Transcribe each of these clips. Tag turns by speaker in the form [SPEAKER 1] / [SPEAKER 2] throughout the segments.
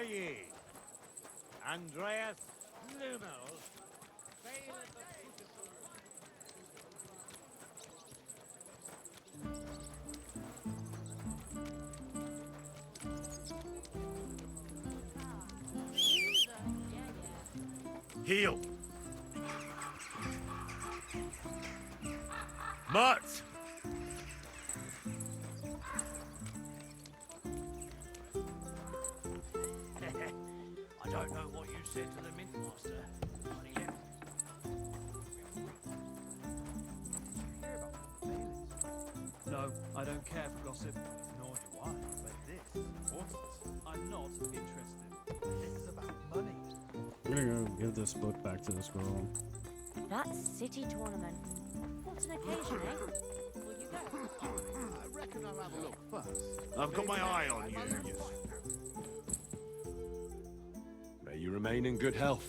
[SPEAKER 1] ye? Andreas Lumel, bailiff of Citizen.
[SPEAKER 2] Heel! Mutt!
[SPEAKER 3] I don't know what you said to the Mint Master, but he left.
[SPEAKER 4] No, I don't care for gossip.
[SPEAKER 5] Nor do I, but this is important.
[SPEAKER 4] I'm not interested.
[SPEAKER 5] This is about money.
[SPEAKER 6] I'm gonna go give this book back to this girl.
[SPEAKER 7] That's city tournament. What's an occasion, eh? Will you go?
[SPEAKER 5] I reckon I'll have a look first.
[SPEAKER 2] I've got my eye on you. May you remain in good health.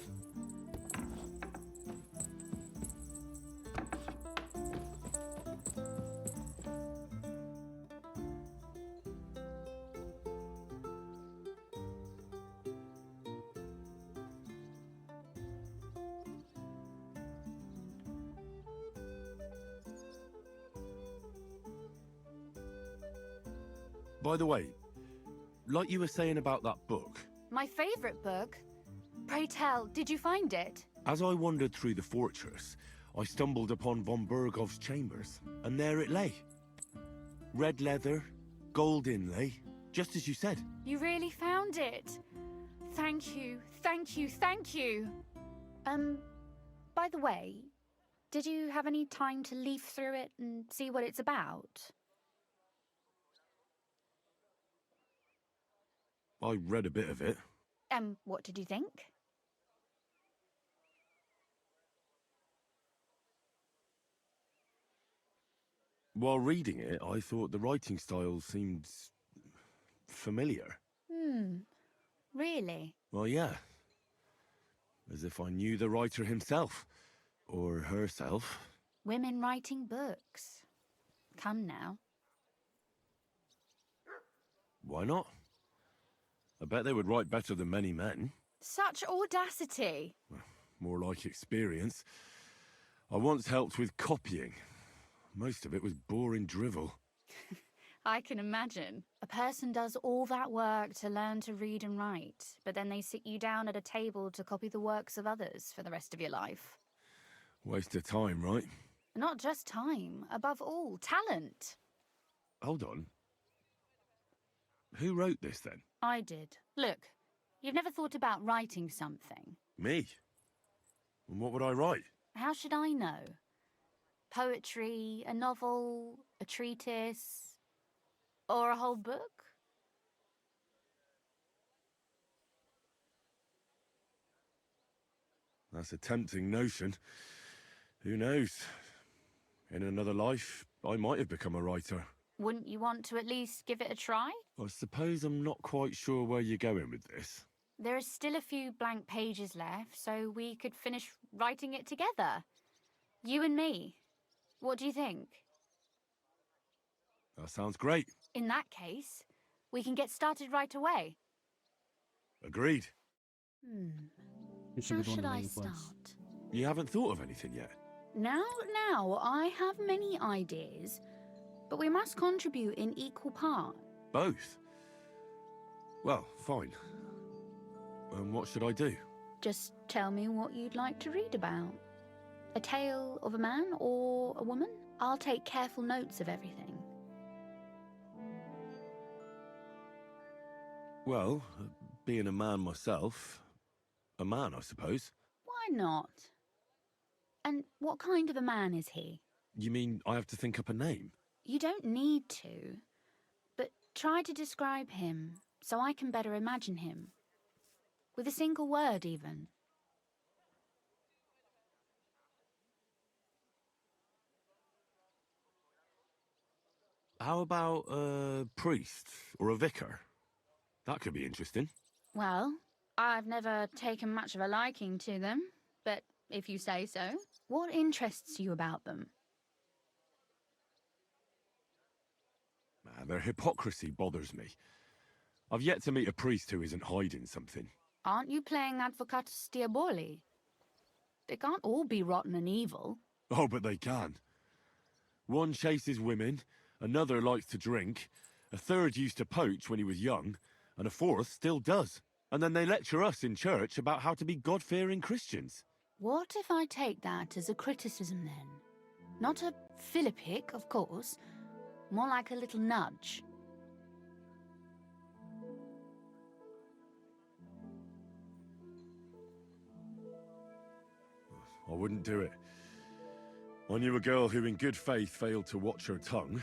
[SPEAKER 2] By the way, like you were saying about that book,
[SPEAKER 7] My favourite book. Pray tell, did you find it?
[SPEAKER 2] as I wandered through the fortress, I stumbled upon von Bergov's chambers, and there it lay. Red leather, gold inlay, just as you said.
[SPEAKER 7] You really found it. Thank you, thank you, thank you. By the way, did you have any time to leaf through it and see what it's about?
[SPEAKER 2] I read a bit of it.
[SPEAKER 7] What did you think?
[SPEAKER 2] While reading it, I thought the writing style seemed familiar.
[SPEAKER 7] Really?
[SPEAKER 2] Well, yeah. As if I knew the writer himself. Or herself.
[SPEAKER 7] Women writing books. Come now.
[SPEAKER 2] Why not? I bet they would write better than many men.
[SPEAKER 7] Such audacity.
[SPEAKER 2] More like experience. I once helped with copying. Most of it was boring drivel.
[SPEAKER 7] I can imagine. A person does all that work to learn to read and write, but then they sit you down at a table to copy the works of others for the rest of your life.
[SPEAKER 2] Waste of time, right?
[SPEAKER 7] Not just time, above all, talent.
[SPEAKER 2] Hold on. Who wrote this then?
[SPEAKER 7] I did. Look, you've never thought about writing something.
[SPEAKER 2] Me? And what would I write?
[SPEAKER 7] How should I know? Poetry, a novel, a treatise, or a whole book?
[SPEAKER 2] That's a tempting notion. Who knows? In another life, I might have become a writer.
[SPEAKER 7] Wouldn't you want to at least give it a try?
[SPEAKER 2] I suppose I'm not quite sure where you're going with this.
[SPEAKER 7] There are still a few blank pages left, so we could finish writing it together. You and me. What do you think?
[SPEAKER 2] That sounds great.
[SPEAKER 7] In that case, we can get started right away.
[SPEAKER 2] Agreed.
[SPEAKER 6] It should
[SPEAKER 7] How
[SPEAKER 6] be one
[SPEAKER 7] should
[SPEAKER 6] of the
[SPEAKER 7] I
[SPEAKER 6] main
[SPEAKER 7] start?
[SPEAKER 6] quests.
[SPEAKER 2] You haven't thought of anything yet?
[SPEAKER 7] Now, I have many ideas, but we must contribute in equal part.
[SPEAKER 2] Both? Well, fine. And what should I do?
[SPEAKER 7] Just tell me what you'd like to read about. A tale of a man or a woman? I'll take careful notes of everything.
[SPEAKER 2] Well, being a man myself, a man, I suppose.
[SPEAKER 7] Why not? And what kind of a man is he?
[SPEAKER 2] You mean I have to think up a name?
[SPEAKER 7] You don't need to, but try to describe him so I can better imagine him. With a single word, even.
[SPEAKER 2] How about a priest or a vicar? That could be interesting.
[SPEAKER 7] Well, I've never taken much of a liking to them, but if you say so, what interests you about them?
[SPEAKER 2] Their hypocrisy bothers me. I've yet to meet a priest who isn't hiding something.
[SPEAKER 7] Aren't you playing Advocatus Diaboli? They can't all be rotten and evil.
[SPEAKER 2] Oh, but they can. One chases women, another likes to drink, a third used to poach when he was young, and a fourth still does. And then they lecture us in church about how to be God-fearing Christians.
[SPEAKER 7] What if I take that as a criticism then? Not a philippic, of course. More like a little nudge.
[SPEAKER 2] I wouldn't do it. I knew a girl who in good faith failed to watch her tongue,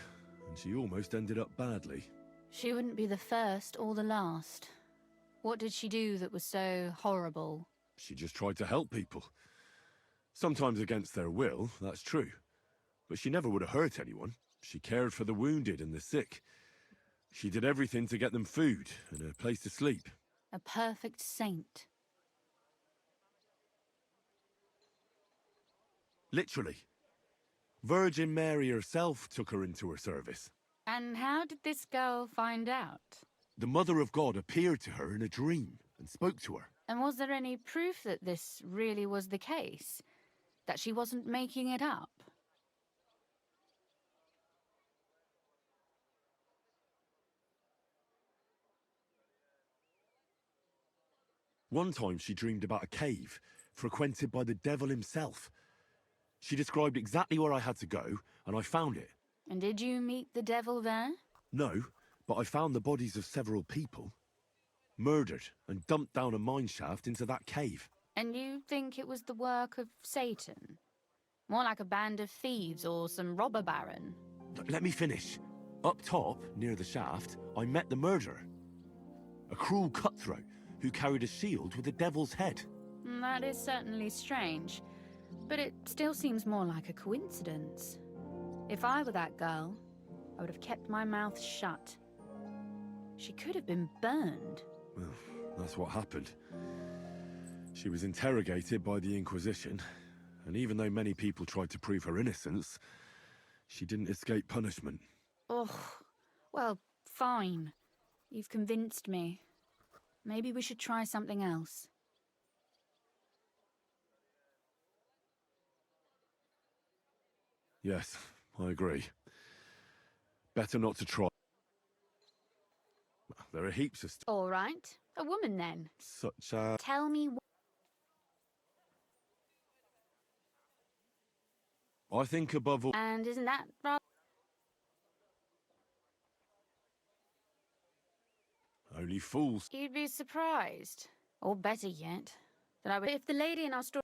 [SPEAKER 2] and she almost ended up badly.
[SPEAKER 7] She wouldn't be the first or the last. What did she do that was so horrible?
[SPEAKER 2] She just tried to help people. Sometimes against their will, that's true. But she never would have hurt anyone. She cared for the wounded and the sick. She did everything to get them food and a place to sleep.
[SPEAKER 7] A perfect saint.
[SPEAKER 2] Literally. Virgin Mary herself took her into her service.
[SPEAKER 7] And how did this girl find out?
[SPEAKER 2] The Mother of God appeared to her in a dream and spoke to her.
[SPEAKER 7] And was there any proof that this really was the case? That she wasn't making it up?
[SPEAKER 2] One time she dreamed about a cave, frequented by the devil himself. She described exactly where I had to go, and I found it.
[SPEAKER 7] And did you meet the devil there?
[SPEAKER 2] No, but I found the bodies of several people. Murdered and dumped down a mine shaft into that cave.
[SPEAKER 7] And you think it was the work of Satan? More like a band of thieves or some robber baron?
[SPEAKER 2] Let me finish. Up top, near the shaft, I met the murderer. A cruel cutthroat who carried a shield with a devil's head.
[SPEAKER 7] That is certainly strange, but it still seems more like a coincidence. If I were that girl, I would have kept my mouth shut. She could have been burned.
[SPEAKER 2] Well, that's what happened. She was interrogated by the Inquisition, and even though many people tried to prove her innocence, she didn't escape punishment.
[SPEAKER 7] Ugh. Well, fine. You've convinced me. Maybe we should try something else.
[SPEAKER 2] Yes, I agree. Better not to try. There are heaps of
[SPEAKER 7] All right. A woman, then.
[SPEAKER 2] such as...
[SPEAKER 7] Tell me
[SPEAKER 2] I think above all...
[SPEAKER 7] And isn't that right?
[SPEAKER 2] Only fools...
[SPEAKER 7] You'd be surprised. Or better yet, that I would... If the lady in our story...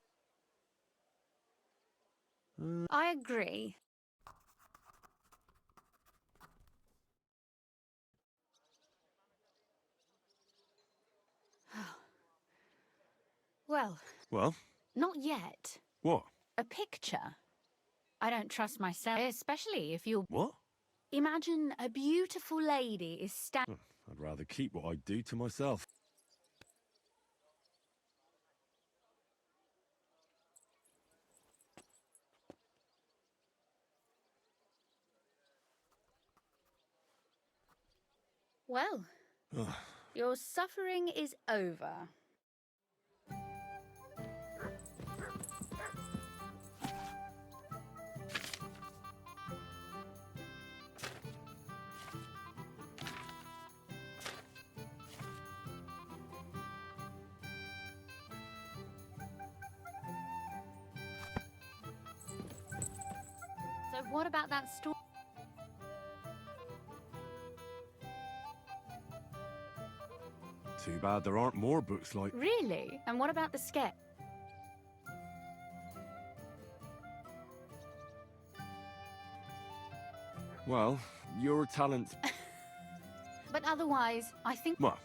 [SPEAKER 7] I agree. Well,
[SPEAKER 2] Well,
[SPEAKER 7] not yet.
[SPEAKER 2] what?
[SPEAKER 7] A picture. I don't trust myself, especially if you...
[SPEAKER 2] What?
[SPEAKER 7] Imagine a beautiful lady is standing...
[SPEAKER 2] I'd rather keep what I do to myself.
[SPEAKER 7] Well, your suffering is over. So what about that story?
[SPEAKER 2] Too bad there aren't more books like...
[SPEAKER 7] Really? And what about the sketch?
[SPEAKER 2] Well, your talent...
[SPEAKER 7] But otherwise, I think...
[SPEAKER 2] What?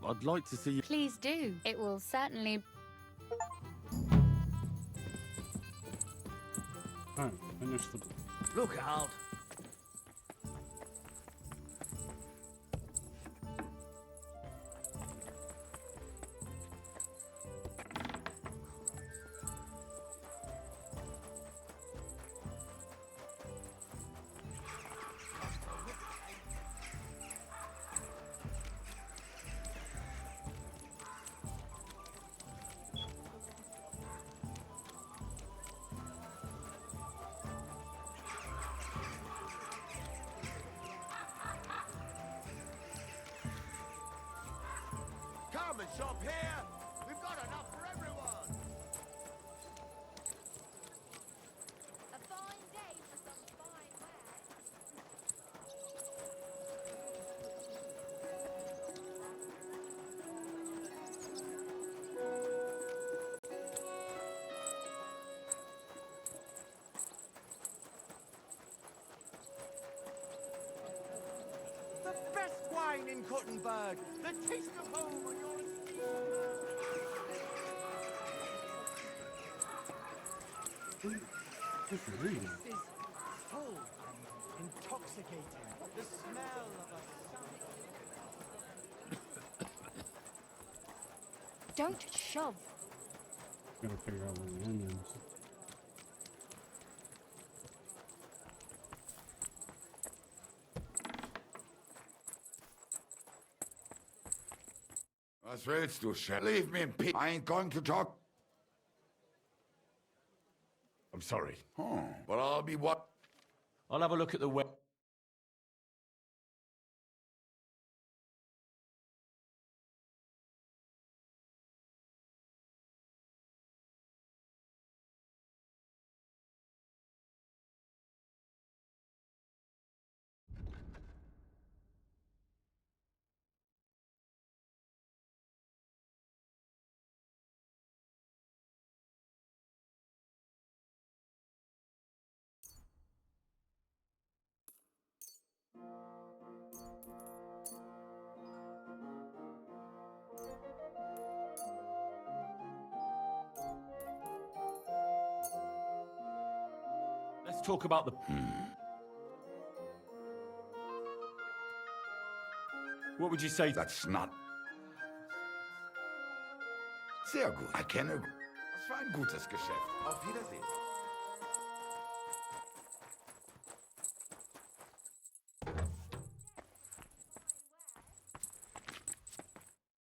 [SPEAKER 2] I'd like to see you...
[SPEAKER 7] Please do. It will certainly...
[SPEAKER 6] Alright, finish the...
[SPEAKER 3] Look out!
[SPEAKER 5] shop here. We've got enough for everyone.
[SPEAKER 8] A fine day for some fine wear.
[SPEAKER 5] The best wine in Kottenberg. The taste of home on your estate.
[SPEAKER 6] Just read.
[SPEAKER 5] This is full and intoxicating. The smell of a summer.
[SPEAKER 7] Don't shove.
[SPEAKER 6] Gotta figure out where the onions.
[SPEAKER 9] Was willst du, Shell? Leave me in peace. I ain't going to talk.
[SPEAKER 2] I'm sorry.
[SPEAKER 9] Oh, but I'll be what?
[SPEAKER 2] I'll have a look at the web. Let's talk about the... What would you say?
[SPEAKER 9] That's not. Sehr gut. Ich kenne. Das war ein gutes Geschäft. Auf Wiedersehen.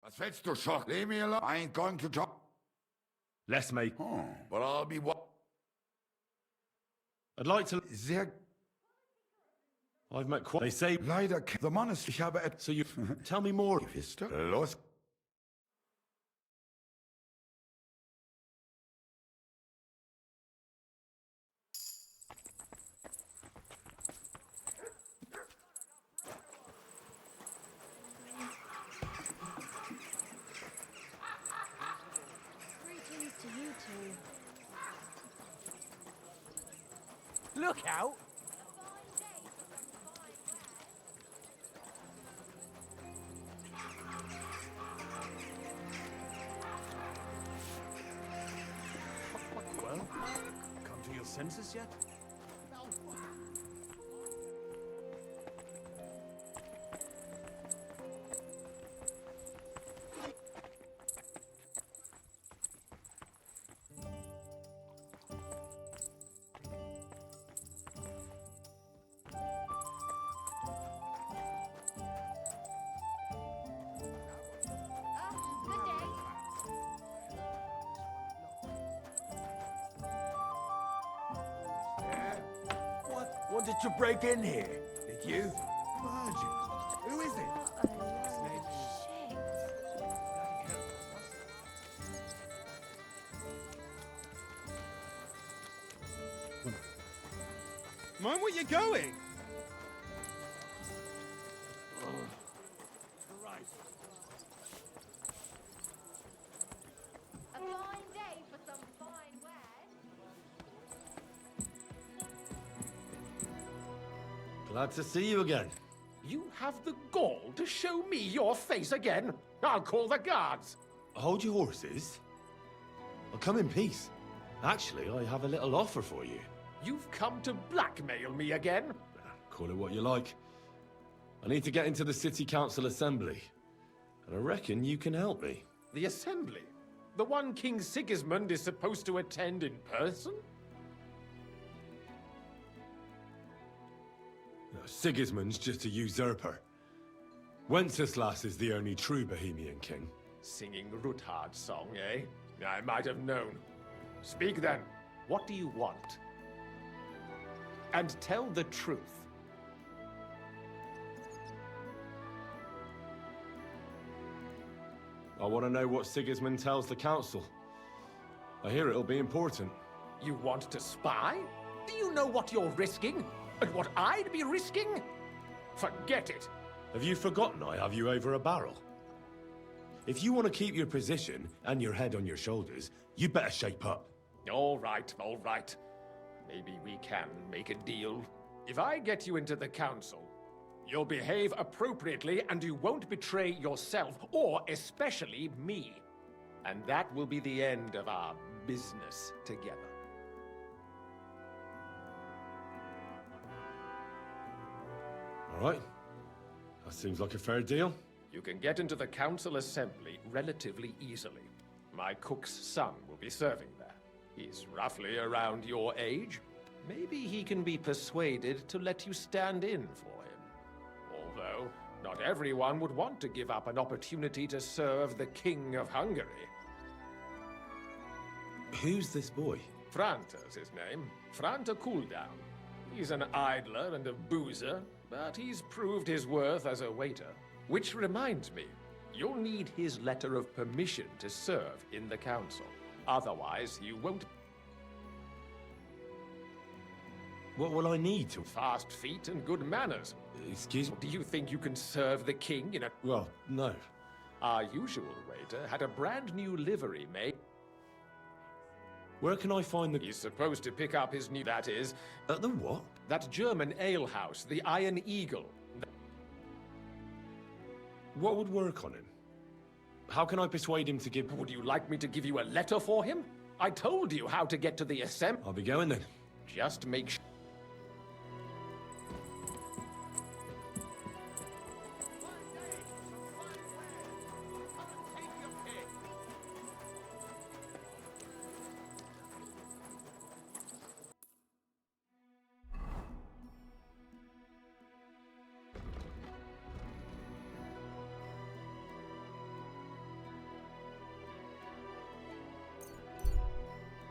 [SPEAKER 9] Was willst du, Schoch? Leave me alone. I ain't going to talk.
[SPEAKER 2] Let's make...
[SPEAKER 9] Oh, but I'll be what?
[SPEAKER 2] I'd like to...
[SPEAKER 9] Sehr...
[SPEAKER 2] I've met quite... They say...
[SPEAKER 9] Leider... The Mann ist... Ich habe etwas...
[SPEAKER 2] So you... Tell me more.
[SPEAKER 9] Wisst ihr? Los.
[SPEAKER 8] Greetings to you two.
[SPEAKER 5] Look out!
[SPEAKER 8] A fine day for some fine wear.
[SPEAKER 5] Well, come to your senses yet?
[SPEAKER 8] Good day.
[SPEAKER 5] What did you break in here? Did you? Virgin. Who is it?
[SPEAKER 7] Shit.
[SPEAKER 5] Mind where you're going?
[SPEAKER 8] A fine day for some fine wear.
[SPEAKER 2] Glad to see you again.
[SPEAKER 3] You have the gall to show me your face again? I'll call the guards.
[SPEAKER 2] Hold your horses. I'll come in peace. Actually, I have a little offer for you.
[SPEAKER 3] You've come to blackmail me again?
[SPEAKER 2] Call it what you like. I need to get into the City Council Assembly. And I reckon you can help me.
[SPEAKER 3] The assembly? The one King Sigismund is supposed to attend in person?
[SPEAKER 2] No, Sigismund's just a usurper. Wenceslas is the only true Bohemian king.
[SPEAKER 3] Singing Ruthard's song, eh? I might have known. Speak then. What do you want? And tell the truth.
[SPEAKER 2] I want to know what Sigismund tells the council. I hear it'll be important.
[SPEAKER 3] You want to spy? Do you know what you're risking? And what I'd be risking? Forget it.
[SPEAKER 2] Have you forgotten I have you over a barrel? If you want to keep your position and your head on your shoulders, you'd better shape up.
[SPEAKER 3] All right, all right. Maybe we can make a deal. If I get you into the council, you'll behave appropriately and you won't betray yourself, or especially me. And that will be the end of our business together.
[SPEAKER 2] All right. That seems like a fair deal.
[SPEAKER 3] You can get into the council assembly relatively easily. My cook's son will be serving there. He's roughly around your age. Maybe he can be persuaded to let you stand in for him. Although, not everyone would want to give up an opportunity to serve the King of Hungary.
[SPEAKER 2] Who's this boy?
[SPEAKER 3] Franta's his name. Franta Cooldown. He's an idler and a boozer, but he's proved his worth as a waiter. Which reminds me, you'll need his letter of permission to serve in the council. Otherwise, you won't.
[SPEAKER 2] What will I need to...
[SPEAKER 3] Fast feet and good manners.
[SPEAKER 2] Excuse me?
[SPEAKER 3] Do you think you can serve the king in a...
[SPEAKER 2] Well, no.
[SPEAKER 3] Our usual waiter had a brand new livery made.
[SPEAKER 2] Where can I find the...
[SPEAKER 3] He's supposed to pick up his new... That is...
[SPEAKER 2] At the what?
[SPEAKER 3] That German alehouse, the Iron Eagle.
[SPEAKER 2] What would work on him? How can I persuade him to give...
[SPEAKER 3] Would you like me to give you a letter for him? I told you how to get to the assembly.
[SPEAKER 2] I'll be going then.
[SPEAKER 3] Just make sure...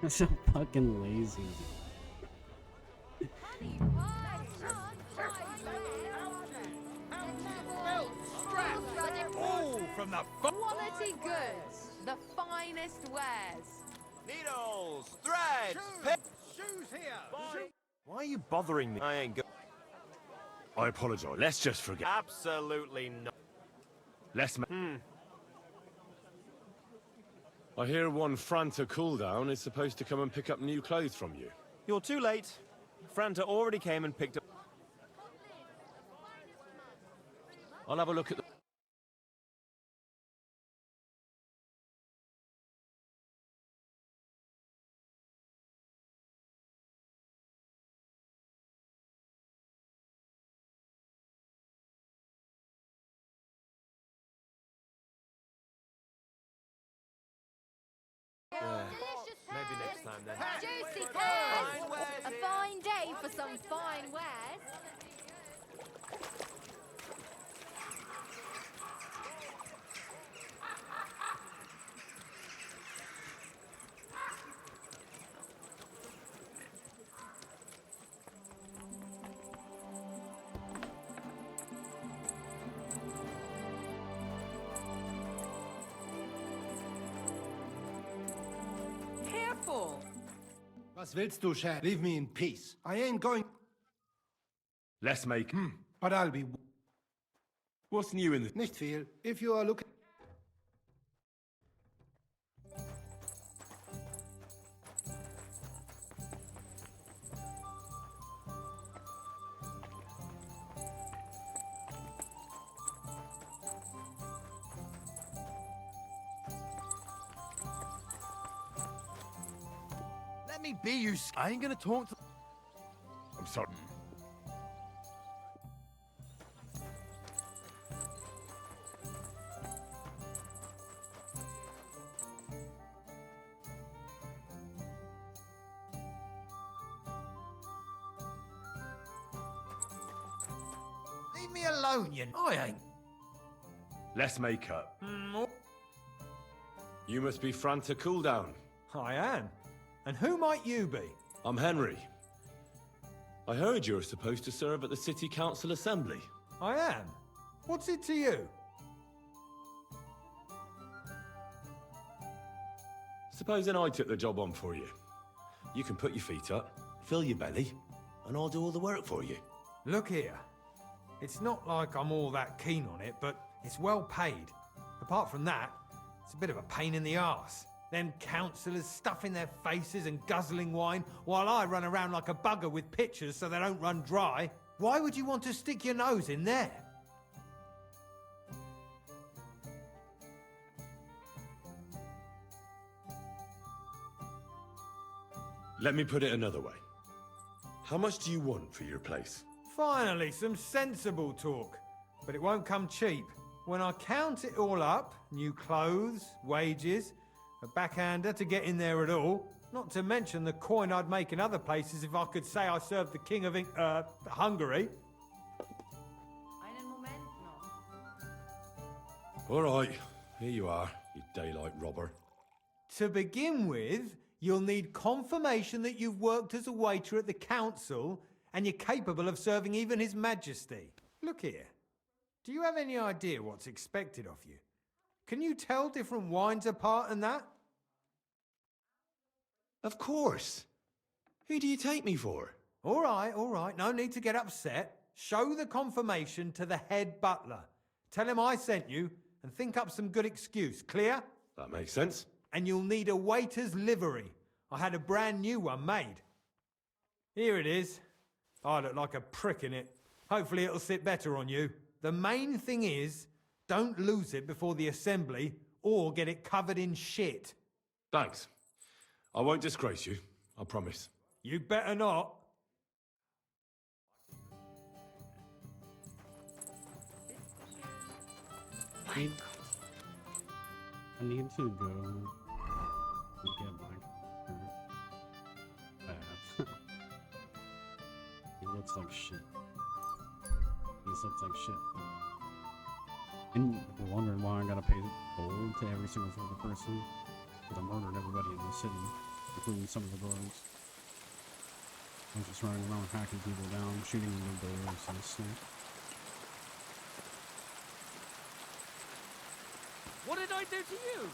[SPEAKER 6] I'm so fucking lazy.
[SPEAKER 5] All from the
[SPEAKER 8] Quality goods, the finest wares.
[SPEAKER 5] needles, threads,
[SPEAKER 1] Shoes here!
[SPEAKER 5] Why are you bothering me? I ain't go.
[SPEAKER 2] I apologize. Let's just forget.
[SPEAKER 5] Absolutely not.
[SPEAKER 2] Let's I hear one Franta Cooldown is supposed to come and pick up new clothes from you.
[SPEAKER 5] You're too late. Franta already came and picked up.
[SPEAKER 2] I'll have a look at the...
[SPEAKER 5] Maybe next time then.
[SPEAKER 8] Juicy pears. A fine day for some fine wares.
[SPEAKER 10] Careful!
[SPEAKER 11] Was willst du, Chef? Leave me in peace. I ain't going...
[SPEAKER 2] Let's make...
[SPEAKER 11] But I'll be...
[SPEAKER 2] What's new in the...
[SPEAKER 11] Nicht viel. If you are looking... Let me be, you... I ain't gonna talk to...
[SPEAKER 2] I'm sorry.
[SPEAKER 11] Leave me alone, you... I ain't...
[SPEAKER 2] Let's make up. You must be Franta Cooldown.
[SPEAKER 5] I am. And who might you be?
[SPEAKER 2] I'm Henry. I heard you're supposed to serve at the City Council Assembly.
[SPEAKER 5] I am. What's it to you?
[SPEAKER 2] Supposing I took the job on for you. You can put your feet up, fill your belly, and I'll do all the work for you.
[SPEAKER 5] Look here. It's not like I'm all that keen on it, but it's well paid. Apart from that, it's a bit of a pain in the arse. Them councillors stuffing their faces and guzzling wine while I run around like a bugger with pitchers so they don't run dry. Why would you want to stick your nose in there?
[SPEAKER 2] Let me put it another way. How much do you want for your place?
[SPEAKER 5] Finally, some sensible talk. But it won't come cheap. When I count it all up, new clothes, wages, a backhander to get in there at all, not to mention the coin I'd make in other places if I could say I served the King of Hungary.
[SPEAKER 8] Einen Moment noch.
[SPEAKER 2] All right, here you are, you daylight robber.
[SPEAKER 5] To begin with, you'll need confirmation that you've worked as a waiter at the council and you're capable of serving even His Majesty. Look here. Do you have any idea what's expected of you? Can you tell different wines apart and that?
[SPEAKER 2] Of course. Who do you take me for?
[SPEAKER 5] All right. No need to get upset. Show the confirmation to the head butler. Tell him I sent you and think up some good excuse. Clear?
[SPEAKER 2] That makes sense.
[SPEAKER 5] And you'll need a waiter's livery. I had a brand new one made. Here it is. I look like a prick in it. Hopefully it'll sit better on you. The main thing is, don't lose it before the assembly or get it covered in shit.
[SPEAKER 2] Thanks. I won't disgrace you, I promise.
[SPEAKER 5] You better not.
[SPEAKER 6] I need to go get my bath. He looks like shit. He looks like shit. And you're wondering why I gotta pay gold to every single other person. Because I murdered everybody in the city, including some of the guards. I was just running around hacking people down, shooting them with doors and stuff.
[SPEAKER 1] What did I do to you?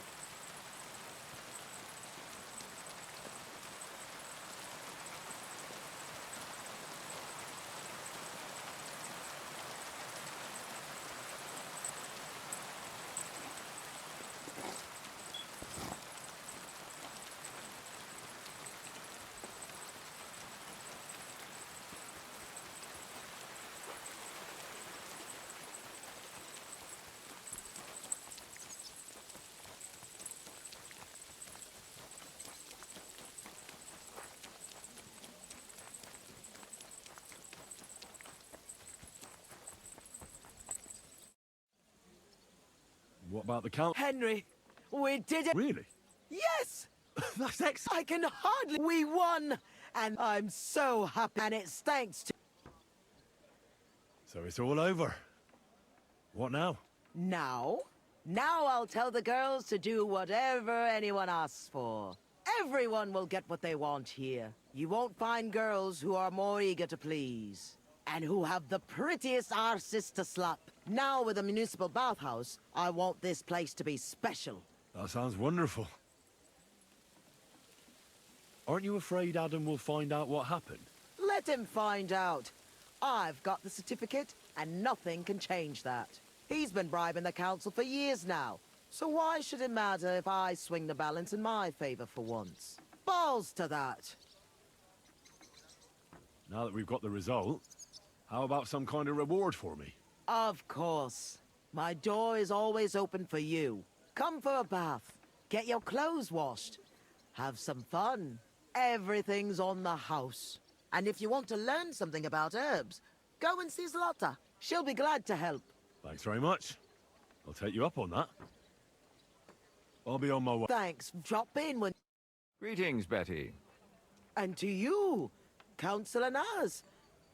[SPEAKER 2] What about the count?
[SPEAKER 10] Henry, we did it!
[SPEAKER 2] Really?
[SPEAKER 10] Yes!
[SPEAKER 2] That's excellent.
[SPEAKER 10] I can hardly... We won! And I'm so happy, and it's thanks to...
[SPEAKER 2] So it's all over. What now?
[SPEAKER 10] Now? Now I'll tell the girls to do whatever anyone asks for. Everyone will get what they want here. You won't find girls who are more eager to please. And who have the prettiest arses to slap. Now with a municipal bathhouse, I want this place to be special.
[SPEAKER 2] That sounds wonderful. Aren't you afraid Adam will find out what happened?
[SPEAKER 10] Let him find out. I've got the certificate, and nothing can change that. He's been bribing the council for years now. So why should it matter if I swing the balance in my favor for once? Balls to that.
[SPEAKER 2] Now that we've got the result, how about some kind of reward for me?
[SPEAKER 10] Of course. My door is always open for you. Come for a bath. Get your clothes washed. Have some fun. Everything's on the house. And if you want to learn something about herbs, go and see Zlata. She'll be glad to help.
[SPEAKER 2] Thanks very much. I'll take you up on that. I'll be on my way.
[SPEAKER 10] Thanks. Drop in when...
[SPEAKER 1] Greetings, Betty.
[SPEAKER 10] And to you, Councillor Naz.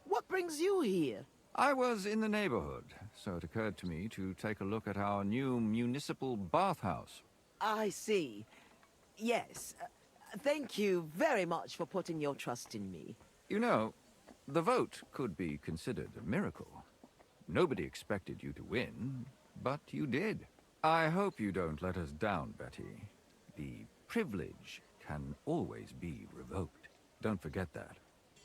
[SPEAKER 10] What brings you here?
[SPEAKER 1] I was in the neighborhood, so it occurred to me to take a look at our new municipal bathhouse.
[SPEAKER 10] I see. Yes. Thank you very much for putting your trust in me.
[SPEAKER 1] You know, the vote could be considered a miracle. Nobody expected you to win, but you did. I hope you don't let us down, Betty. The privilege can always be revoked. Don't forget that.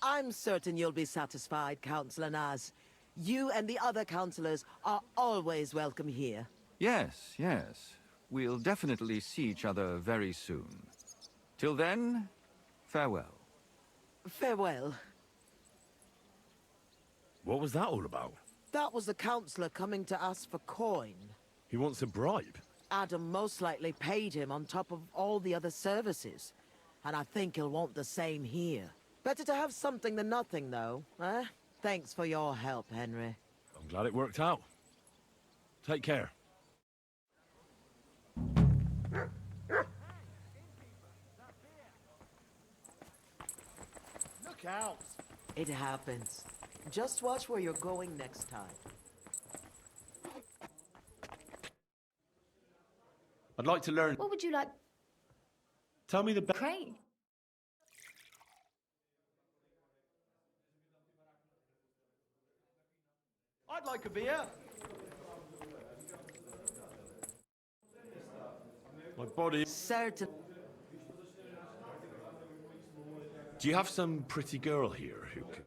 [SPEAKER 10] I'm certain you'll be satisfied, Councillor Naz. You and the other councillors are always welcome here.
[SPEAKER 1] Yes, yes. We'll definitely see each other very soon. Till then, farewell.
[SPEAKER 10] Farewell.
[SPEAKER 2] What was that all about?
[SPEAKER 10] That was the councillor coming to ask for coin.
[SPEAKER 2] He wants a bribe.
[SPEAKER 10] Adam most likely paid him on top of all the other services. And I think he'll want the same here. Better to have something than nothing, though, eh? Thanks for your help, Henry.
[SPEAKER 2] I'm glad it worked out. Take care.
[SPEAKER 11] Look out!
[SPEAKER 10] It happens. Just watch where you're going next time.
[SPEAKER 2] I'd like to learn.
[SPEAKER 7] What would you like?
[SPEAKER 2] Tell me the best.
[SPEAKER 7] Crane.
[SPEAKER 11] I'd like a beer.
[SPEAKER 2] My body.
[SPEAKER 10] Certain.
[SPEAKER 2] Do you have some pretty girl here who could...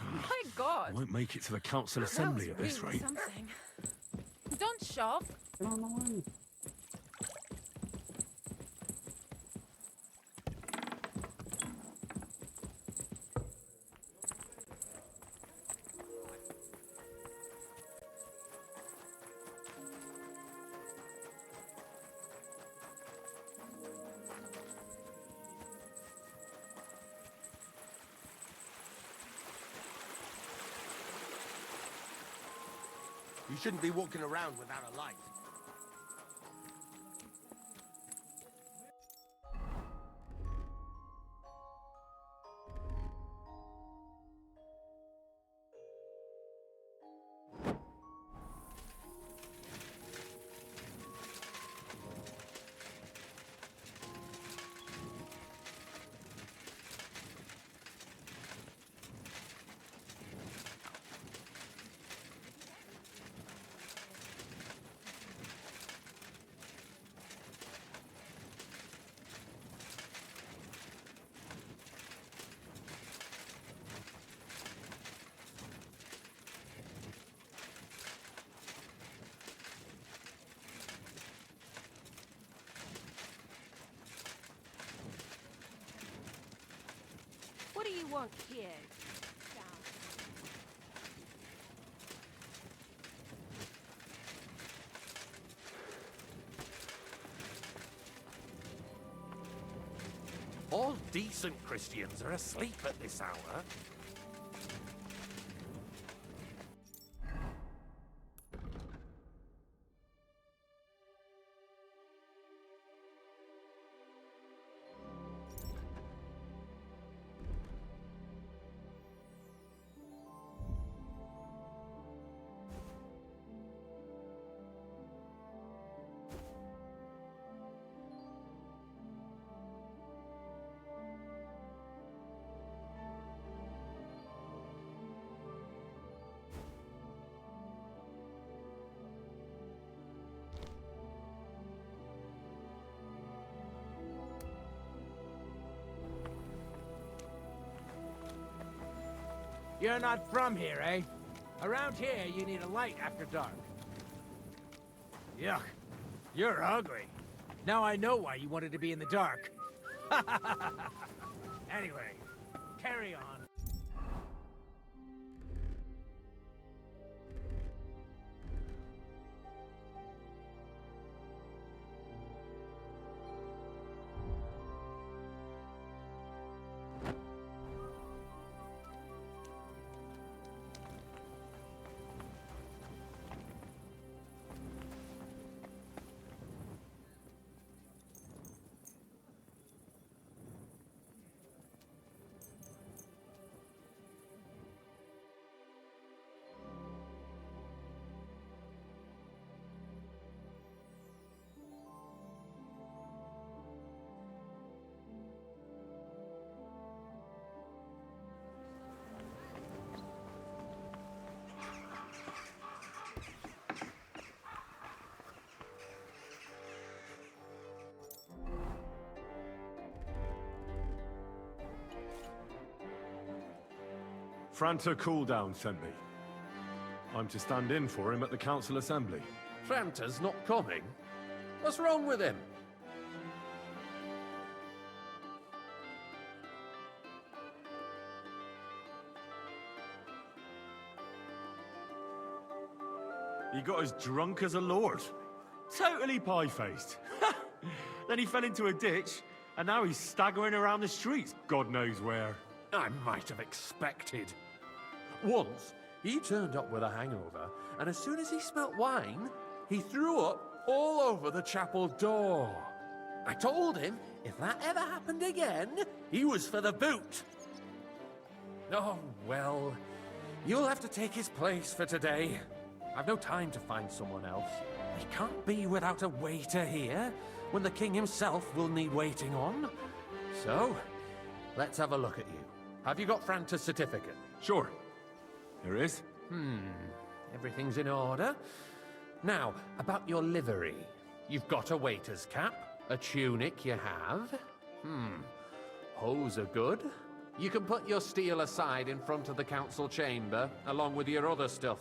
[SPEAKER 8] My God.
[SPEAKER 2] I won't make it to the council assembly at this rate.
[SPEAKER 8] Something. Don't shove.
[SPEAKER 6] Get on the line.
[SPEAKER 11] You shouldn't be walking around without a light.
[SPEAKER 8] What do you want, kid?
[SPEAKER 3] All decent Christians are asleep at this hour.
[SPEAKER 12] You're not from here, eh? Around here, you need a light after dark. Yuck. You're ugly. Now I know why you wanted to be in the dark. Anyway, carry on.
[SPEAKER 2] Franta Cooldown sent me. I'm to stand in for him at the council assembly.
[SPEAKER 3] Franta's not coming? What's wrong with him?
[SPEAKER 2] He got as drunk as a lord. Totally pie-faced. Then he fell into a ditch, and now he's staggering around the streets, God knows where.
[SPEAKER 3] I might have expected. Once, he turned up with a hangover, and as soon as he smelt wine, he threw up all over the chapel door. I told him if that ever happened again, he was for the boot. Oh, well, you'll have to take his place for today. I've no time to find someone else. We can't be without a waiter here, when the king himself will need waiting on. So, let's have a look at you. Have you got Franta's certificate?
[SPEAKER 2] Sure. Here it is.
[SPEAKER 3] Everything's in order. Now, about your livery. You've got a waiter's cap, a tunic you have. Hose are good. You can put your steel aside in front of the council chamber, along with your other stuff.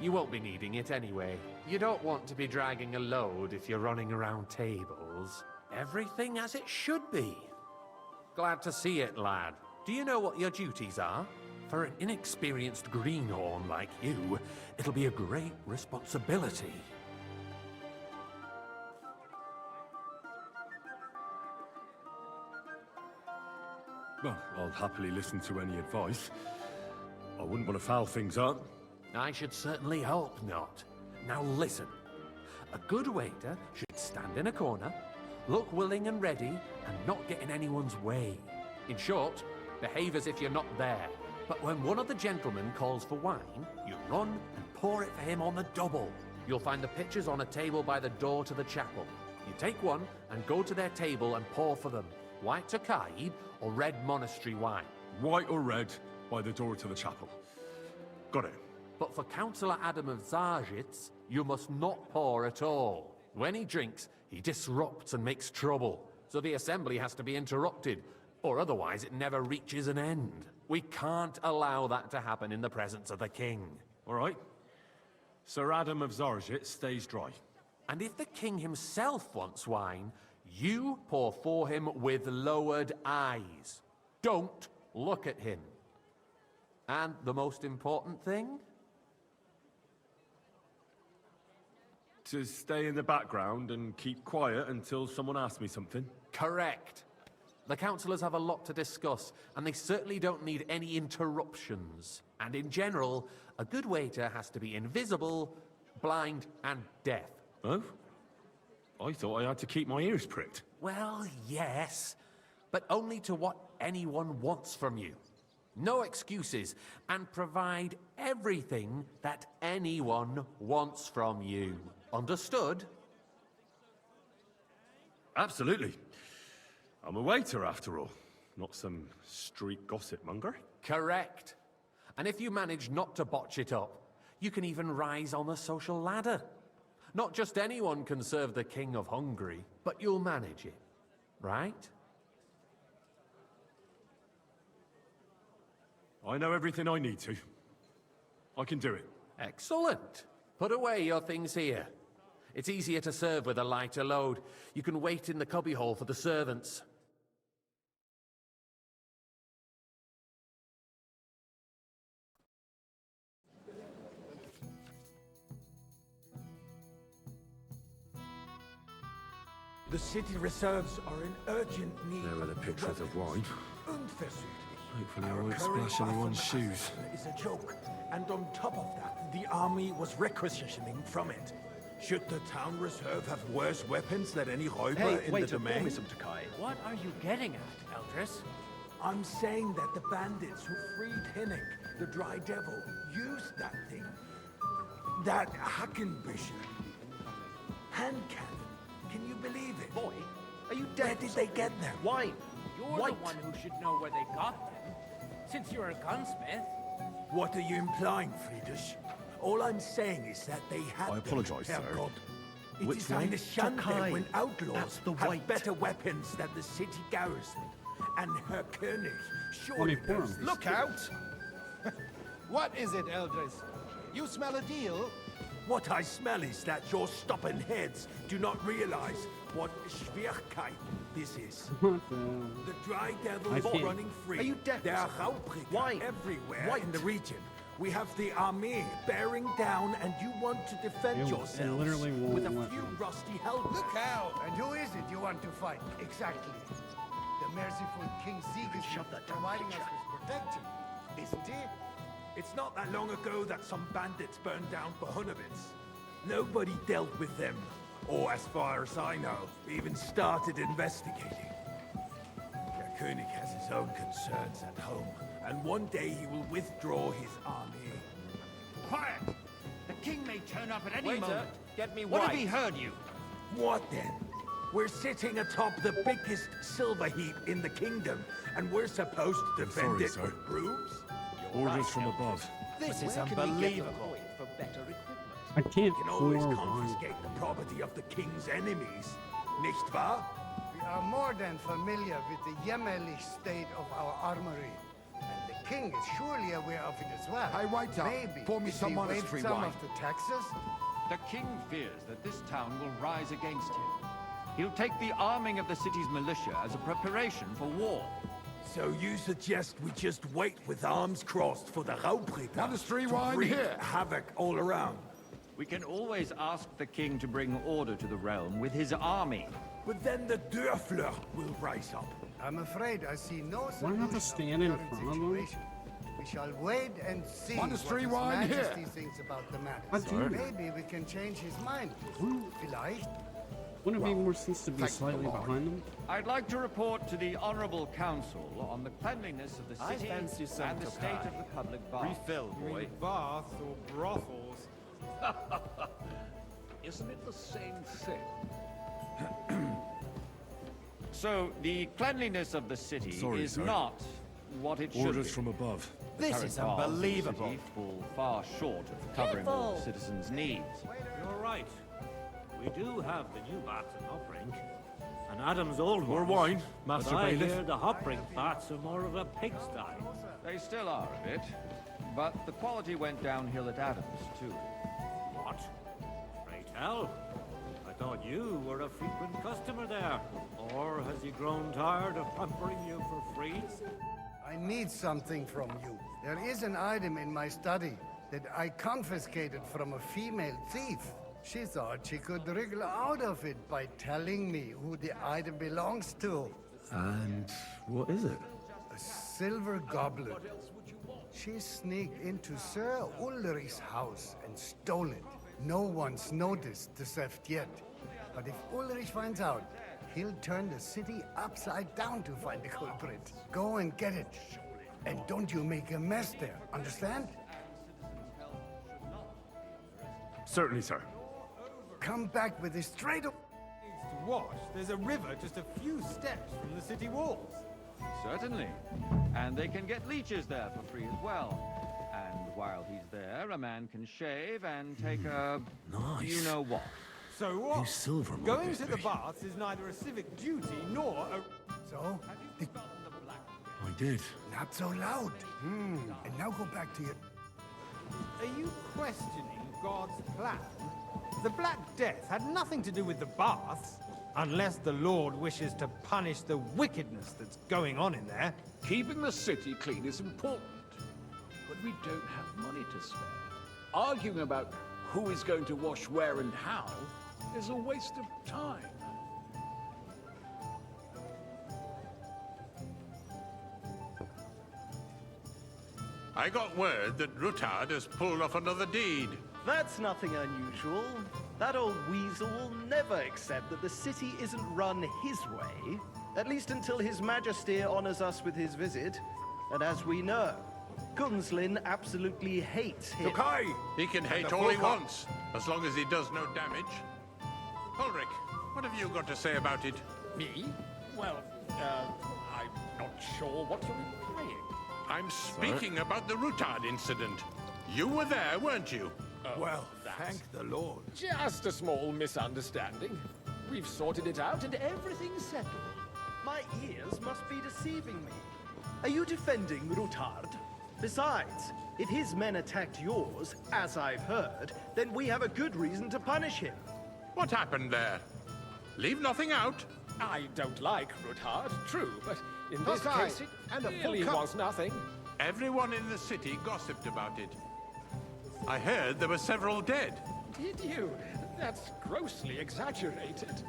[SPEAKER 3] You won't be needing it anyway. You don't want to be dragging a load if you're running around tables. Everything as it should be. Glad to see it, lad. Do you know what your duties are? For an inexperienced greenhorn like you, it'll be a great responsibility.
[SPEAKER 2] Well, I'll happily listen to any advice. I wouldn't want to foul things up.
[SPEAKER 3] I should certainly hope not. Now listen. A good waiter should stand in a corner, look willing and ready, and not get in anyone's way. In short, behave as if you're not there. But when one of the gentlemen calls for wine, you run and pour it for him on the double. You'll find the pitchers on a table by the door to the chapel. You take one and go to their table and pour for them. White Tokaib or red monastery wine.
[SPEAKER 2] White or red, by the door to the chapel. Got it.
[SPEAKER 3] But for Councillor Adam of Zarzhitz, you must not pour at all. When he drinks, he disrupts and makes trouble. So the assembly has to be interrupted, or otherwise it never reaches an end. We can't allow that to happen in the presence of the king.
[SPEAKER 2] All right. Sir Adam of Zarzhitz stays dry.
[SPEAKER 3] And if the king himself wants wine, you pour for him with lowered eyes. Don't look at him. And the most important thing?
[SPEAKER 2] To stay in the background and keep quiet until someone asks me something?
[SPEAKER 3] Correct. The councillors have a lot to discuss, and they certainly don't need any interruptions. And in general, a good waiter has to be invisible, blind, and deaf.
[SPEAKER 2] Oh? I thought I had to keep my ears pricked.
[SPEAKER 3] Well, yes, but only to what anyone wants from you. No excuses, and provide everything that anyone wants from you. Understood?
[SPEAKER 2] Absolutely. I'm a waiter, after all. Not some street gossip monger.
[SPEAKER 3] Correct. And if you manage not to botch it up, you can even rise on the social ladder. Not just anyone can serve the King of Hungary, but you'll manage it, right?
[SPEAKER 2] I know everything I need to. I can do it.
[SPEAKER 3] Excellent. Put away your things here. It's easier to serve with a lighter load. You can wait in the cubbyhole for the servants.
[SPEAKER 11] The city reserves are in urgent need.
[SPEAKER 2] There are the pictures of wine.
[SPEAKER 11] Unversüchlich.
[SPEAKER 2] Hopefully I won't splash anyone's shoes.
[SPEAKER 11] Is a joke, and on top of that, the army was requisitioning from it. Should the town reserve have worse weapons than any Räuber in the domain?
[SPEAKER 12] What are you getting at, Eldris?
[SPEAKER 11] I'm saying that the bandits who freed Hinnick, the Dry Devil, used that thing. That Hackenbücher. Hand cannon. Can you believe it?
[SPEAKER 12] Boy, are you dead?
[SPEAKER 11] Where did they get them?
[SPEAKER 12] Why? You're the one who should know where they got them. Since you're a gunsmith.
[SPEAKER 11] What are you implying, Friedrich? All I'm saying is that they had
[SPEAKER 2] I apologize,
[SPEAKER 11] them,
[SPEAKER 2] sir.
[SPEAKER 11] Herr God. It
[SPEAKER 2] Which
[SPEAKER 11] is eine
[SPEAKER 2] one?
[SPEAKER 11] Schande
[SPEAKER 12] Tokai.
[SPEAKER 11] when outlaws
[SPEAKER 12] That's the
[SPEAKER 11] have
[SPEAKER 12] white.
[SPEAKER 11] better weapons than the city garrison. And Herr König surely knows this.
[SPEAKER 12] Look out!
[SPEAKER 13] What is it, Eldris? You smell a deal?
[SPEAKER 11] What I smell is that your stubborn heads do not realize what Schwierigkeit this is.
[SPEAKER 6] What the?
[SPEAKER 11] The Dry Devil
[SPEAKER 6] I
[SPEAKER 11] is
[SPEAKER 6] can't-
[SPEAKER 11] running free.
[SPEAKER 13] Are you deaf?
[SPEAKER 11] There are Raubricker everywhere in the region. We have the army bearing down, and you want to defend
[SPEAKER 6] It
[SPEAKER 11] yourselves
[SPEAKER 6] literally won't
[SPEAKER 11] with a
[SPEAKER 6] let
[SPEAKER 11] few
[SPEAKER 6] me.
[SPEAKER 11] rusty helmets.
[SPEAKER 13] Look out!
[SPEAKER 14] And who is it you want to fight, exactly? The merciful King Sigismund providing us with protection, isn't he?
[SPEAKER 11] It's not that long ago that some bandits burned down Bohunovitz. Nobody dealt with them, or as far as I know, even started investigating. Der König has his own concerns at home, and one day he will withdraw his army.
[SPEAKER 13] Quiet! The king may turn up at any
[SPEAKER 3] Waiter,
[SPEAKER 13] moment.
[SPEAKER 3] get me
[SPEAKER 13] What if
[SPEAKER 3] white.
[SPEAKER 13] he heard you?
[SPEAKER 11] What then? We're sitting atop the biggest silver heap in the kingdom, and we're supposed to defend
[SPEAKER 2] sorry,
[SPEAKER 11] it
[SPEAKER 2] sir.
[SPEAKER 11] with brooms?
[SPEAKER 2] Orders from above.
[SPEAKER 13] This is
[SPEAKER 3] Where can we get the
[SPEAKER 13] unbelievable.
[SPEAKER 3] coin for better equipment?
[SPEAKER 6] I can't
[SPEAKER 11] We can always
[SPEAKER 6] pour wine.
[SPEAKER 11] confiscate the property of the king's enemies, nicht wahr?
[SPEAKER 14] We are more than familiar with the jämmerlich state of our armory. And the king is surely aware of it as well.
[SPEAKER 9] Hey, waiter,
[SPEAKER 14] Maybe
[SPEAKER 9] pour me
[SPEAKER 14] if
[SPEAKER 9] some
[SPEAKER 14] he waived
[SPEAKER 9] monastery
[SPEAKER 14] some
[SPEAKER 9] wine.
[SPEAKER 14] of the taxes.
[SPEAKER 1] The king fears that this town will rise against him. He'll take the arming of the city's militia as a preparation for war.
[SPEAKER 11] So you suggest we just wait with arms crossed for the Raubritter
[SPEAKER 9] Monastery
[SPEAKER 11] to
[SPEAKER 9] wine
[SPEAKER 11] wreak
[SPEAKER 9] here.
[SPEAKER 11] havoc all around?
[SPEAKER 1] We can always ask the king to bring order to the realm with his army.
[SPEAKER 11] But then the Dörfler will rise up.
[SPEAKER 14] I'm afraid I see no
[SPEAKER 6] Why
[SPEAKER 14] solution
[SPEAKER 6] not
[SPEAKER 14] of
[SPEAKER 6] just
[SPEAKER 14] the
[SPEAKER 6] stand in
[SPEAKER 14] current
[SPEAKER 6] front of them?
[SPEAKER 14] situation. We shall wait and see
[SPEAKER 9] Monastery
[SPEAKER 14] what
[SPEAKER 9] wine
[SPEAKER 14] His
[SPEAKER 9] here.
[SPEAKER 14] Majesty thinks about the matter.
[SPEAKER 6] I do.
[SPEAKER 14] Maybe we can change his mind. Vielleicht.
[SPEAKER 6] Wouldn't it be more sense to be slightly behind them?
[SPEAKER 1] I'd like to report to the Honorable Council on the cleanliness of the
[SPEAKER 3] I
[SPEAKER 1] city
[SPEAKER 3] fancy some
[SPEAKER 1] and the state of
[SPEAKER 3] Tokai.
[SPEAKER 1] the public bath.
[SPEAKER 3] Refill, boy.
[SPEAKER 5] Baths or brothels?
[SPEAKER 13] Isn't it the same thing?
[SPEAKER 1] So, the cleanliness of the city
[SPEAKER 2] Sorry,
[SPEAKER 1] is
[SPEAKER 2] sir.
[SPEAKER 1] not what it should
[SPEAKER 2] Orders
[SPEAKER 1] be.
[SPEAKER 2] from above.
[SPEAKER 1] The
[SPEAKER 13] This
[SPEAKER 1] current
[SPEAKER 13] is
[SPEAKER 1] baths of the
[SPEAKER 13] unbelievable.
[SPEAKER 1] city fall far short of covering all the citizens' needs.
[SPEAKER 15] You're right. We do have the new baths in Hoprink. And Adam's old
[SPEAKER 2] More
[SPEAKER 15] ones.
[SPEAKER 2] wine, Master
[SPEAKER 15] But I
[SPEAKER 2] Bailiff.
[SPEAKER 15] hear the Hoprink baths are more of a pigsty.
[SPEAKER 1] They still are a bit, but the quality went downhill at Adams, too.
[SPEAKER 15] What? Pray tell. I thought you were a frequent customer there. Or has he grown tired of pampering you for free?
[SPEAKER 14] I need something from you. There is an item in my study that I confiscated from a female thief. She thought she could wriggle out of it by telling me who the item belongs to.
[SPEAKER 2] And what is it?
[SPEAKER 14] A silver goblet. She sneaked into Sir Ulrich's house and stole it. No one's noticed the theft yet. But if Ulrich finds out, he'll turn the city upside down to find the culprit. Go and get it. And don't you make a mess there, understand?
[SPEAKER 2] Certainly, sir.
[SPEAKER 14] Come back with it straight up.
[SPEAKER 5] Needs to wash. There's a river just a few steps from the city walls.
[SPEAKER 1] Certainly. And they can get leeches there for free as well. And while he's there, a man can shave and take a...
[SPEAKER 2] Nice.
[SPEAKER 1] You know what.
[SPEAKER 5] So what?
[SPEAKER 2] These silver
[SPEAKER 5] Going to the
[SPEAKER 2] baby.
[SPEAKER 5] baths is neither a civic duty nor a...
[SPEAKER 14] So,
[SPEAKER 2] I did.
[SPEAKER 14] not so loud. And now go back to your...
[SPEAKER 5] Are you questioning God's plan? The Black Death had nothing to do with the baths, unless the Lord wishes to punish the wickedness that's going on in there.
[SPEAKER 13] Keeping the city clean is important, but we don't have money to spare. Arguing about who is going to wash where and how is a waste of time.
[SPEAKER 16] I got word that Rutard has pulled off another deed.
[SPEAKER 17] That's nothing unusual. That old weasel will never accept that the city isn't run his way, at least until His Majesty honors us with his visit. And as we know, Gunslin absolutely hates him.
[SPEAKER 11] Tokai!
[SPEAKER 16] He can hate all he wants, as long as he does no damage. Ulrich, what have you got to say about it?
[SPEAKER 3] Me? Well, I'm not sure what you're implying.
[SPEAKER 16] I'm speaking about the Rutard incident. You were there, weren't you?
[SPEAKER 11] Well, thank the Lord.
[SPEAKER 3] Just a small misunderstanding. We've sorted it out and everything's settled.
[SPEAKER 17] My ears must be deceiving me. Are you defending Rutard? Besides, if his men attacked yours, as I've heard, then we have a good reason to punish him.
[SPEAKER 16] What happened there? Leave nothing out.
[SPEAKER 3] I don't like Ruthard, true, but in this
[SPEAKER 16] Hostile,
[SPEAKER 3] case it
[SPEAKER 16] and a full
[SPEAKER 3] really
[SPEAKER 16] cup.
[SPEAKER 3] was nothing.
[SPEAKER 16] Everyone in the city gossiped about it. I heard there were several dead.
[SPEAKER 3] Did you? That's grossly exaggerated.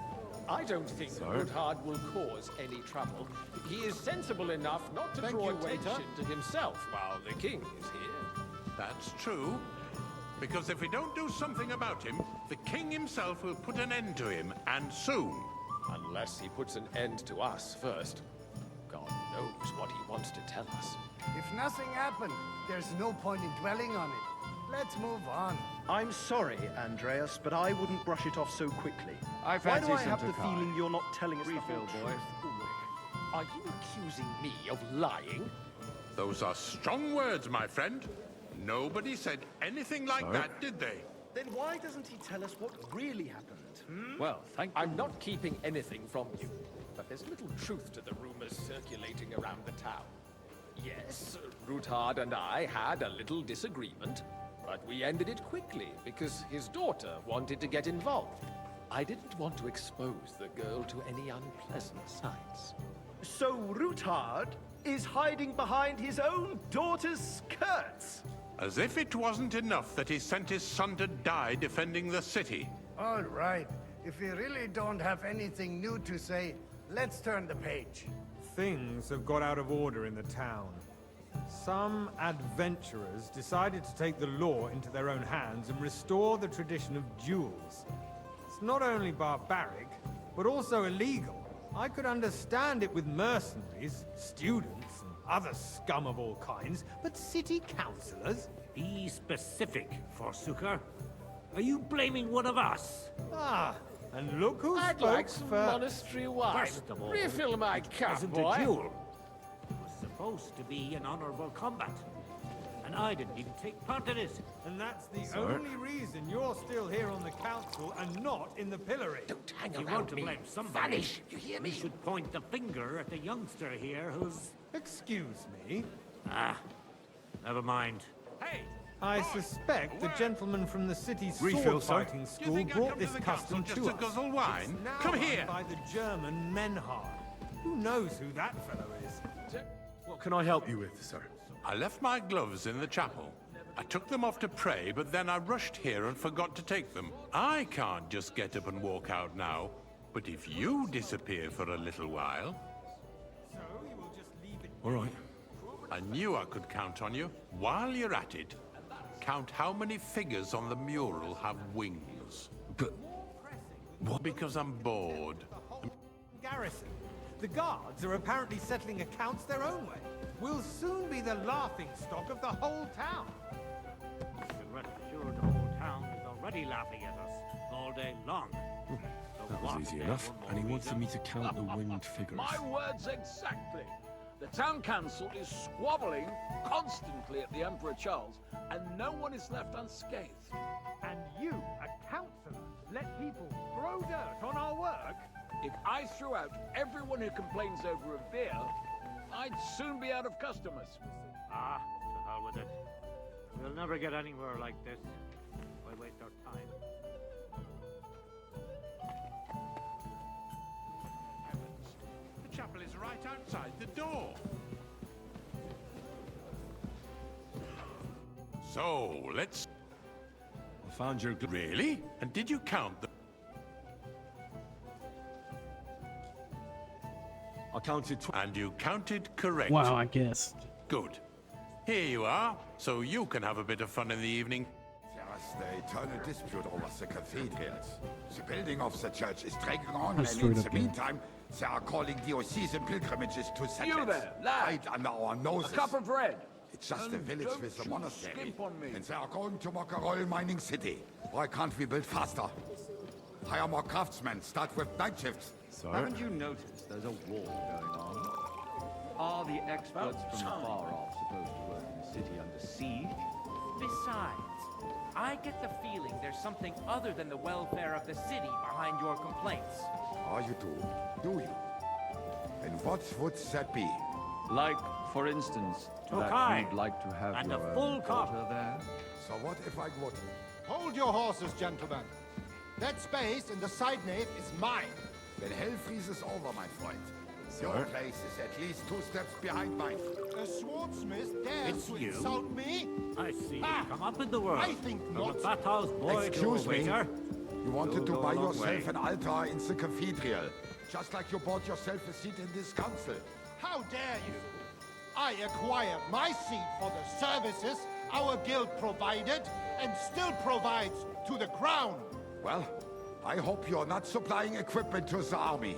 [SPEAKER 3] I don't think Ruthard will cause any trouble. He is sensible enough not to draw attention to himself while the king is here.
[SPEAKER 16] That's true. Because if we don't do something about him, the king himself will put an end to him, and soon.
[SPEAKER 3] Unless he puts an end to us first. God knows what he wants to tell us.
[SPEAKER 14] If nothing happened, there's no point in dwelling on it. Let's move on.
[SPEAKER 17] I'm sorry, Andreas, but I wouldn't brush it off so quickly.
[SPEAKER 1] I
[SPEAKER 17] Why
[SPEAKER 1] fancy
[SPEAKER 17] do I
[SPEAKER 1] some
[SPEAKER 17] have the
[SPEAKER 1] Tokai.
[SPEAKER 17] feeling you're not telling us the
[SPEAKER 1] Refill,
[SPEAKER 17] whole
[SPEAKER 1] boy.
[SPEAKER 17] truth?
[SPEAKER 3] Are you accusing me of lying?
[SPEAKER 16] Those are strong words, my friend. Nobody said anything like that, did they?
[SPEAKER 17] Then why doesn't he tell us what really happened?
[SPEAKER 3] Well, I'm not keeping anything from you, but there's little truth to the rumors circulating around the town. Yes, Ruthard and I had a little disagreement, but we ended it quickly because his daughter wanted to get involved. I didn't want to expose the girl to any unpleasant sights.
[SPEAKER 17] So Ruthard is hiding behind his own daughter's skirts?
[SPEAKER 16] As if it wasn't enough that he sent his son to die defending the city.
[SPEAKER 14] All right. If we really don't have anything new to say, let's turn the page.
[SPEAKER 5] Things have got out of order in the town. Some adventurers decided to take the law into their own hands and restore the tradition of duels. It's not only barbaric, but also illegal. I could understand it with mercenaries, students, and other scum of all kinds, but city councillors?
[SPEAKER 15] Be specific, Forsooker. Are you blaming one of us?
[SPEAKER 5] Ah, and look who
[SPEAKER 3] I'd
[SPEAKER 5] spoke
[SPEAKER 3] like some
[SPEAKER 5] first.
[SPEAKER 3] monastery wine.
[SPEAKER 15] First of all,
[SPEAKER 3] Refill my
[SPEAKER 15] it
[SPEAKER 3] cup,
[SPEAKER 15] wasn't
[SPEAKER 3] boy.
[SPEAKER 15] a duel. It was supposed to be an honorable combat. And I didn't even take part in it.
[SPEAKER 5] And that's the only reason you're still here on the council and not in the pillory.
[SPEAKER 3] Don't hang
[SPEAKER 15] If you
[SPEAKER 3] around
[SPEAKER 15] want to
[SPEAKER 3] me.
[SPEAKER 15] blame somebody,
[SPEAKER 3] Vanish, you hear me?
[SPEAKER 15] you should point the finger at the youngster here who's...
[SPEAKER 5] Excuse me?
[SPEAKER 15] Ah, never mind.
[SPEAKER 1] Hey!
[SPEAKER 5] I suspect the gentleman from the city's
[SPEAKER 2] Refill,
[SPEAKER 5] sword
[SPEAKER 2] sir.
[SPEAKER 5] fighting
[SPEAKER 16] Do you
[SPEAKER 5] school
[SPEAKER 16] think I
[SPEAKER 5] brought
[SPEAKER 16] come to
[SPEAKER 5] this
[SPEAKER 16] the
[SPEAKER 5] custom
[SPEAKER 16] castle
[SPEAKER 5] to
[SPEAKER 16] just
[SPEAKER 5] us.
[SPEAKER 16] to guzzle wine?
[SPEAKER 5] It's now
[SPEAKER 16] Come
[SPEAKER 5] run
[SPEAKER 16] here!
[SPEAKER 5] by the German Menhard. Who knows who that fellow is?
[SPEAKER 2] What can I help you with, sir?
[SPEAKER 16] I left my gloves in the chapel. I took them off to pray, but then I rushed here and forgot to take them. I can't just get up and walk out now. But if you disappear for a little while...
[SPEAKER 5] So you will just leave it.
[SPEAKER 2] All right.
[SPEAKER 16] I knew I could count on you. While you're at it, count how many figures on the mural have wings.
[SPEAKER 2] But...
[SPEAKER 16] What? Because I'm bored.
[SPEAKER 5] Garrison. The guards are apparently settling accounts their own way. We'll soon be the laughingstock of the whole town.
[SPEAKER 15] You can rest assured the whole town is already laughing at us all day long. So
[SPEAKER 2] That
[SPEAKER 15] what
[SPEAKER 2] was easy
[SPEAKER 15] if
[SPEAKER 2] enough.
[SPEAKER 15] there were
[SPEAKER 2] And he
[SPEAKER 15] more
[SPEAKER 2] wanted me
[SPEAKER 15] reasons?
[SPEAKER 2] to count the winged figures.
[SPEAKER 13] My words exactly. The town council is squabbling constantly at the Emperor Charles, and no one is left unscathed.
[SPEAKER 5] And you, a councillor, let people throw dirt on our work?
[SPEAKER 13] If I threw out everyone who complains over a beer, I'd soon be out of customers.
[SPEAKER 15] Ah, to hell with it. We'll never get anywhere like this. Why waste our time?
[SPEAKER 16] The chapel is right outside the door. So, let's...
[SPEAKER 2] I found your...
[SPEAKER 16] Really? And did you count the...
[SPEAKER 2] I counted...
[SPEAKER 16] And you counted correct.
[SPEAKER 6] Wow, I guess.
[SPEAKER 16] Good. Here you are, so you can have a bit of fun in the evening.
[SPEAKER 9] There's the eternal dispute over the cathedrals. The building of the church is dragging on,
[SPEAKER 6] That's
[SPEAKER 9] and in
[SPEAKER 6] straight
[SPEAKER 9] the
[SPEAKER 6] up, yeah.
[SPEAKER 9] meantime, they are calling diocesan pilgrimages to settle
[SPEAKER 13] You there, lad.
[SPEAKER 9] right under our
[SPEAKER 13] A
[SPEAKER 9] noses.
[SPEAKER 13] cup of red.
[SPEAKER 9] It's just a
[SPEAKER 13] And
[SPEAKER 9] village
[SPEAKER 13] don't
[SPEAKER 9] with a
[SPEAKER 13] you
[SPEAKER 9] monastery.
[SPEAKER 13] skimp on me.
[SPEAKER 9] And they are going to mock a royal mining city. Why can't we build faster? Hire more craftsmen, start with night shifts.
[SPEAKER 2] Sir?
[SPEAKER 1] Haven't you noticed there's a war going on? Are the experts from afar off supposed to work in a city under siege?
[SPEAKER 18] Besides, I get the feeling there's something other than the welfare of the city behind your complaints.
[SPEAKER 9] Oh, you do you? And what would that be?
[SPEAKER 1] Like For instance,
[SPEAKER 15] Tokai,
[SPEAKER 1] that you'd like to have
[SPEAKER 15] and a
[SPEAKER 1] your
[SPEAKER 15] full
[SPEAKER 1] daughter
[SPEAKER 15] cup.
[SPEAKER 1] there?
[SPEAKER 9] So what if I would?
[SPEAKER 19] Hold your horses, gentlemen. That space in the side nave is mine.
[SPEAKER 9] Then hell freezes over, my friend. Your place is at least 2 steps behind mine.
[SPEAKER 19] A swordsmith dares
[SPEAKER 15] It's
[SPEAKER 19] to
[SPEAKER 15] you?
[SPEAKER 19] insult me?
[SPEAKER 15] I see.
[SPEAKER 19] Ah,
[SPEAKER 15] Come up in the world.
[SPEAKER 19] I think
[SPEAKER 15] From
[SPEAKER 19] not.
[SPEAKER 15] a bathhouse boy
[SPEAKER 9] Excuse
[SPEAKER 15] to a
[SPEAKER 9] me.
[SPEAKER 15] waiter.
[SPEAKER 9] You wanted
[SPEAKER 15] You'll
[SPEAKER 9] to
[SPEAKER 15] go
[SPEAKER 9] buy
[SPEAKER 15] a long
[SPEAKER 9] yourself
[SPEAKER 15] way.
[SPEAKER 9] an altar in the cathedral. Just like you bought yourself a seat in this council.
[SPEAKER 19] How dare you? I acquired my seat for the services our guild provided and still provides to the crown.
[SPEAKER 9] Well, I hope you're not supplying equipment to the army.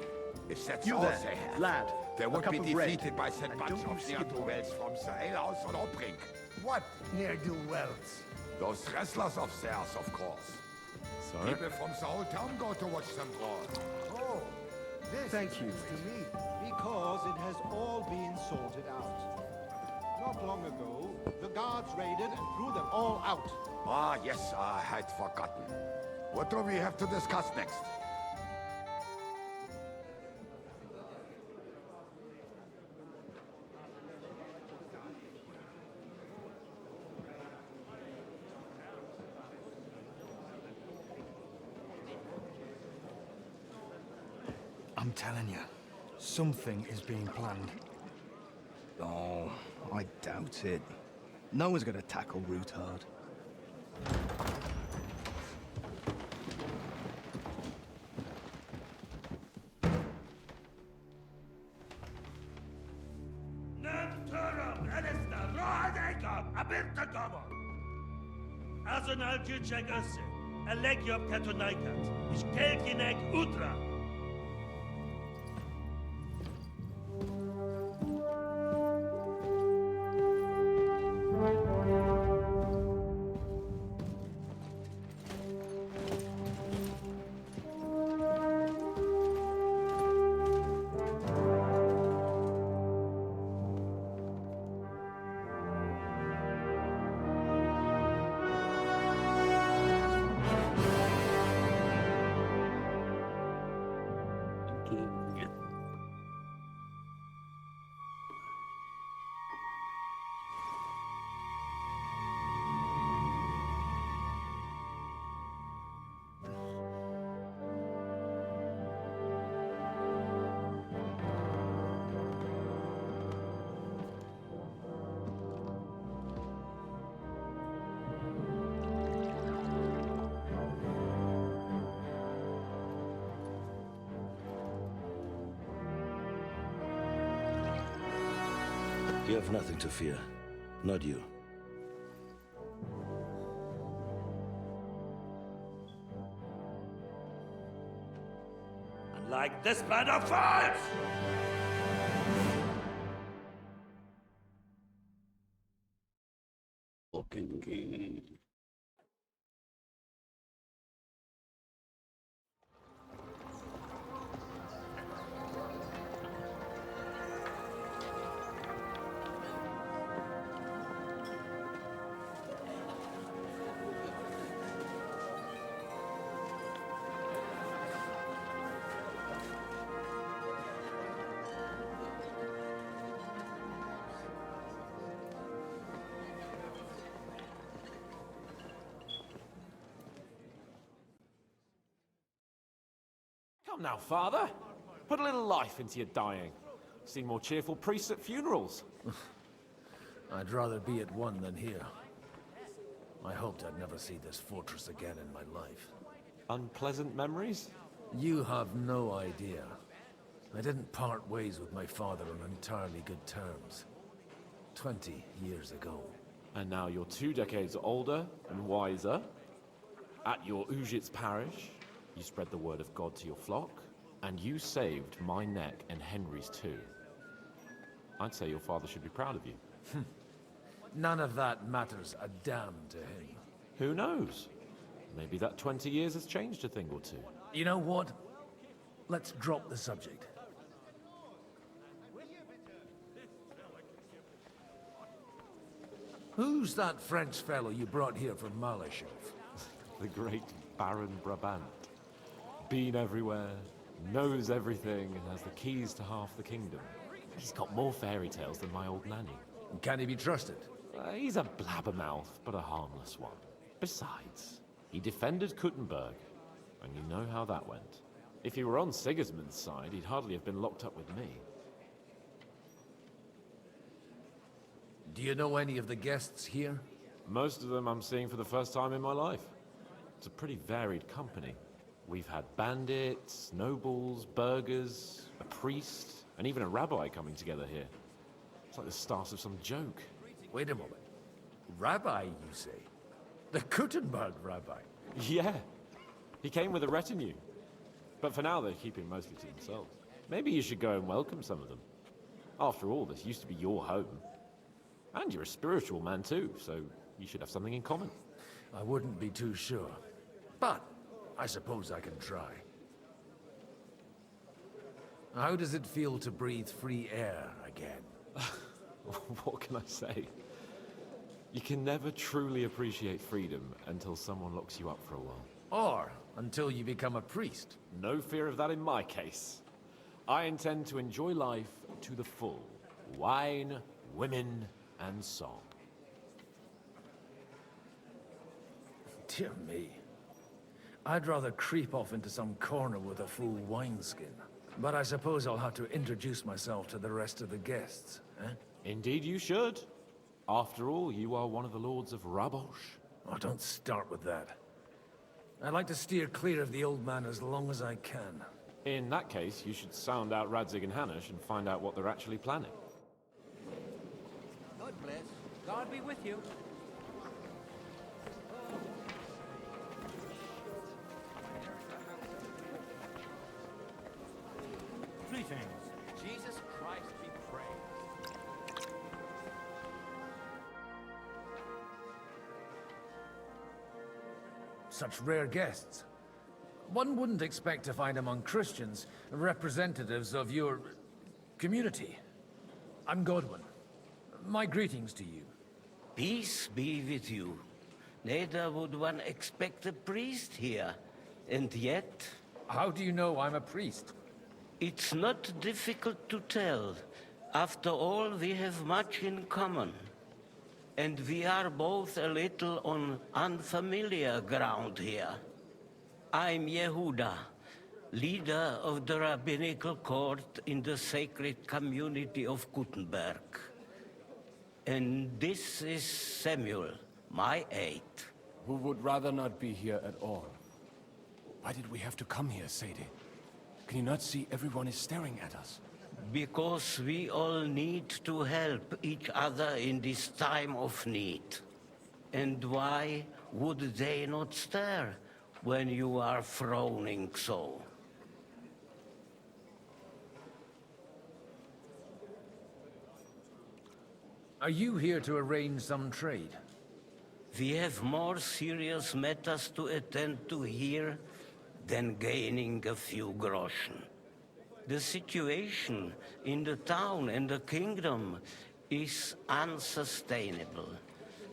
[SPEAKER 9] If that's
[SPEAKER 17] You
[SPEAKER 9] all
[SPEAKER 17] there,
[SPEAKER 9] they have,
[SPEAKER 17] lad.
[SPEAKER 9] they
[SPEAKER 17] A
[SPEAKER 9] would
[SPEAKER 17] cup
[SPEAKER 9] be
[SPEAKER 17] of red.
[SPEAKER 9] defeated by that
[SPEAKER 17] And
[SPEAKER 9] bunch
[SPEAKER 17] don't you
[SPEAKER 9] of
[SPEAKER 17] skip
[SPEAKER 9] ne'er-do-wells from the alehouse on Obrink.
[SPEAKER 14] What ne'er-do-wells?
[SPEAKER 9] Those wrestlers of theirs, of course.
[SPEAKER 2] Sorry?
[SPEAKER 9] People from the whole town go to watch them brawl.
[SPEAKER 14] Oh, this
[SPEAKER 17] Thank
[SPEAKER 14] is
[SPEAKER 17] you.
[SPEAKER 14] news to me.
[SPEAKER 19] Because it has all been sorted out. Not long ago, the guards raided and threw them all out.
[SPEAKER 9] Ah, yes, I had forgotten. What do we have to discuss next?
[SPEAKER 20] I'm telling you, something is being planned. Oh, I doubt it. No one's gonna tackle Rootard.
[SPEAKER 15] Azon al-Juchek Össe, Elegiop Katonaikat, Ishkelkinek Utra.
[SPEAKER 21] You have nothing to fear. Not you.
[SPEAKER 15] Like this plan of fight!
[SPEAKER 6] Fucking king.
[SPEAKER 3] Come now, Father. Put a little life into your dying. Seen more cheerful priests at funerals.
[SPEAKER 12] I'd rather be at one than here. I hoped I'd never see this fortress again in my life.
[SPEAKER 3] Unpleasant memories?
[SPEAKER 12] You have no idea. I didn't part ways with my father on entirely good terms. 20 years ago.
[SPEAKER 3] And now you're 2 decades older and wiser. At your Ujitz parish, you spread the word of God to your flock, and you saved my neck and Henry's too. I'd say your father should be proud of you.
[SPEAKER 12] None of that matters a damn to him.
[SPEAKER 3] Who knows? Maybe that 20 years has changed a thing or two.
[SPEAKER 12] You know what? Let's drop the subject. Who's that French fellow you brought here from Malashov?
[SPEAKER 3] The great Baron Brabant. Been everywhere, knows everything, and has the keys to half the kingdom.
[SPEAKER 4] He's got more fairy tales than my old nanny.
[SPEAKER 12] Can he be trusted?
[SPEAKER 4] He's a blabbermouth, but a harmless one. Besides, he defended Kuttenberg, and you know how that went. If he were on Sigismund's side, he'd hardly have been locked up with me.
[SPEAKER 12] Do you know any of the guests here?
[SPEAKER 4] Most of them I'm seeing for the first time in my life. It's a pretty varied company. We've had bandits, nobles, burghers, a priest, and even a rabbi coming together here. It's like the start of some joke.
[SPEAKER 12] Wait a moment. Rabbi, you say? The Kuttenberg rabbi?
[SPEAKER 4] Yeah. He came with a retinue. But for now, they're keeping mostly to themselves. Maybe you should go and welcome some of them. After all, this used to be your home. And you're a spiritual man too, so you should have something in common.
[SPEAKER 12] I wouldn't be too sure. But I suppose I can try. How does it feel to breathe free air again?
[SPEAKER 4] What can I say? You can never truly appreciate freedom until someone locks you up for a while.
[SPEAKER 12] Or until you become a priest.
[SPEAKER 4] No fear of that in my case. I intend to enjoy life to the full. Wine, women, and song.
[SPEAKER 12] Dear me. I'd rather creep off into some corner with a full wineskin. But I suppose I'll have to introduce myself to the rest of the guests, eh?
[SPEAKER 4] Indeed you should. After all, you are one of the lords of Rabosh.
[SPEAKER 12] Oh, don't start with that. I'd like to steer clear of the old man as long as I can.
[SPEAKER 4] In that case, you should sound out Radzig and Hanush and find out what they're actually planning.
[SPEAKER 18] God bless. God be with you.
[SPEAKER 15] Greetings.
[SPEAKER 18] Jesus Christ be praised.
[SPEAKER 12] Such rare guests. One wouldn't expect to find among Christians representatives of your community. I'm Godwin. My greetings to you.
[SPEAKER 22] Peace be with you. Neither would one expect a priest here. And yet...
[SPEAKER 12] How do you know I'm a priest?
[SPEAKER 22] It's not difficult to tell. After all, we have much in common. And we are both a little on unfamiliar ground here. I'm Yehuda, leader of the rabbinical court in the sacred community of Kuttenberg. And this is Samuel, my aide.
[SPEAKER 23] Who would rather not be here at all. Why did we have to come here, Sadie? Can you not see everyone is staring at us?
[SPEAKER 22] Because we all need to help each other in this time of need. And why would they not stare when you are frowning so?
[SPEAKER 12] Are you here to arrange some trade?
[SPEAKER 22] We have more serious matters to attend to here than gaining a few groschen. The situation in the town and the kingdom is unsustainable.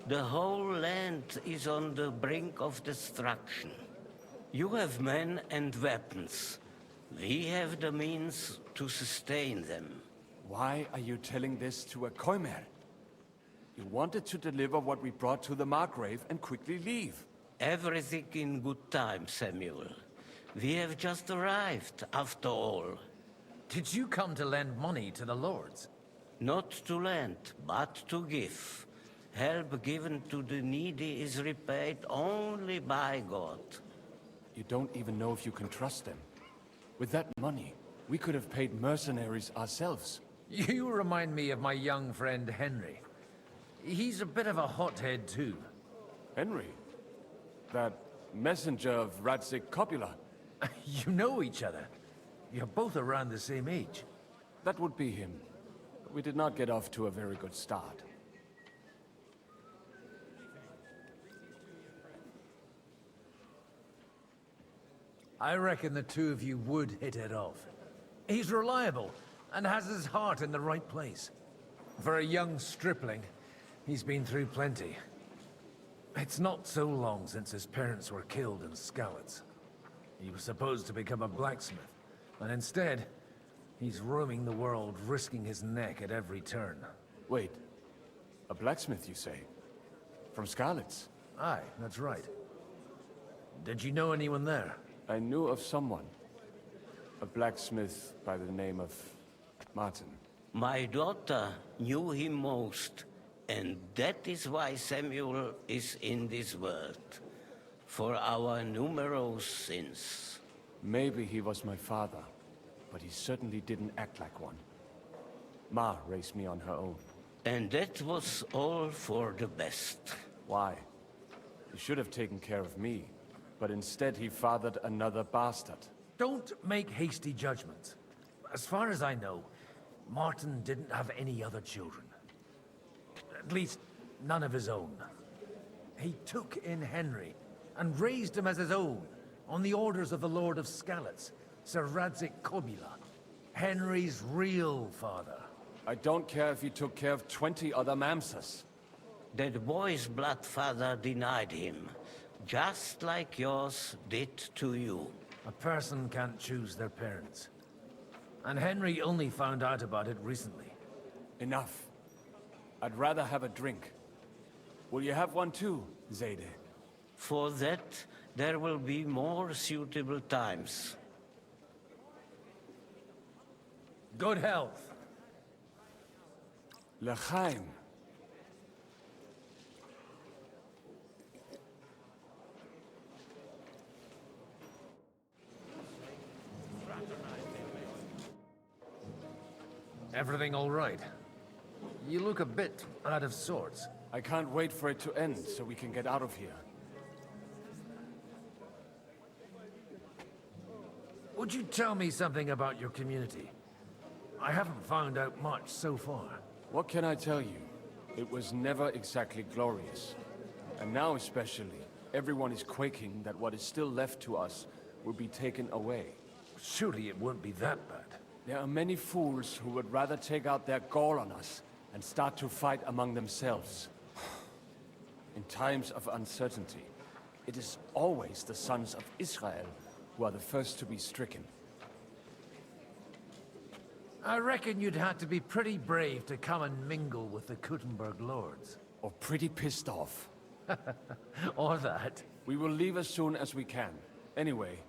[SPEAKER 22] The whole land is on the brink of destruction. You have men and weapons. We have the means to sustain them.
[SPEAKER 23] Why are you telling this to a Koimer? You wanted to deliver what we brought to the Margrave and quickly leave.
[SPEAKER 22] Everything in good time, Samuel. We have just arrived, after all.
[SPEAKER 12] Did you come to lend money to the lords?
[SPEAKER 22] Not to lend, but to give. Help given to the needy is repaid only by God.
[SPEAKER 23] You don't even know if you can trust them. With that money, we could have paid mercenaries ourselves.
[SPEAKER 12] You remind me of my young friend Henry. He's a bit of a hothead too.
[SPEAKER 23] Henry? That messenger of Radzig Copula?
[SPEAKER 12] You know each other. You're both around the same age.
[SPEAKER 23] That would be him. We did not get off to a very good start.
[SPEAKER 12] I reckon the two of you would hit it off. He's reliable and has his heart in the right place. For a young stripling, he's been through plenty. It's not so long since his parents were killed in Skalitz. He was supposed to become a blacksmith, and instead, He's roaming the world, risking his neck at every turn.
[SPEAKER 23] Wait, a blacksmith, you say? From Skalitz?
[SPEAKER 12] Aye, that's right. Did you know anyone there?
[SPEAKER 23] I knew of someone. A blacksmith by the name of Martin.
[SPEAKER 22] My daughter knew him most, and that is why Samuel is in this world. For our numerous sins.
[SPEAKER 23] Maybe he was my father, but he certainly didn't act like one. Ma raised me on her own.
[SPEAKER 22] And that was all for the best.
[SPEAKER 23] Why? He should have taken care of me, but instead he fathered another bastard.
[SPEAKER 12] Don't make hasty judgments. As far as I know, Martin didn't have any other children. At least, none of his own. He took in Henry, and raised him as his own, on the orders of the Lord of Skalitz, Sir Radzig Kobyla, Henry's real father.
[SPEAKER 23] I don't care if he took care of 20 other Mamsas.
[SPEAKER 22] That boy's blood father denied him, just like yours did to you.
[SPEAKER 12] A person can't choose their parents. And Henry only found out about it recently.
[SPEAKER 23] Enough. I'd rather have a drink. Will you have one too, Zayde?
[SPEAKER 22] For that, there will be more suitable times.
[SPEAKER 12] Good health.
[SPEAKER 23] L'chaim.
[SPEAKER 12] Everything all right? You look a bit out of sorts.
[SPEAKER 23] I can't wait for it to end so we can get out of here.
[SPEAKER 12] Would you tell me something about your community? I haven't found out much so far.
[SPEAKER 23] What can I tell you? It was never exactly glorious. And now especially, everyone is quaking that what is still left to us will be taken away.
[SPEAKER 12] Surely it won't be that bad.
[SPEAKER 23] There are many fools who would rather take out their gall on us and start to fight among themselves. In times of uncertainty, it is always the sons of Israel who are the first to be stricken.
[SPEAKER 12] I reckon you'd have to be pretty brave to come and mingle with the Kuttenberg lords.
[SPEAKER 23] Or pretty pissed off.
[SPEAKER 12] Or that.
[SPEAKER 23] We will leave as soon as we can. Anyway,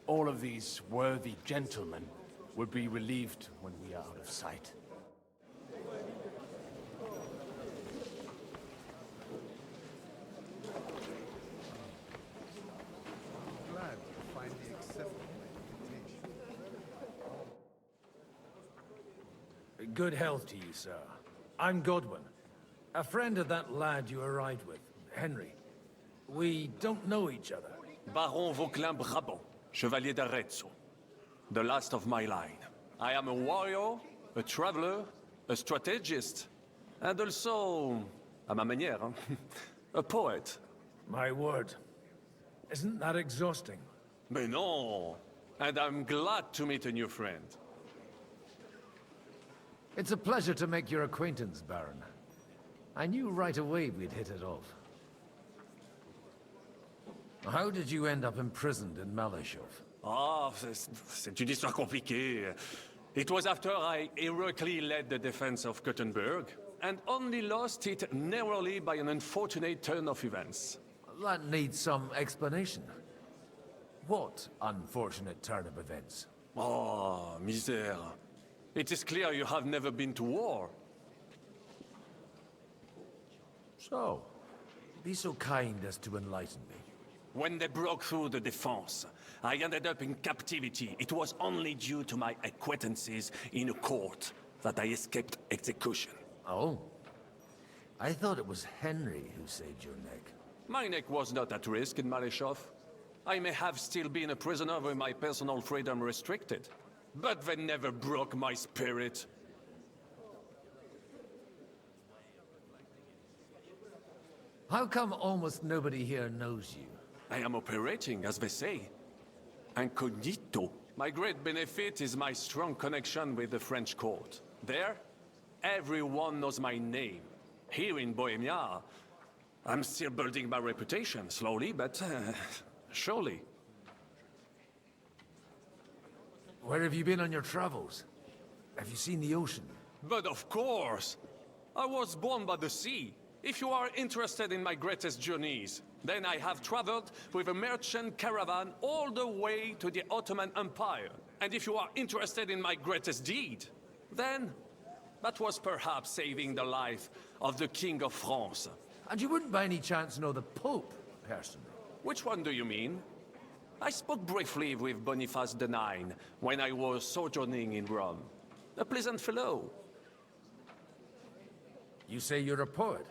[SPEAKER 23] all of these worthy gentlemen will be relieved when we are out of sight.
[SPEAKER 14] Glad you finally accepted my invitation.
[SPEAKER 12] Good health to you, sir. I'm Godwin, a friend of that lad you arrived with, Henry. We don't know each other.
[SPEAKER 7] Baron Vauquelin Brabant, Chevalier d'Arezzo. The last of my line. I am a warrior, a traveler, a strategist, and also, à ma manière, a poet.
[SPEAKER 12] My word. Isn't that exhausting?
[SPEAKER 7] Mais non! And I'm glad to meet a new friend.
[SPEAKER 12] It's a pleasure to make your acquaintance, Baron. I knew right away we'd hit it off. How did you end up imprisoned in Malashov?
[SPEAKER 7] Ah, c'est une histoire compliquée. It was after I heroically led the defense of Kuttenberg, and only lost it narrowly by an unfortunate turn of events.
[SPEAKER 12] That needs some explanation. What unfortunate turn of events?
[SPEAKER 7] Oh, misère. It is clear you have never been to war.
[SPEAKER 12] So, be so kind as to enlighten me.
[SPEAKER 7] When they broke through the defense, I ended up in captivity. It was only due to my acquaintances in a court that I escaped execution.
[SPEAKER 12] Oh? I thought it was Henry who saved your neck.
[SPEAKER 7] My neck was not at risk in Malashov. I may have still been a prisoner with my personal freedom restricted, but they never broke my spirit.
[SPEAKER 12] How come almost nobody here knows you?
[SPEAKER 7] I am operating, as they say. Incognito. My great benefit is my strong connection with the French court. There, everyone knows my name. Here in Bohemia, I'm still building my reputation, slowly, but surely.
[SPEAKER 12] Where have you been on your travels? Have you seen the ocean?
[SPEAKER 7] But of course! I was born by the sea. If you are interested in my greatest journeys, then I have traveled with a merchant caravan all the way to the Ottoman Empire. And if you are interested in my greatest deed, then that was perhaps saving the life of the King of France.
[SPEAKER 12] And you wouldn't by any chance know the Pope, personally?
[SPEAKER 7] Which one do you mean? I spoke briefly with Boniface IX when I was sojourning in Rome. A pleasant fellow.
[SPEAKER 12] You say you're a poet.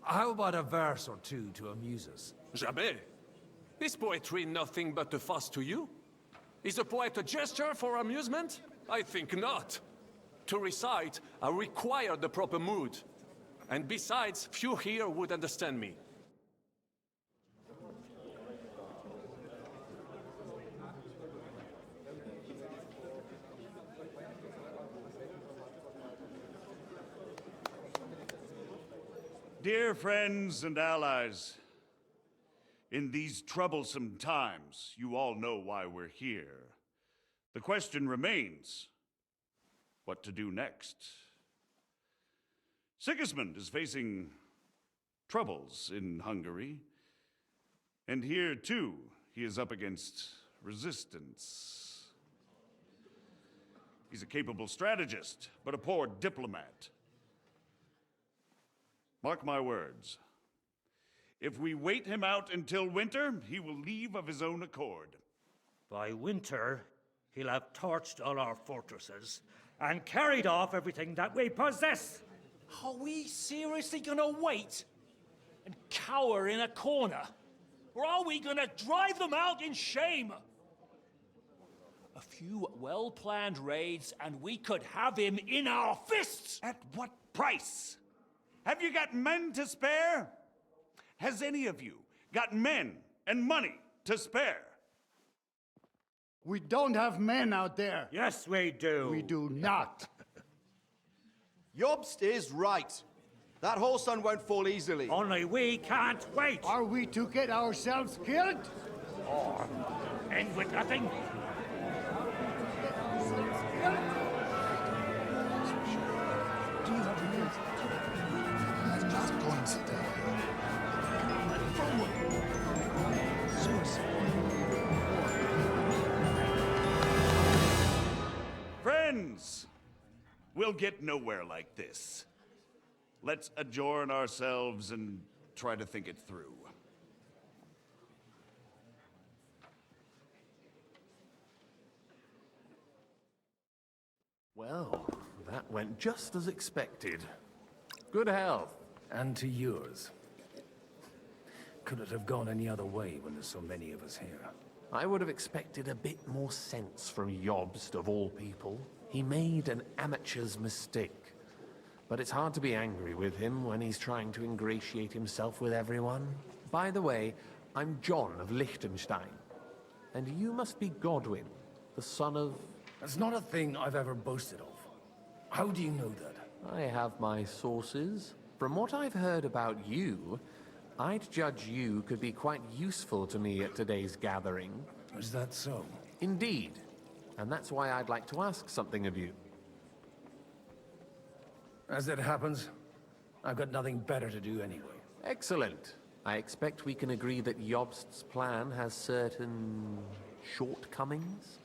[SPEAKER 12] How about a verse or two to amuse us?
[SPEAKER 7] Jamais. Is poetry nothing but a fuss to you? Is a poet a gesture for amusement? I think not. To recite, I require the proper mood. And besides, few here would understand me.
[SPEAKER 8] Dear friends and allies, in these troublesome times, you all know why we're here. The question remains, what to do next? Sigismund is facing troubles in Hungary, and here too, he is up against resistance. He's a capable strategist, but a poor diplomat. Mark my words. If we wait him out until winter, he will leave of his own accord.
[SPEAKER 15] By winter, he'll have torched all our fortresses and carried off everything that we possess.
[SPEAKER 10] Are we seriously gonna wait and cower in a corner? Or are we gonna drive them out in shame? A few well-planned raids and we could have him in our fists!
[SPEAKER 8] At what price? Have you got men to spare? Has any of you got men and money to spare?
[SPEAKER 14] We don't have men out there.
[SPEAKER 15] Yes, we do.
[SPEAKER 14] We do not.
[SPEAKER 11] Jobst is right. That whole sun won't fall easily.
[SPEAKER 15] Only we can't wait.
[SPEAKER 14] Are we to get ourselves killed?
[SPEAKER 15] Or end with nothing?
[SPEAKER 14] Just go and sit down.
[SPEAKER 8] Friends, we'll get nowhere like this. Let's adjourn ourselves and try to think it through.
[SPEAKER 3] Well, that went just as expected. Good health.
[SPEAKER 12] And to yours. Could it have gone any other way when there's so many of us here?
[SPEAKER 3] I would have expected a bit more sense from Jobst, of all people. He made an amateur's mistake. But it's hard to be angry with him when he's trying to ingratiate himself with everyone. By the way, I'm John of Liechtenstein. And you must be Godwin, the son of...
[SPEAKER 12] That's not a thing I've ever boasted of. How do you know that?
[SPEAKER 3] I have my sources. From what I've heard about you, I'd judge you could be quite useful to me at today's gathering.
[SPEAKER 12] Is that so?
[SPEAKER 3] Indeed. And that's why I'd like to ask something of you.
[SPEAKER 12] As it happens, I've got nothing better to do anyway.
[SPEAKER 3] Excellent. I expect we can agree that Jobst's plan has certain shortcomings?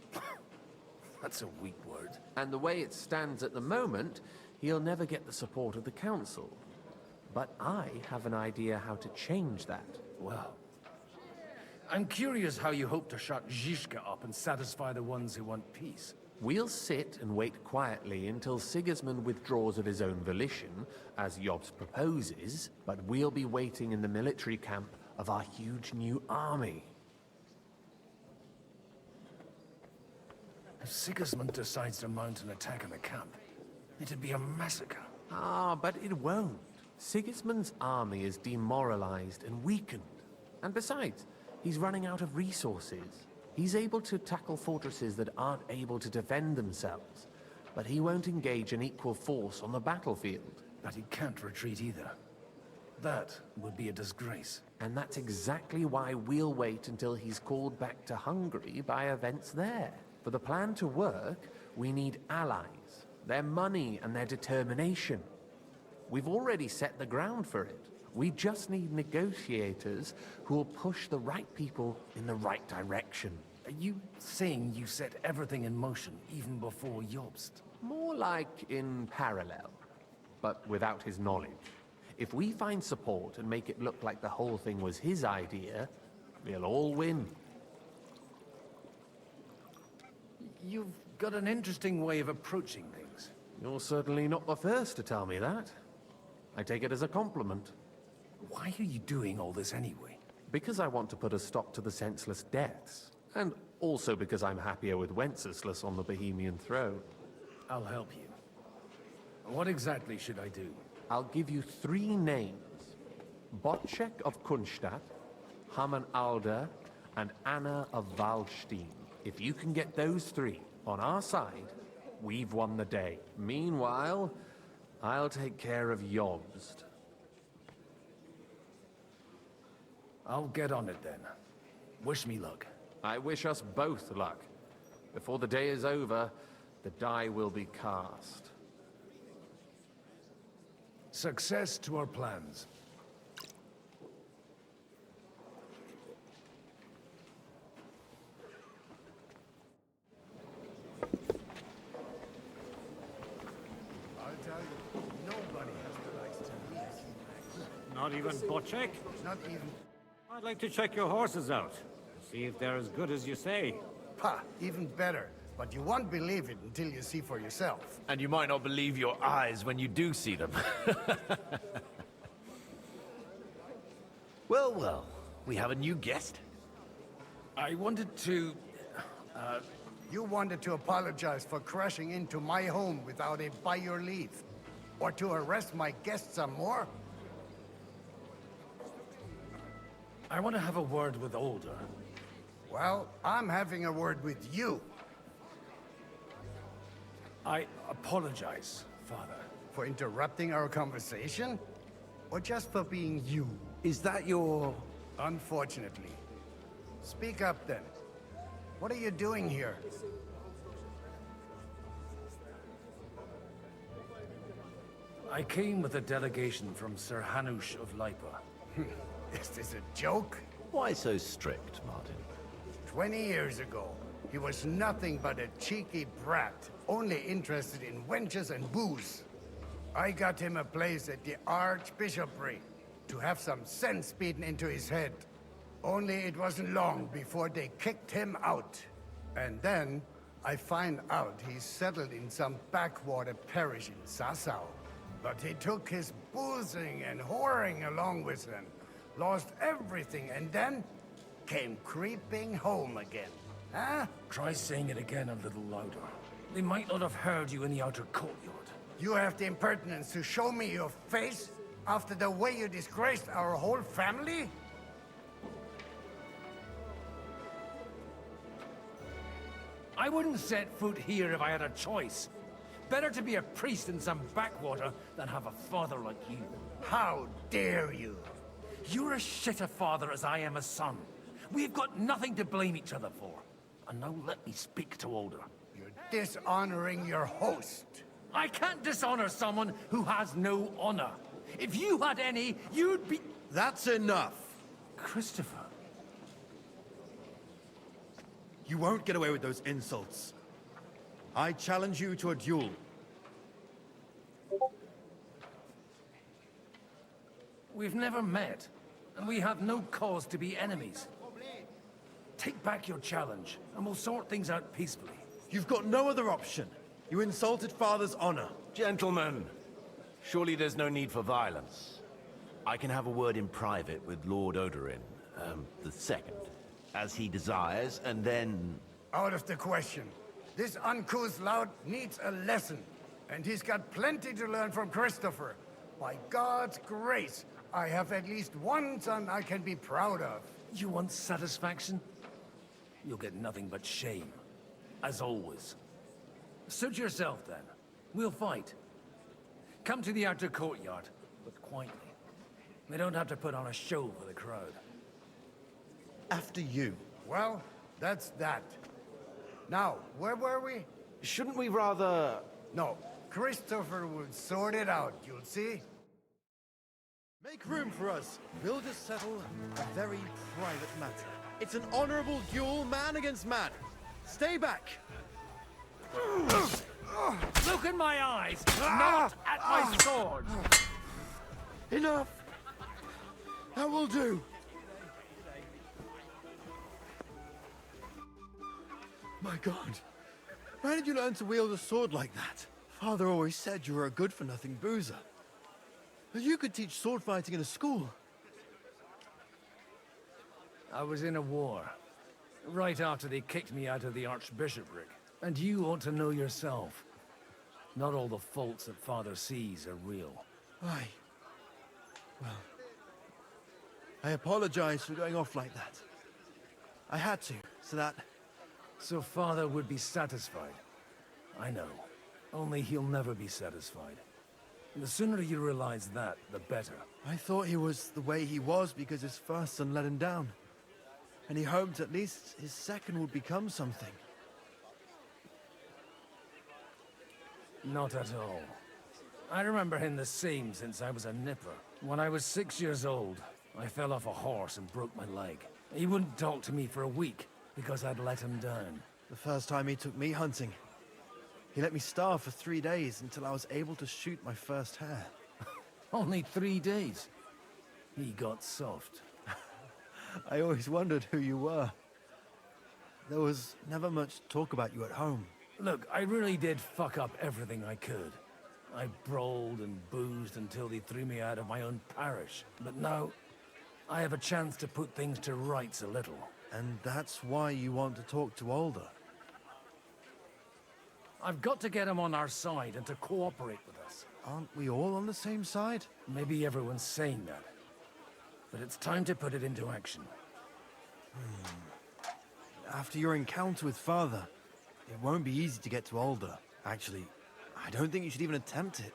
[SPEAKER 12] That's a weak word.
[SPEAKER 3] And the way it stands at the moment, he'll never get the support of the Council. But I have an idea how to change that.
[SPEAKER 12] Well, I'm curious how you hope to shut Zizka up and satisfy the ones who want peace.
[SPEAKER 3] We'll sit and wait quietly until Sigismund withdraws of his own volition, as Jobst proposes, but we'll be waiting in the military camp of our huge new army.
[SPEAKER 12] If Sigismund decides to mount an attack on the camp, it'd be a massacre.
[SPEAKER 3] Ah, but it won't. Sigismund's army is demoralized and weakened. And besides, he's running out of resources. He's able to tackle fortresses that aren't able to defend themselves, but he won't engage an equal force on the battlefield.
[SPEAKER 12] But he can't retreat either. That would be a disgrace.
[SPEAKER 3] And that's exactly why we'll wait until he's called back to Hungary by events there. For the plan to work,
[SPEAKER 5] We need allies, their money and their determination. We've already set the ground for it. We just need negotiators who will push the right people in the right direction.
[SPEAKER 12] Are you saying you set everything in motion even before Jobst?
[SPEAKER 5] More like in parallel, but without his knowledge. If we find support and make it look like the whole thing was his idea, we'll all win.
[SPEAKER 12] You've got an interesting way of approaching things.
[SPEAKER 5] You're certainly not the first to tell me that. I take it as a compliment.
[SPEAKER 12] Why are you doing all this anyway?
[SPEAKER 5] Because I want to put a stop to the senseless deaths. And also because I'm happier with Wenceslas on the Bohemian throne.
[SPEAKER 12] I'll help you. What exactly should I do?
[SPEAKER 5] I'll give you 3 names. Botchek of Kunstadt, Hamann Alder, and Anna of Waldstein. If you can get those 3 on our side, we've won the day. Meanwhile, I'll take care of Jobst.
[SPEAKER 12] I'll get on it then. Wish me luck.
[SPEAKER 5] I wish us both luck. Before the day is over, the die will be cast.
[SPEAKER 12] Success to our plans.
[SPEAKER 14] I'll tell you, nobody has the rights to leave.
[SPEAKER 15] Not even Bocek?
[SPEAKER 14] Not even...
[SPEAKER 15] I'd like to check your horses out. See if they're as good as you say.
[SPEAKER 14] Ha! Even better. But you won't believe it until you see for yourself.
[SPEAKER 13] And you might not believe your eyes when you do see them. Well, well. We have a new guest.
[SPEAKER 12] I wanted to...
[SPEAKER 14] You wanted to apologize for crashing into my home without it by your leave. Or to arrest my guests some more?
[SPEAKER 12] I want to have a word with Older.
[SPEAKER 14] Well, I'm having a word with you.
[SPEAKER 12] I apologize, Father.
[SPEAKER 14] For interrupting our conversation? Or just for being you?
[SPEAKER 13] Is that your...
[SPEAKER 14] Unfortunately. Speak up then. What are you doing here?
[SPEAKER 12] I came with a delegation from Sir Hanush of Lipa.
[SPEAKER 14] Is this a joke?
[SPEAKER 13] Why so strict, Martin?
[SPEAKER 14] 20 years ago, he was nothing but a cheeky brat, only interested in wenches and booze. I got him a place at the Archbishopric to have some sense beaten into his head. Only it wasn't long before they kicked him out. And then I find out he's settled in some backwater parish in Sassau. But he took his boozing and whoring along with him, lost everything, and then came creeping home again. Huh?
[SPEAKER 12] Try saying it again a little louder. They might not have heard you in the outer courtyard.
[SPEAKER 14] You have the impertinence to show me your face after the way you disgraced our whole family?
[SPEAKER 12] I wouldn't set foot here if I had a choice. Better to be a priest in some backwater than have a father like you.
[SPEAKER 14] How dare you?
[SPEAKER 12] You're as shit a father as I am a son. We've got nothing to blame each other for. And now let me speak to Older.
[SPEAKER 14] You're dishonoring your host.
[SPEAKER 12] I can't dishonor someone who has no honor. If you had any, you'd be...
[SPEAKER 11] That's enough.
[SPEAKER 12] Christopher.
[SPEAKER 11] You won't get away with those insults. I challenge you to a duel.
[SPEAKER 12] We've never met, and we have no cause to be enemies. Take back your challenge, and we'll sort things out peacefully.
[SPEAKER 11] You've got no other option. You insulted Father's honor.
[SPEAKER 13] Gentlemen, surely there's no need for violence. I can have a word in private with Lord Odorin, the second, as he desires, and then...
[SPEAKER 14] Out of the question. This uncouth lout needs a lesson, and he's got plenty to learn from Christopher. By God's grace, I have at least one son I can be proud of.
[SPEAKER 12] You want satisfaction? You'll get nothing but shame. As always. Suit yourself, then. We'll fight. Come to the outer courtyard, but quietly. We don't have to put on a show for the crowd.
[SPEAKER 11] After you.
[SPEAKER 14] Well, that's that. Now, where were we?
[SPEAKER 13] Shouldn't we rather...
[SPEAKER 14] No, Christopher will sort it out, you'll see.
[SPEAKER 11] Make room for us. We'll just settle a very private matter. It's an honorable duel, man against man. Stay back.
[SPEAKER 12] Look in my eyes, not at my sword!
[SPEAKER 11] Enough! That will do. My God. Where did you learn to wield a sword like that? Father always said you were a good-for-nothing boozer. But you could teach sword fighting in a school.
[SPEAKER 12] I was in a war. Right after they kicked me out of the archbishopric. And you ought to know yourself. Not all the faults that Father sees are real.
[SPEAKER 11] Aye. Well, I apologize for going off like that. I had to, so that...
[SPEAKER 12] So Father would be satisfied. I know. Only he'll never be satisfied. The sooner you realize that, the better.
[SPEAKER 11] I thought he was the way he was because his first son let him down. And he hoped at least his second would become something.
[SPEAKER 12] Not at all. I remember him the same since I was a nipper. When I was 6 years old, I fell off a horse and broke my leg. He wouldn't talk to me for a week because I'd let him down.
[SPEAKER 11] The first time he took me hunting, he let me starve for 3 days until I was able to shoot my first hare.
[SPEAKER 12] Only 3 days? He got soft.
[SPEAKER 11] I always wondered who you were. There was never much talk about you at home.
[SPEAKER 12] Look, I really did fuck up everything I could. I brawled and boozed until they threw me out of my own parish. But now, I have a chance to put things to rights a little.
[SPEAKER 11] And that's why you want to talk to Alder?
[SPEAKER 12] I've got to get him on our side and to cooperate with us.
[SPEAKER 11] Aren't we all on the same side?
[SPEAKER 12] Maybe everyone's saying that. But it's time to put it into action.
[SPEAKER 11] After your encounter with Father, it won't be easy to get to Alder. Actually, I don't think you should even attempt it.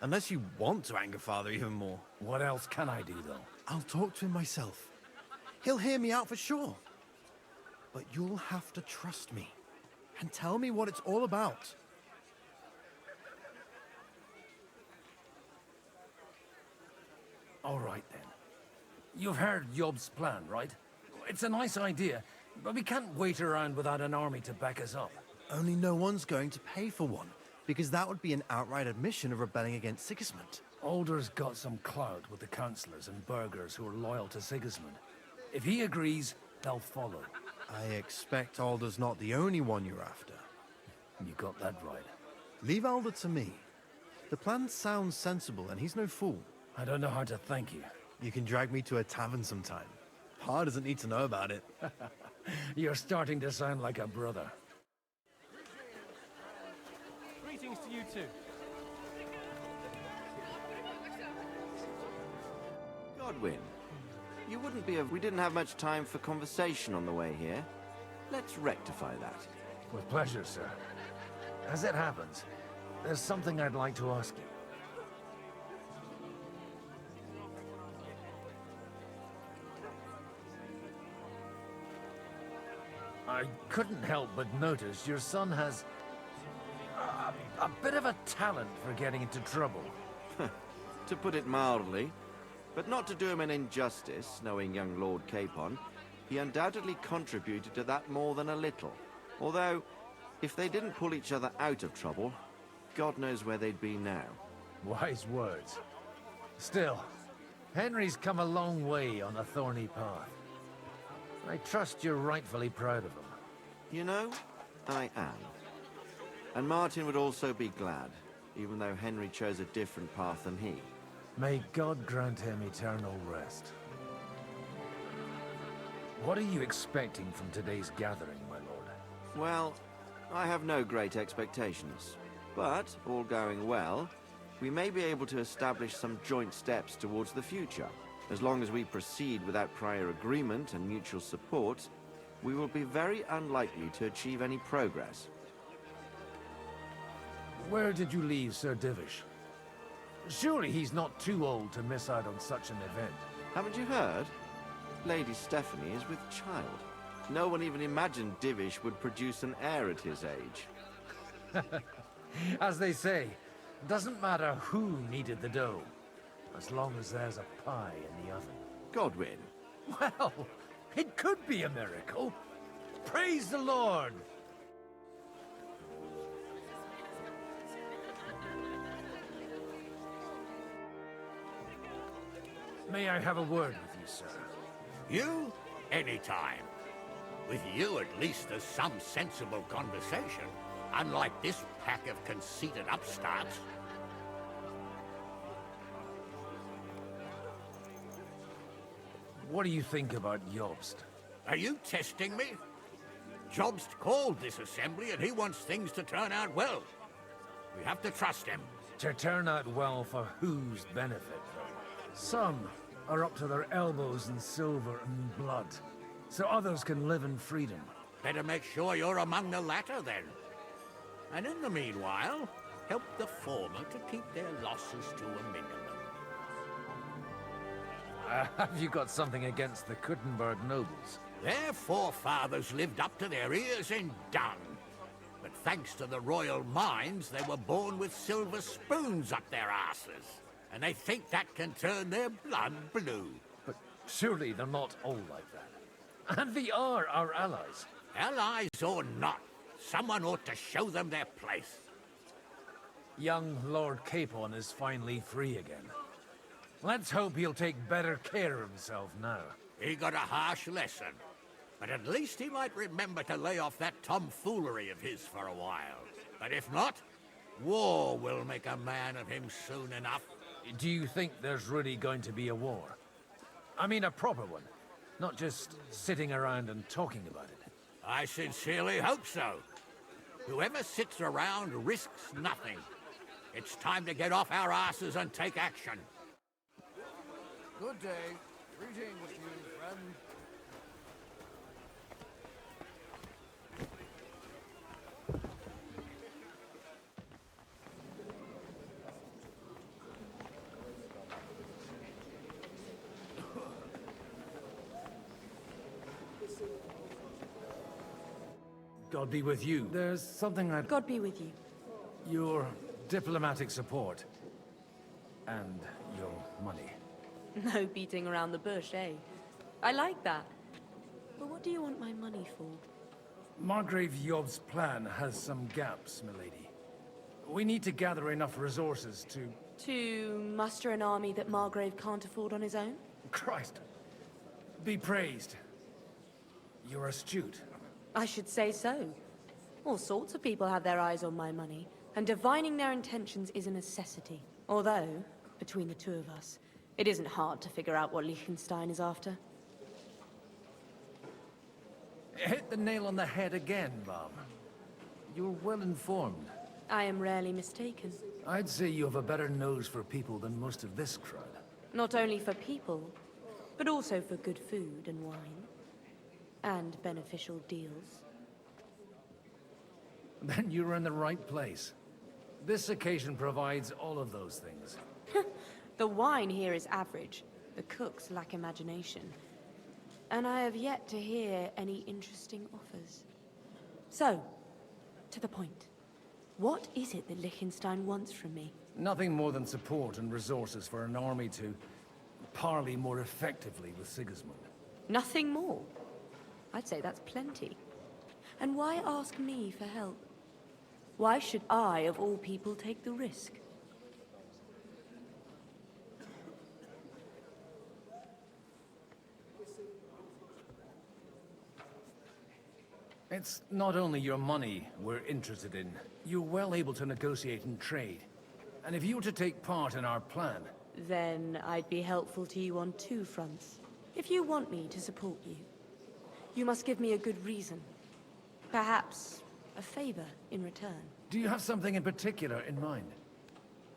[SPEAKER 11] Unless you want to anger Father even more.
[SPEAKER 12] What else can I do, though?
[SPEAKER 11] I'll talk to him myself. He'll hear me out for sure. But you'll have to trust me. And tell me what it's all about.
[SPEAKER 12] All right, then. You've heard Yob's plan, right? It's a nice idea, but we can't wait around without an army to back us up.
[SPEAKER 11] Only no one's going to pay for one, because that would be an outright admission of rebelling against Sigismund.
[SPEAKER 12] Alder's got some clout with the councillors and burghers who are loyal to Sigismund. If he agrees, they'll follow.
[SPEAKER 11] I expect Alder's not the only one you're after.
[SPEAKER 12] You got that right.
[SPEAKER 11] Leave Alder to me. The plan sounds sensible, and he's no fool.
[SPEAKER 12] I don't know how to thank you.
[SPEAKER 11] You can drag me to a tavern sometime. Pa doesn't need to know about it.
[SPEAKER 12] You're starting to sound like a brother.
[SPEAKER 23] Greetings to you too.
[SPEAKER 1] Godwin, you wouldn't be if we didn't have much time for conversation on the way here. Let's rectify that.
[SPEAKER 12] With pleasure, sir. As it happens, there's something I'd like to ask you. I couldn't help but notice your son has a bit of a talent for getting into trouble.
[SPEAKER 1] To put it mildly, but not to do him an injustice, knowing young Lord Capon, he undoubtedly contributed to that more than a little. Although, if they didn't pull each other out of trouble, God knows where they'd be now.
[SPEAKER 12] Wise words. Still, Henry's come a long way on a thorny path. I trust you're rightfully proud of him.
[SPEAKER 1] You know, I am. And Martin would also be glad, even though Henry chose a different path than he.
[SPEAKER 12] May God grant him eternal rest. What are you expecting from today's gathering, my lord?
[SPEAKER 1] Well, I have no great expectations. But, all going well, we may be able to establish some joint steps towards the future. As long as we proceed without prior agreement and mutual support, we will be very unlikely to achieve any progress.
[SPEAKER 12] Where did you leave Sir Divish? Surely he's not too old to miss out on such an event.
[SPEAKER 1] Haven't you heard? Lady Stephanie is with child. No one even imagined Divish would produce an heir at his age.
[SPEAKER 12] As they say, doesn't matter who kneaded the dough, as long as there's a pie in the oven.
[SPEAKER 1] Godwin.
[SPEAKER 12] Well, it could be a miracle. Praise the Lord! May I have a word with you, sir?
[SPEAKER 2] You? Anytime. With you, at least there's some sensible conversation. Unlike this pack of conceited upstarts.
[SPEAKER 12] What do you think about Jobst?
[SPEAKER 2] Are you testing me? Jobst called this assembly and he wants things to turn out well. We have to trust him.
[SPEAKER 12] To turn out well for whose benefit, though? Some are up to their elbows in silver and blood, so others can live in freedom.
[SPEAKER 2] Better make sure you're among the latter, then. And in the meanwhile, help the former to keep their losses to a minimum.
[SPEAKER 12] Have you got something against the Kuttenberg nobles?
[SPEAKER 2] Their forefathers lived up to their ears in dung. But thanks to the royal mines, they were born with silver spoons up their asses. And they think that can turn their blood blue.
[SPEAKER 12] But surely they're not all like that. And they are our allies.
[SPEAKER 2] Allies or not, someone ought to show them their place.
[SPEAKER 12] Young Lord Capon is finally free again. Let's hope he'll take better care of himself now.
[SPEAKER 2] He got a harsh lesson. But at least he might remember to lay off that tomfoolery of his for a while. But if not, war will make a man of him soon enough.
[SPEAKER 12] Do you think there's really going to be a war? I mean a proper one, not just sitting around and talking about it.
[SPEAKER 2] I sincerely hope so. Whoever sits around risks nothing. It's time to get off our asses and take action.
[SPEAKER 16] Good day. Greetings to you, friend.
[SPEAKER 12] God be with you. There's something I'd...
[SPEAKER 17] God be with you.
[SPEAKER 12] Your diplomatic support. And your money.
[SPEAKER 17] No beating around the bush, eh? I like that. But what do you want my money for?
[SPEAKER 12] Margrave Job's plan has some gaps, milady. We need to gather enough resources to...
[SPEAKER 17] To muster an army that Margrave can't afford on his own?
[SPEAKER 12] Christ. Be praised. You're astute.
[SPEAKER 17] I should say so. All sorts of people have their eyes on my money, and divining their intentions is a necessity. Although, between the two of us, it isn't hard to figure out what Liechtenstein is after.
[SPEAKER 12] Hit the nail on the head again, Mom. You're well informed.
[SPEAKER 17] I am rarely mistaken.
[SPEAKER 12] I'd say you have a better nose for people than most of this crowd.
[SPEAKER 17] Not only for people, but also for good food and wine. And beneficial deals.
[SPEAKER 12] Then you're in the right place. This occasion provides all of those things.
[SPEAKER 17] The wine here is average. The cooks lack imagination. And I have yet to hear any interesting offers. So, to the point. What is it that Liechtenstein wants from me?
[SPEAKER 12] Nothing more than support and resources for an army to parley more effectively with Sigismund.
[SPEAKER 17] Nothing more? I'd say that's plenty. And why ask me for help? Why should I, of all people, take the risk?
[SPEAKER 12] It's not only your money we're interested in. You're well able to negotiate and trade. And if you were to take part in our plan...
[SPEAKER 17] Then I'd be helpful to you on two fronts. If you want me to support you, you must give me a good reason. Perhaps a favor in return.
[SPEAKER 12] Do you have something in particular in mind?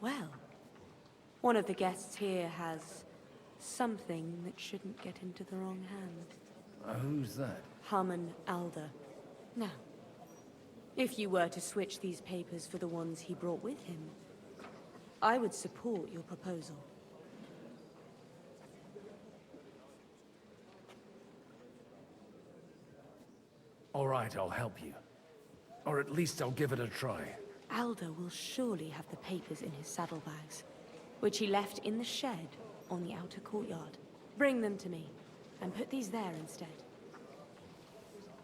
[SPEAKER 17] Well, one of the guests here has something that shouldn't get into the wrong hand.
[SPEAKER 12] Who's that?
[SPEAKER 17] Haman Alder. Now, if you were to switch these papers for the ones he brought with him, I would support your proposal.
[SPEAKER 12] All right, I'll help you. Or at least I'll give it a try.
[SPEAKER 17] Alder will surely have the papers in his saddlebags, which he left in the shed on the outer courtyard. Bring them to me, and put these there instead.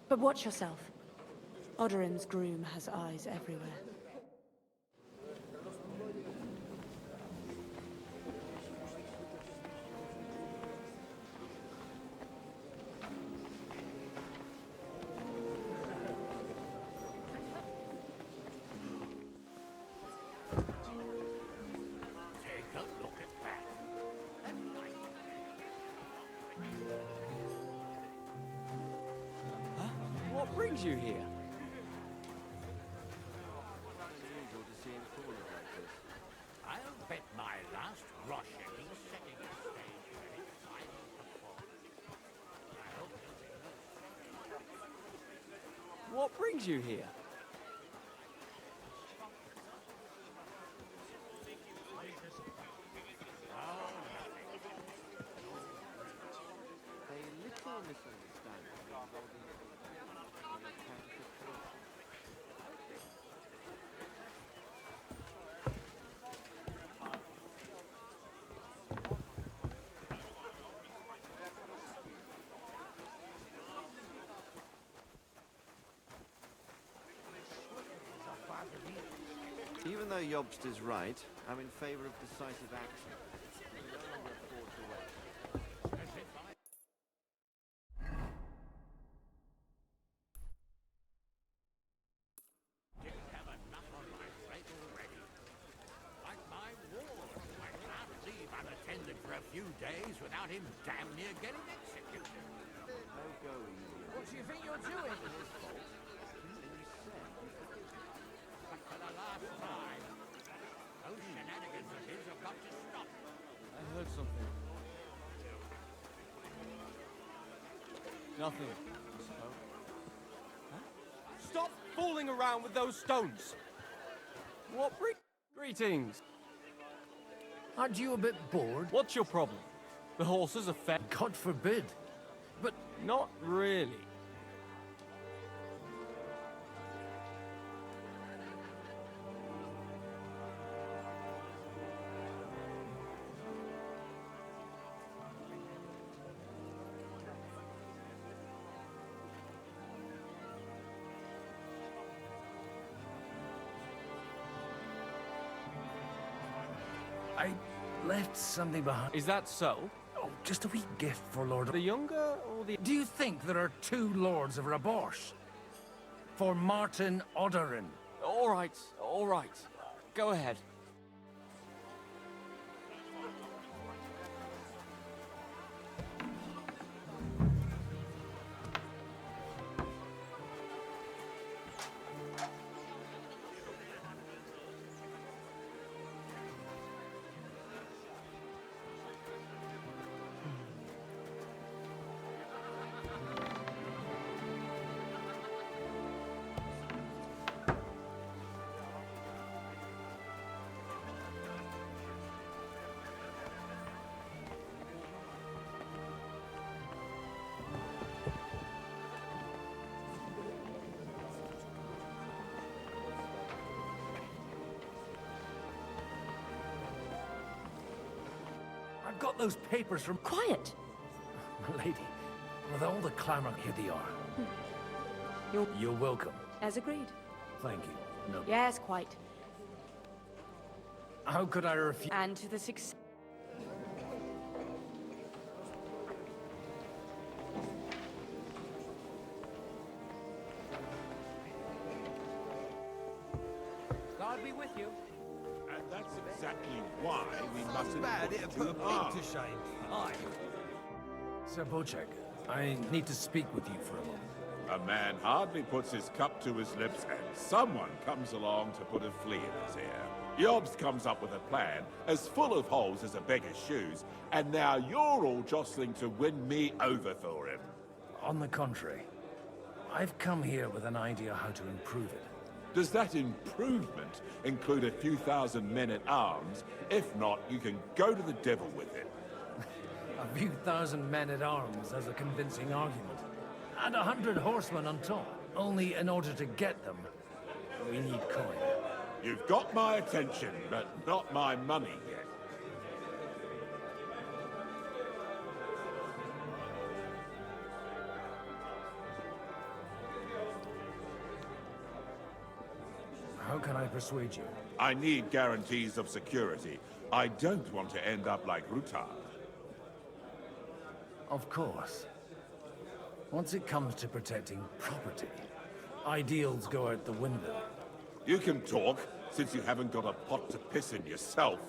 [SPEAKER 17] But watch yourself. Odorin's groom has eyes everywhere.
[SPEAKER 23] What brings you here?
[SPEAKER 2] I'll bet my last groschen he's setting the stage for his final performance. I hope
[SPEAKER 23] What brings you here?
[SPEAKER 1] Even though Jobst is right, I'm in favor of decisive action. We no longer afford to wait.
[SPEAKER 2] didn't have enough on my plate already. Like my ward, I can't leave unattended for a few days without him damn near getting executed.
[SPEAKER 1] No go easy.
[SPEAKER 18] What do you think you're doing?
[SPEAKER 2] But for the last time, those shenanigans of his have got to stop.
[SPEAKER 23] I heard something. Nothing. Huh? Stop fooling around with those stones! What Greetings!
[SPEAKER 12] Aren't you a bit bored?
[SPEAKER 23] What's your problem? The horses are fed.
[SPEAKER 12] God forbid.
[SPEAKER 23] But not really.
[SPEAKER 12] I left something behind.
[SPEAKER 23] Is that so?
[SPEAKER 12] Oh, just a wee gift for Lord...
[SPEAKER 23] The younger or the...
[SPEAKER 12] Do you think there are two lords of Rabosh? For Martin Odorin?
[SPEAKER 23] All right. Go ahead.
[SPEAKER 12] I've got those papers from...
[SPEAKER 17] Quiet!
[SPEAKER 12] My lady, with all the clamor, here they are. You're welcome.
[SPEAKER 17] As agreed.
[SPEAKER 12] Thank you. No.
[SPEAKER 17] Yes, quite.
[SPEAKER 12] How could I refuse?
[SPEAKER 17] And to the success...
[SPEAKER 18] God be with you.
[SPEAKER 9] And that's exactly why we mustn't
[SPEAKER 12] bad,
[SPEAKER 9] put
[SPEAKER 12] it
[SPEAKER 9] you
[SPEAKER 12] put me
[SPEAKER 9] apart.
[SPEAKER 12] to shame. Aye. Sir Bocek, I need to speak with you for a moment.
[SPEAKER 9] A man hardly puts his cup to his lips, and someone comes along to put a flea in his ear. Jobst comes up with a plan as full of holes as a beggar's shoes, and now you're all jostling to win me over for him.
[SPEAKER 12] On the contrary, I've come here with an idea how to improve it.
[SPEAKER 9] Does that improvement include a few thousand men-at-arms? If not, you can go to the devil with it.
[SPEAKER 12] A few thousand men-at-arms as a convincing argument. And 100 horsemen on top. Only in order to get them, We need coin.
[SPEAKER 9] You've got my attention, but not my money yet.
[SPEAKER 12] How can I persuade you?
[SPEAKER 9] I need guarantees of security. I don't want to end up like Rutar.
[SPEAKER 12] Of course. Once it comes to protecting property, ideals go out the window.
[SPEAKER 9] You can talk, since you haven't got a pot to piss in yourself.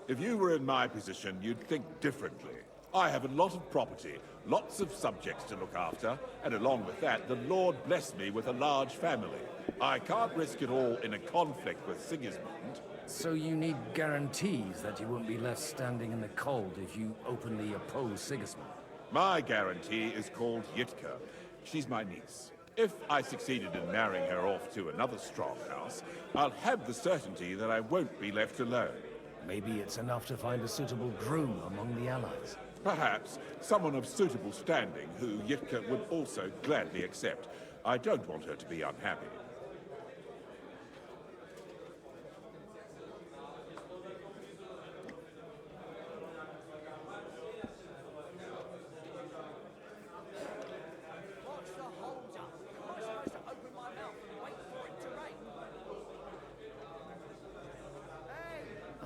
[SPEAKER 9] If you were in my position, you'd think differently. I have a lot of property, lots of subjects to look after, and along with that, the Lord blessed me with a large family. I can't risk it all in a conflict with Sigismund.
[SPEAKER 12] So you need guarantees that you won't be left standing in the cold if you openly oppose Sigismund?
[SPEAKER 9] My guarantee is called Yitka. She's my niece. If I succeeded in marrying her off to another strong house, I'll have the certainty that I won't be left alone.
[SPEAKER 12] Maybe it's enough to find a suitable groom among the allies.
[SPEAKER 9] Perhaps someone of suitable standing who Yitka would also gladly accept. I don't want her to be unhappy.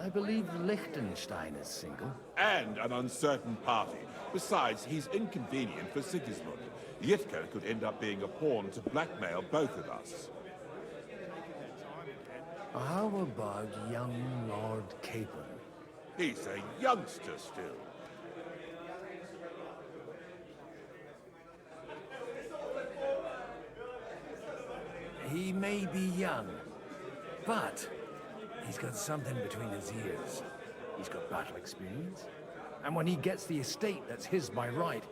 [SPEAKER 12] I believe Liechtenstein is single.
[SPEAKER 9] And an uncertain party. Besides, he's inconvenient for Sigismund. Yitka could end up being a pawn to blackmail both of us.
[SPEAKER 12] How about young Lord Capon?
[SPEAKER 9] He's a youngster still.
[SPEAKER 12] He may be young, but he's got something between his ears. He's got battle experience. And when he gets the estate that's his by right,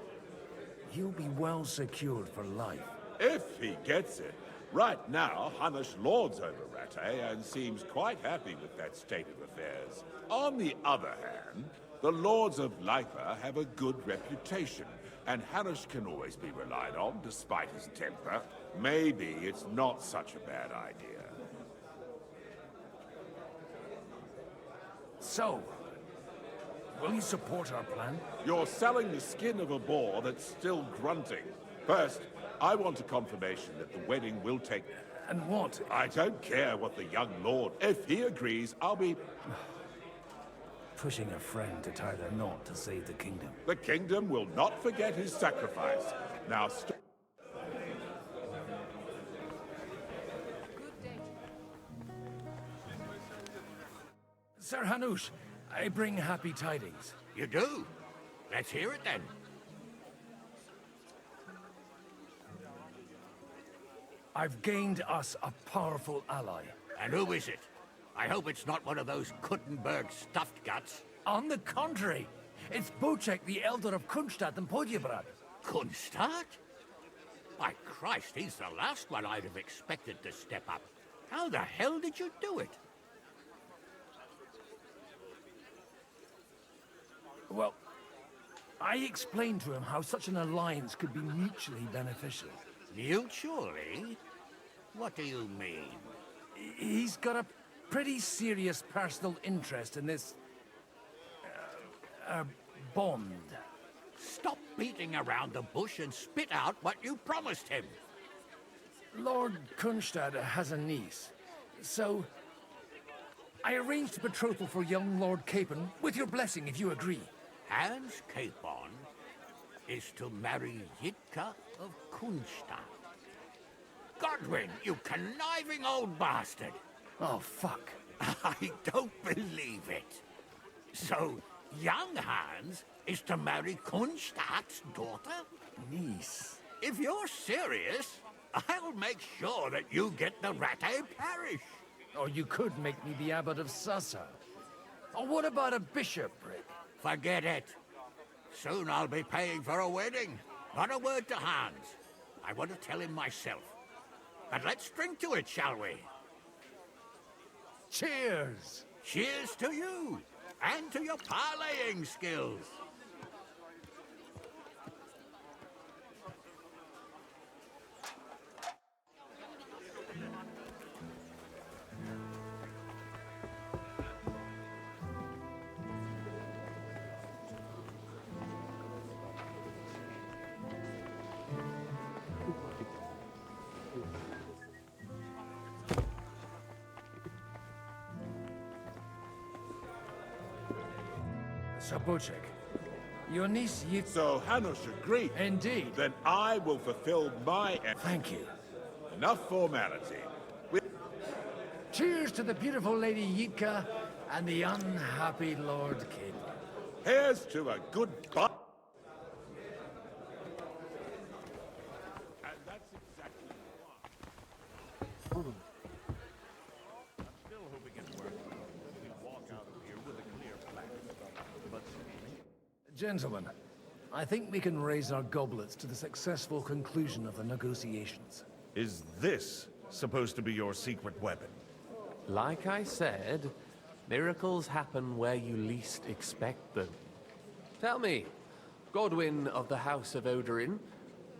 [SPEAKER 12] he'll be well secured for life.
[SPEAKER 9] If he gets it. Right now, Hanush lords over Rattay and seems quite happy with that state of affairs. On the other hand, the lords of Lipa have a good reputation, and Hanush can always be relied on despite his temper. Maybe it's not such a bad idea.
[SPEAKER 12] So, will you support our plan?
[SPEAKER 9] You're selling the skin of a boar that's still grunting. First, I want a confirmation that the wedding will take...
[SPEAKER 12] And what?
[SPEAKER 9] I don't care what the young lord... If he agrees, I'll be...
[SPEAKER 12] Pushing a friend to tie their knot to save the kingdom.
[SPEAKER 9] The kingdom will not forget his sacrifice. Now
[SPEAKER 12] Sir Hanush, I bring happy tidings.
[SPEAKER 2] You do? Let's hear it then.
[SPEAKER 12] I've gained us a powerful ally.
[SPEAKER 2] And who is it? I hope it's not one of those Kuttenberg stuffed guts.
[SPEAKER 12] On the contrary, it's Bocek, the elder of Kunstadt and Podjebrad.
[SPEAKER 2] Kunstadt? By Christ, he's the last one I'd have expected to step up. How the hell did you do it?
[SPEAKER 12] Well, I explained to him how such an alliance could be mutually beneficial.
[SPEAKER 2] Mutually? What do you mean?
[SPEAKER 12] He's got a pretty serious personal interest in this... bond.
[SPEAKER 2] Stop beating around the bush and spit out what you promised him.
[SPEAKER 12] Lord Kunstadt has a niece, so... I arranged a betrothal for young Lord Capon, with your blessing if you agree.
[SPEAKER 2] Hans Capon is to marry Yitka of Kunstadt. Godwin, you conniving old bastard!
[SPEAKER 12] Oh, fuck.
[SPEAKER 2] I don't believe it. So, young Hans is to marry Kunstadt's daughter?
[SPEAKER 12] Niece.
[SPEAKER 2] If you're serious, I'll make sure that you get the Rattay parish.
[SPEAKER 12] Or you could make me the abbot of Sassa. Or what about a bishopric?
[SPEAKER 2] Forget it. Soon I'll be paying for a wedding. Not a word to Hans. I want to tell him myself. But let's drink to it, shall we?
[SPEAKER 12] Cheers!
[SPEAKER 2] Cheers to you, and to your parleying skills.
[SPEAKER 12] Sabocek, your niece Yit...
[SPEAKER 9] So Hanush agreed?
[SPEAKER 12] Indeed.
[SPEAKER 9] Then I will fulfill my end.
[SPEAKER 12] Thank you.
[SPEAKER 9] Enough formality.
[SPEAKER 12] Cheers to the beautiful Lady Yitka and the unhappy Lord Capon.
[SPEAKER 9] Here's to a good butt. And that's exactly why.
[SPEAKER 19] I'm still hoping it works. We walk out of here with a clear plan. But
[SPEAKER 12] Gentlemen, I think we can raise our goblets to the successful conclusion of the negotiations.
[SPEAKER 19] is this supposed to be your secret weapon?
[SPEAKER 5] Like I said, miracles happen where you least expect them. Tell me, Godwyn of the House of Odorin,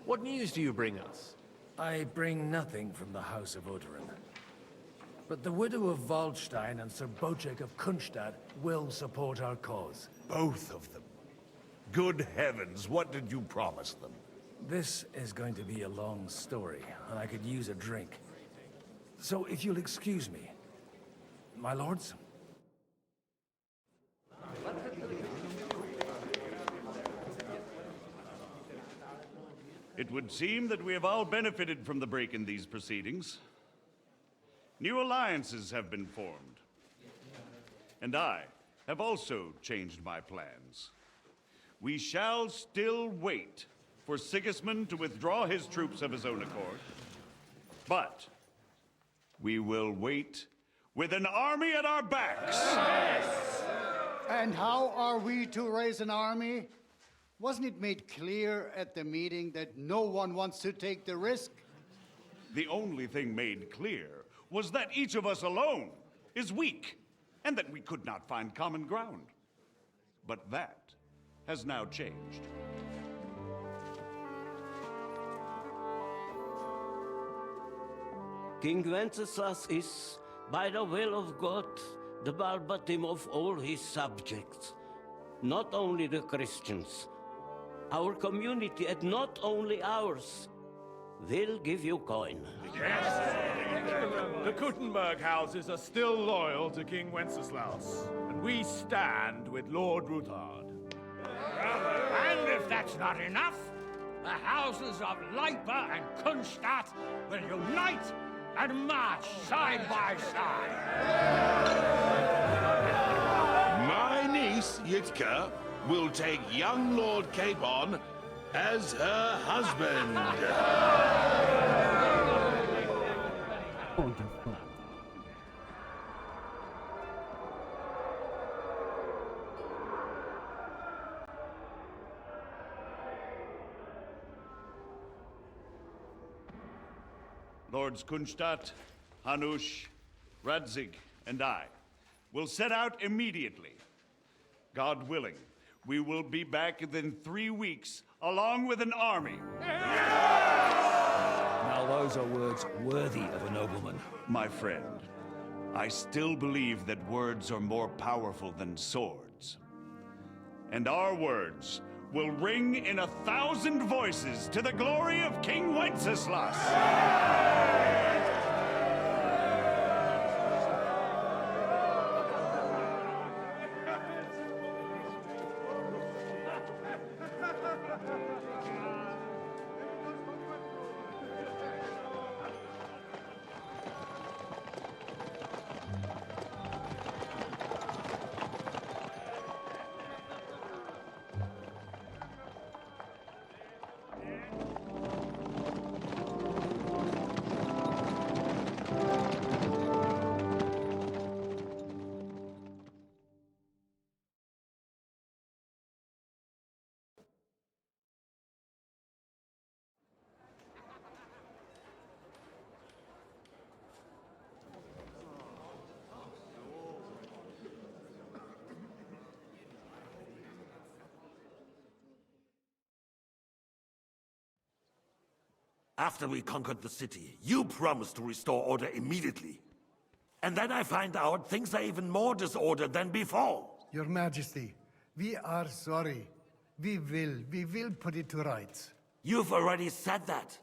[SPEAKER 5] what news do you bring us?
[SPEAKER 12] I bring nothing from the House of Odorin. But the widow of Waldstein and Sir Bocek of Kunstadt will support our cause.
[SPEAKER 19] Both of them. Good heavens, what did you promise them?
[SPEAKER 12] This is going to be a long story, and I could use a drink. So if you'll excuse me, my lords?
[SPEAKER 8] It would seem that we have all benefited from the break in these proceedings. New alliances have been formed. And I have also changed my plans. We shall still wait for Sigismund to withdraw his troops of his own accord. But we will wait with an army at our backs.
[SPEAKER 14] And how are we to raise an army? Wasn't it made clear at the meeting that no one wants to take the risk?
[SPEAKER 8] The only thing made clear was that each of us alone is weak, and that we could not find common ground. But that has now changed.
[SPEAKER 22] King Wenceslas is, by the will of God, the Balbatim of all his subjects. Not only the Christians, our community, and not only ours, will give you coin.
[SPEAKER 20] Yes! The Kuttenberg houses are still loyal to King Wenceslas, and we stand with Lord Ruthard.
[SPEAKER 2] And if that's not enough, the houses of Leipa and Kunstadt will unite and march side by side.
[SPEAKER 9] My niece, Yitka, will take young Lord Capon as her husband.
[SPEAKER 8] Lords Kunstadt, Hanush, Radzig, and I will set out immediately. God willing, we will be back within 3 weeks, along with an army.
[SPEAKER 10] Now those are words worthy of a nobleman.
[SPEAKER 8] My friend, I still believe that words are more powerful than swords. And our words will ring in 1,000 voices to the glory of King Wenceslas.
[SPEAKER 21] After we conquered the city, you promised to restore order immediately. And then I find out things are even more disordered than before.
[SPEAKER 14] Your Majesty, we are sorry. We will put it to rights.
[SPEAKER 21] You've already said that.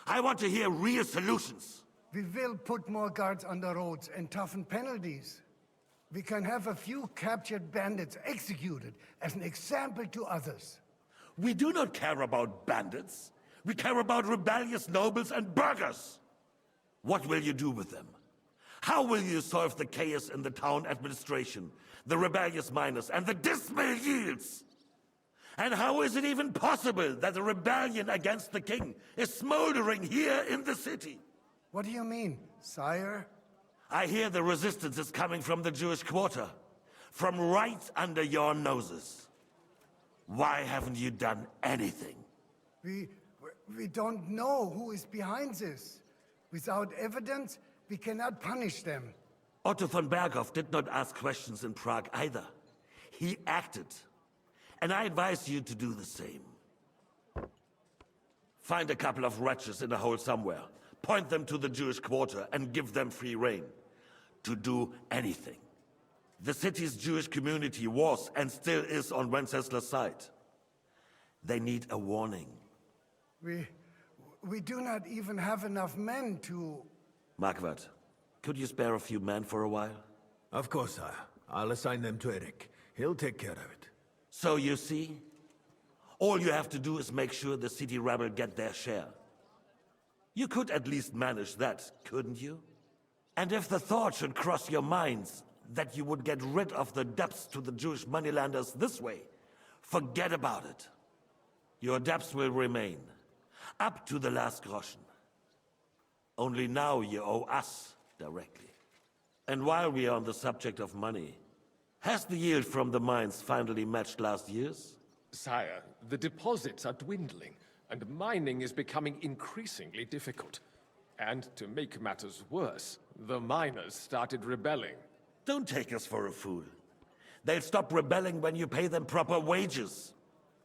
[SPEAKER 21] I want to hear real solutions.
[SPEAKER 14] We will put more guards on the roads and toughen penalties. We can have a few captured bandits executed as an example to others.
[SPEAKER 21] We do not care about bandits. We care about rebellious nobles and burghers. What will you do with them? How will you solve the chaos in the town administration, the rebellious miners, and the dismal yields? And how is it even possible that a rebellion against the king is smoldering here in the city?
[SPEAKER 14] What do you mean, sire?
[SPEAKER 21] I hear the resistance is coming from the Jewish quarter, from right under your noses. Why haven't you done anything?
[SPEAKER 14] We don't know who is behind this. Without evidence, we cannot punish them.
[SPEAKER 21] Otto von Berghoff did not ask questions in Prague either. He acted. And I advise you to do the same. Find a couple of wretches in a hole somewhere, point them to the Jewish quarter, and give them free rein to do anything. The city's Jewish community was and still is on Wencesla's side. They need a warning.
[SPEAKER 14] We do not even have enough men to...
[SPEAKER 21] Marquardt, could you spare a few men for a while?
[SPEAKER 4] Of course, sire. I'll assign them to Eric. He'll take care of it.
[SPEAKER 21] So you see, all you have to do is make sure the city rebel get their share. You could at least manage that, couldn't you? And if the thought should cross your minds that you would get rid of the debts to the Jewish moneylanders this way, forget about it. Your debts will remain, up to the last groschen. Only now you owe us directly. And while we are on the subject of money, has the yield from the mines finally matched last year's?
[SPEAKER 3] Sire, the deposits are dwindling, and mining is becoming increasingly difficult. And to make matters worse, the miners started rebelling.
[SPEAKER 21] Don't take us for a fool. They'll stop rebelling when you pay them proper wages.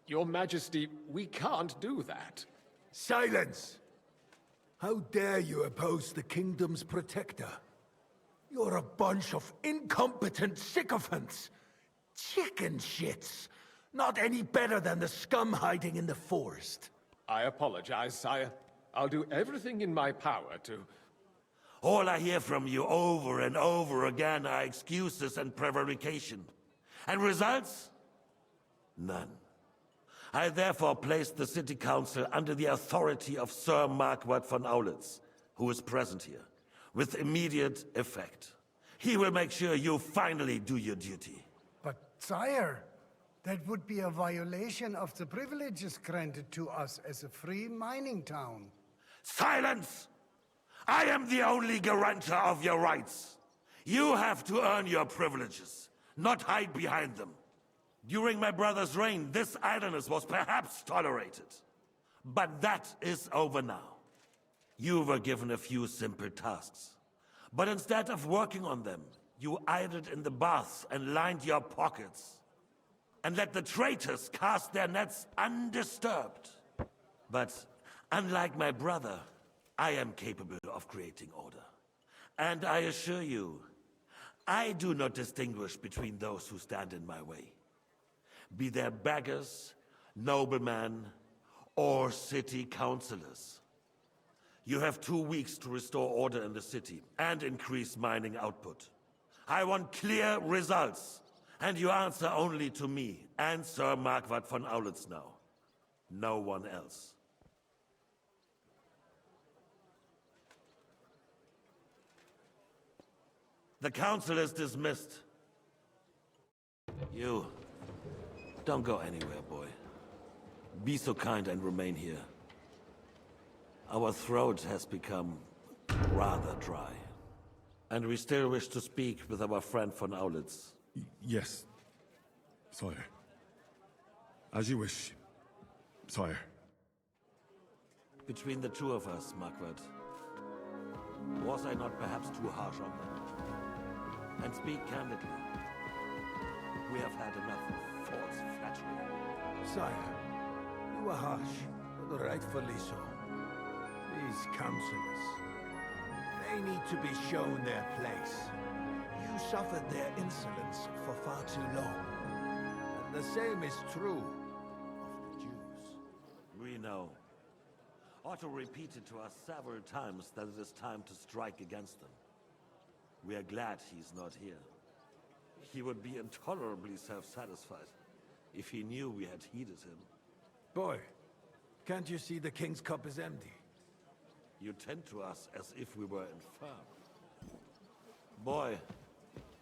[SPEAKER 3] Your Majesty, we can't do that.
[SPEAKER 4] Silence! How dare you oppose the kingdom's protector? You're a bunch of incompetent sycophants! Chicken shits! Not any better than the scum hiding in the forest.
[SPEAKER 3] I apologize, sire. I'll do everything in my power to...
[SPEAKER 21] All I hear from you over and over again are excuses and prevarication. And results? None. I therefore placed the city council under the authority of Sir Marquardt von Aulitz, who is present here, with immediate effect. He will make sure you finally do your duty.
[SPEAKER 14] But, sire, that would be a violation of the privileges granted to us as a free mining town.
[SPEAKER 21] Silence! I am the only guarantor of your rights. You have to earn your privileges, not hide behind them. During my brother's reign, this idleness was perhaps tolerated. But that is over now. You were given a few simple tasks. But instead of working on them, you idled in the baths and lined your pockets. And let the traitors cast their nets undisturbed. But unlike my brother, I am capable of creating order. And I assure you, I do not distinguish between those who stand in my way. Be they beggars, noblemen, or city councillors. You have 2 weeks to restore order in the city and increase mining output. I want clear results, and you answer only to me and Sir Marquardt von Aulitz now. No one else. The council is dismissed. You, don't go anywhere, boy. Be so kind and remain here. Our throat has become rather dry. And we still wish to speak with our friend von Aulitz.
[SPEAKER 6] Yes, sire. As you wish, sire.
[SPEAKER 21] Between the two of us, Marquardt, was I not perhaps too harsh on them? And speak candidly. We have had enough of false flattery.
[SPEAKER 4] Sire, you are harsh, but rightfully so. These councillors, they need to be shown their place. You suffered their insolence for far too long. And the same is true of the Jews.
[SPEAKER 21] We know. Otto repeated to us several times that it is time to strike against them. We are glad he's not here. He would be intolerably self-satisfied if he knew we had heeded him.
[SPEAKER 4] Boy, can't you see the king's cup is empty?
[SPEAKER 21] You tend to us as if we were infirm. Boy,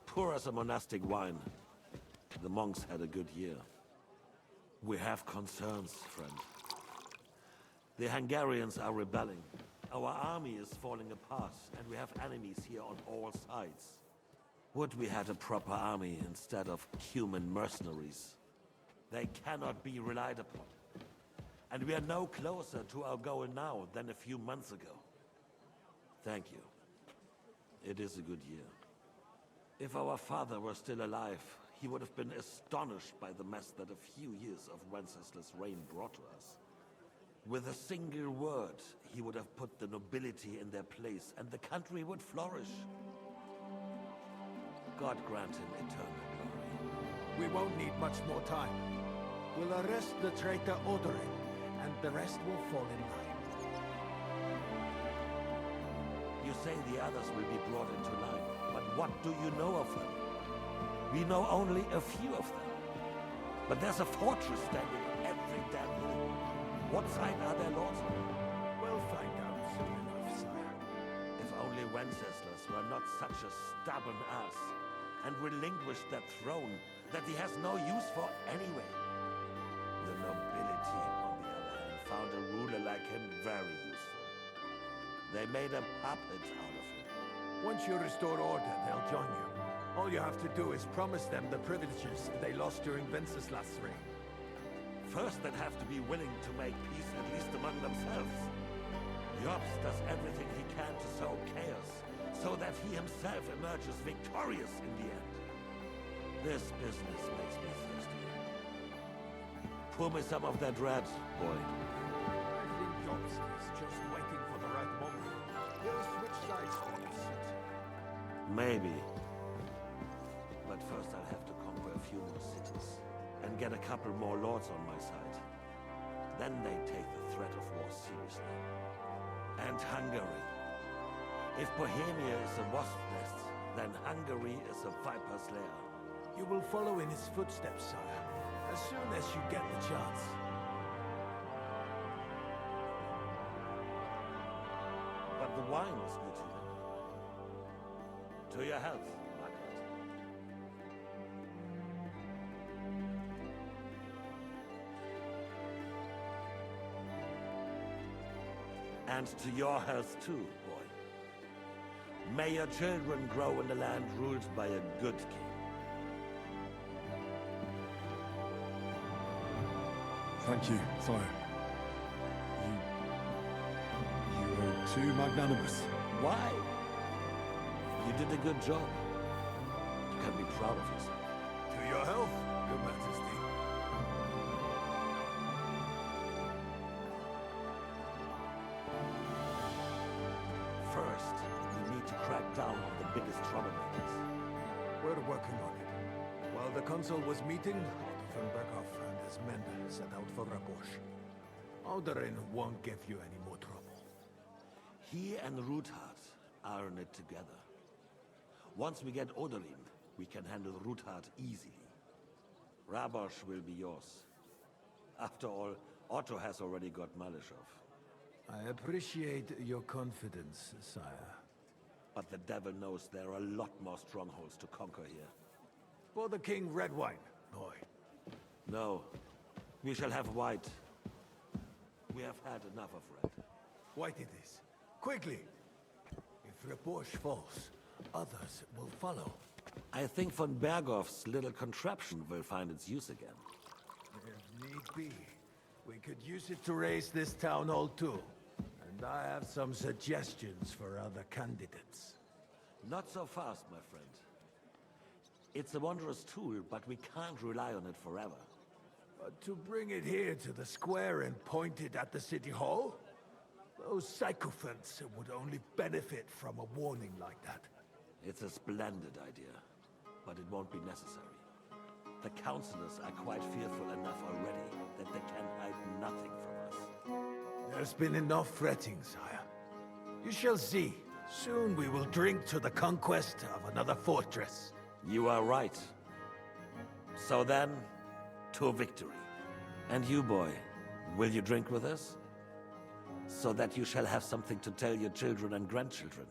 [SPEAKER 21] pour us a monastic wine. The monks had a good year. We have concerns, friend. The Hungarians are rebelling. Our army is falling apart, and we have enemies here on all sides. Would we had a proper army instead of human mercenaries? They cannot be relied upon. And we are no closer to our goal now than a few months ago. Thank you. It is a good year. If our father were still alive, he would have been astonished by the mess that a few years of Wenceslas' reign brought to us. With a single word, he would have put the nobility in their place, and the country would flourish. God grant him eternal glory.
[SPEAKER 4] We won't need much more time. We'll arrest the traitor Odorin, and the rest will fall in line.
[SPEAKER 21] You say the others will be brought into line, but what do you know of them? We know only a few of them. But there's a fortress standing on every damn hill. What side are their lords on?
[SPEAKER 4] We'll find out soon enough, sire.
[SPEAKER 21] If only Wenceslas were not such a stubborn ass, and relinquished that throne that he has no use for anyway. The nobility, on the other hand, found a ruler like him very useful. They made a puppet out of him.
[SPEAKER 4] Once you restore order, they'll join you. All you have to do is promise them the privileges they lost during Wenceslas' reign.
[SPEAKER 21] First, they'd have to be willing to make peace, at least among themselves. Jobst does everything he can to sow chaos, so that he himself emerges victorious in the end. This business makes me thirsty. Pour me some of that red, boy.
[SPEAKER 4] I think Jobst is just waiting for the right moment. He'll switch sides when you sit.
[SPEAKER 21] Maybe. But first I'll have to conquer a few more cities, and get a couple more lords on my side. Then they take the threat of war seriously. And Hungary. If Bohemia is a wasp's nest, then Hungary is a viper's lair.
[SPEAKER 4] You will follow in his footsteps, sire, as soon as you get the chance.
[SPEAKER 21] But the wine is new to me. To your health, Margaret. And to your health too, boy. May your children grow in a land ruled by a good king.
[SPEAKER 6] Thank you, sire. You are too magnanimous.
[SPEAKER 21] Why? You did a good job. You can be proud of yourself.
[SPEAKER 4] To your health, Your Majesty.
[SPEAKER 21] First, we need to crack down on the biggest troublemakers.
[SPEAKER 4] We're working on it. While the consul was meeting, Otto von Berghoff and his men set out for Rabosch. Odorin won't give you any more trouble.
[SPEAKER 21] He and Ruthard are in it together. Once we get Odorin, we can handle Ruthard easily. Rabosch will be yours. After all, Otto has already got Malishov.
[SPEAKER 4] I appreciate your confidence, sire.
[SPEAKER 21] But the devil knows there are a lot more strongholds to conquer here.
[SPEAKER 4] For the king, red wine, boy.
[SPEAKER 21] No. We shall have white. We have had enough of red.
[SPEAKER 4] White it is. Quickly! If Rabosch falls, others will follow.
[SPEAKER 21] I think von Berghoff's little contraption will find its use again.
[SPEAKER 4] If need be, we could use it to raise this town hall too. And I have some suggestions for other candidates.
[SPEAKER 21] Not so fast, my friend. It's a wondrous tool, but we can't rely on it forever.
[SPEAKER 4] But to bring it here to the square and point it at the city hall? Those sycophants would only benefit from a warning like that.
[SPEAKER 21] It's a splendid idea, but it won't be necessary. The councillors are quite fearful enough already that they can hide nothing from us.
[SPEAKER 4] There's been enough fretting, sire. You shall see. Soon we will drink to the conquest of another fortress.
[SPEAKER 21] You are right. So then, to victory. And you, boy, will you drink with us? So that you shall have something to tell your children and grandchildren.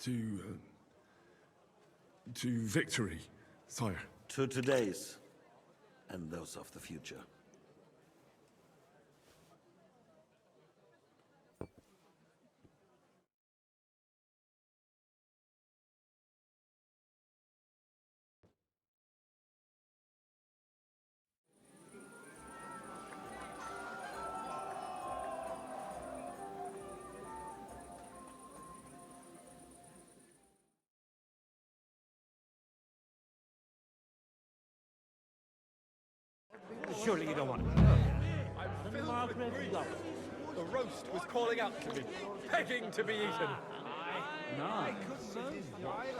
[SPEAKER 6] To victory, sire.
[SPEAKER 21] To today's, and those of the future.
[SPEAKER 10] Surely you don't want
[SPEAKER 3] I'm filled with grief. The roast was calling out to me, begging to be eaten.
[SPEAKER 10] No.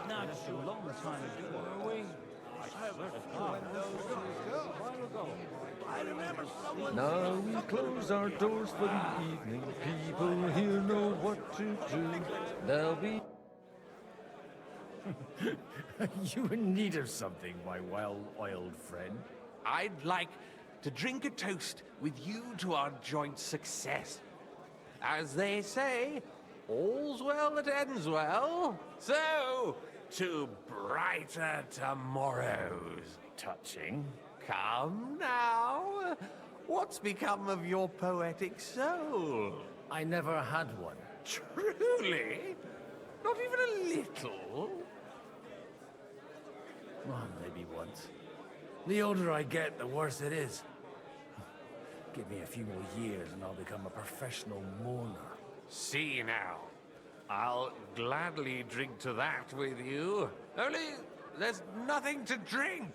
[SPEAKER 10] Not a long time ago.
[SPEAKER 7] Now we close our doors for the evening. People here know what to do. There'll be...
[SPEAKER 12] You in need of something, my well-oiled friend?
[SPEAKER 13] I'd like to drink a toast with you to our joint success. As they say, all's well that ends well. So, to brighter tomorrows.
[SPEAKER 12] Touching.
[SPEAKER 13] Come now. What's become of your poetic soul?
[SPEAKER 12] I never had one.
[SPEAKER 13] Truly? Not even a little?
[SPEAKER 12] Well, maybe once. The older I get, the worse it is. Give me a few more years and I'll become a professional mourner.
[SPEAKER 13] See now. I'll gladly drink to that with you. Only, there's nothing to drink.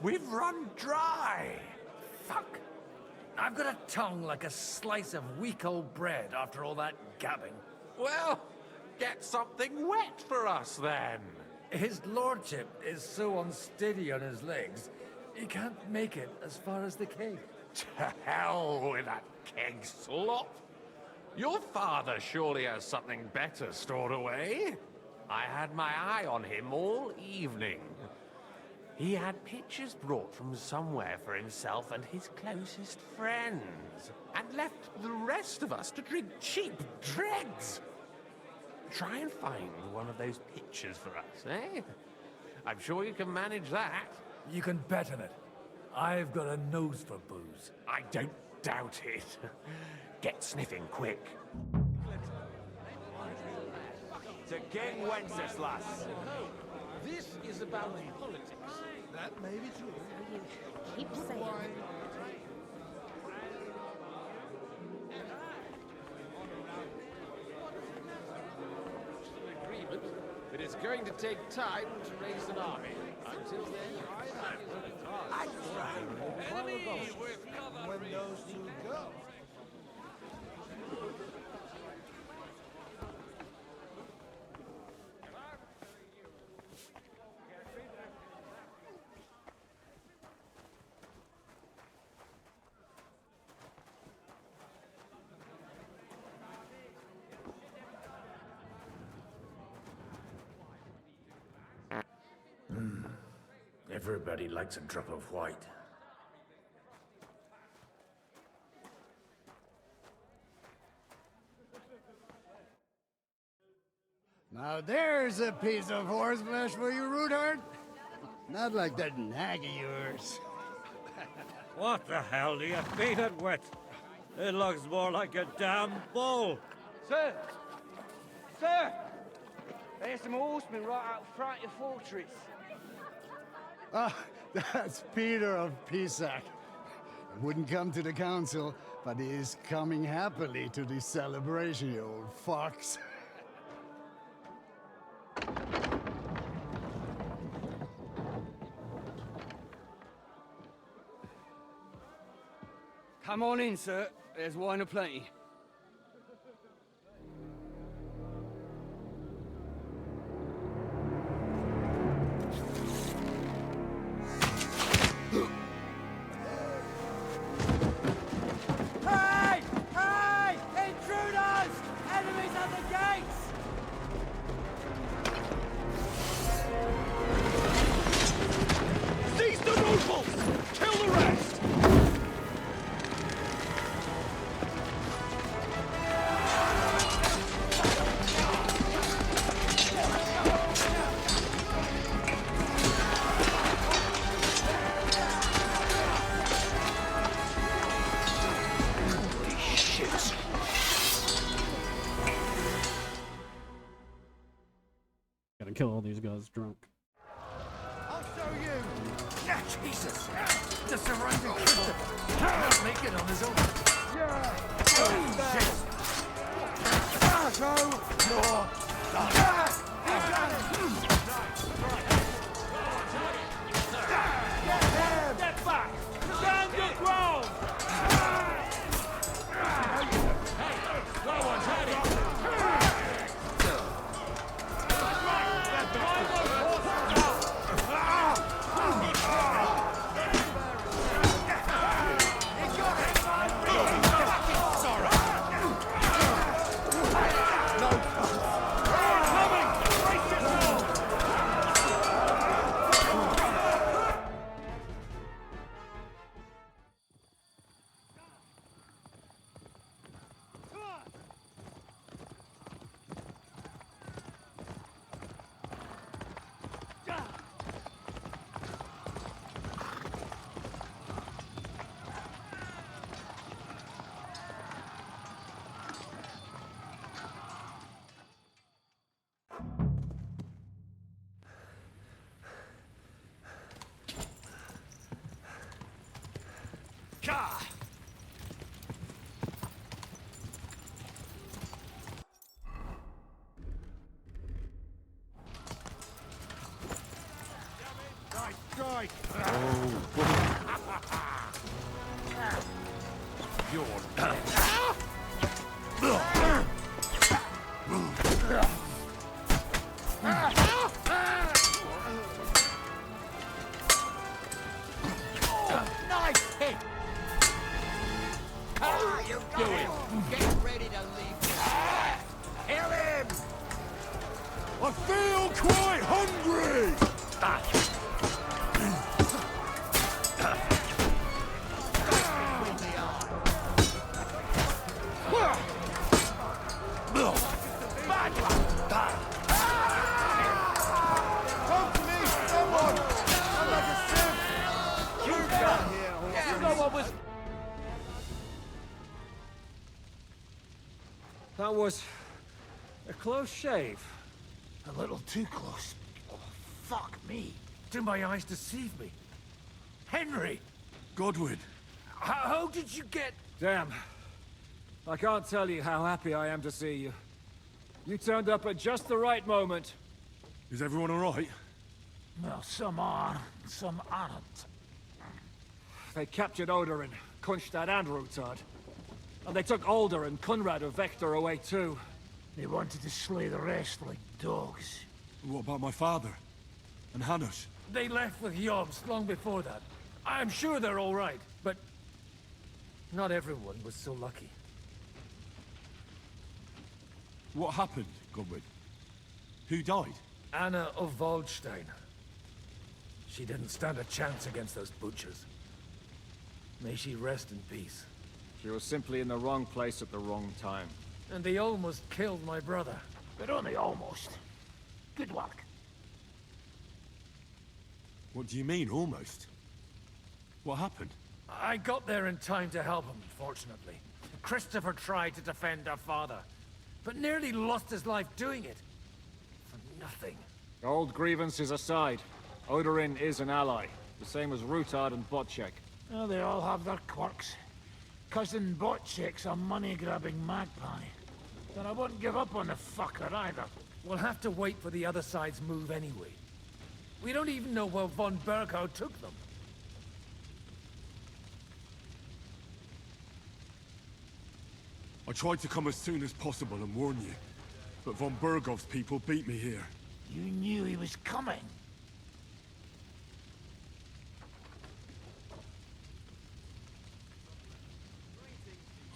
[SPEAKER 13] We've run dry.
[SPEAKER 12] Fuck. I've got a tongue like a slice of weak old bread after all that gabbing.
[SPEAKER 13] Well, get something wet for us then.
[SPEAKER 12] His lordship is so unsteady on his legs, he can't make it as far as the keg.
[SPEAKER 13] To hell with that keg slop. Your father surely has something better stored away. I had my eye on him all evening. He had pictures brought from somewhere for himself and his closest friends, and left the rest of us to drink cheap dregs. Try and find one of those pictures for us, eh? I'm sure you can manage that.
[SPEAKER 12] You can bet on it. I've got a nose for booze.
[SPEAKER 13] I don't doubt it. Get sniffing quick.
[SPEAKER 21] To King Wenceslas.
[SPEAKER 10] This is about politics.
[SPEAKER 11] That may be true.
[SPEAKER 17] You keep saying it.
[SPEAKER 3] It is going to take time to raise an army. Until then,
[SPEAKER 21] I tried.
[SPEAKER 4] When those two go.
[SPEAKER 12] Everybody likes a drop of white.
[SPEAKER 14] Now there's a piece of horseflesh for you, Rudhart. Not like that nag of yours.
[SPEAKER 15] What the hell do you feed it with? It looks more like a damn bull.
[SPEAKER 24] Sir! Sir! There's some horsemen right out front of your fortress.
[SPEAKER 14] Ah, that's Peter of Pisac. He wouldn't come to the council, but he is coming happily to the celebration, you old fox.
[SPEAKER 24] Come on in, sir. There's wine aplenty.
[SPEAKER 10] Hey! Hey! Intruders! Enemies at the gates!
[SPEAKER 1] kill all these guys drunk.
[SPEAKER 12] I'll show you! Yeah, Jesus! The surrounding kingdom can't make it on his own. Yeah! Oh, shit!
[SPEAKER 10] Get back! Stand your ground! Hey, no one's had it!
[SPEAKER 2] Strike!
[SPEAKER 13] You're done.
[SPEAKER 2] Nice hit! Ah, you got it! Get ready to leave this. Kill him!
[SPEAKER 6] I feel quite hungry!
[SPEAKER 11] Come to me, someone! I'm like a simp! You know what was...
[SPEAKER 10] That was a close shave.
[SPEAKER 12] A little too close. Oh, fuck me. Do my eyes deceive me? Henry!
[SPEAKER 6] Godwin.
[SPEAKER 10] How did you get... Damn. I can't tell you how happy I am to see you. You turned up at just the right moment.
[SPEAKER 6] Is everyone alright?
[SPEAKER 12] Well, some are, some aren't.
[SPEAKER 10] They captured Odorin, Kunstad and Rutard. And they took Alder and Kunrad of Vector away too.
[SPEAKER 12] They wanted to slay the rest like dogs.
[SPEAKER 6] What about my father? And Hanush?
[SPEAKER 12] They left with Yobs long before that. I'm sure they're all right, but not everyone was so lucky.
[SPEAKER 6] What happened, Godwin? Who died?
[SPEAKER 12] Anna of Waldstein. She didn't stand a chance against those butchers. May she rest in peace.
[SPEAKER 10] She was simply in the wrong place at the wrong time.
[SPEAKER 12] And they almost killed my brother. But only almost. Good work.
[SPEAKER 6] What do you mean, almost? What happened?
[SPEAKER 12] I got there in time to help him, fortunately. Christopher tried to defend our father, but nearly lost his life doing it. For nothing.
[SPEAKER 10] Old grievances aside, Odorin is an ally. The same as Rutard and Botchek.
[SPEAKER 12] Oh, they all have their quirks. Cousin Botchek's a money-grabbing magpie. But I wouldn't give up on the fucker either. We'll have to wait for the other side's move anyway. We don't even know where von Berghout took them.
[SPEAKER 6] I tried to come as soon as possible and warn you, but von Bergov's people beat me here.
[SPEAKER 12] You knew he was coming.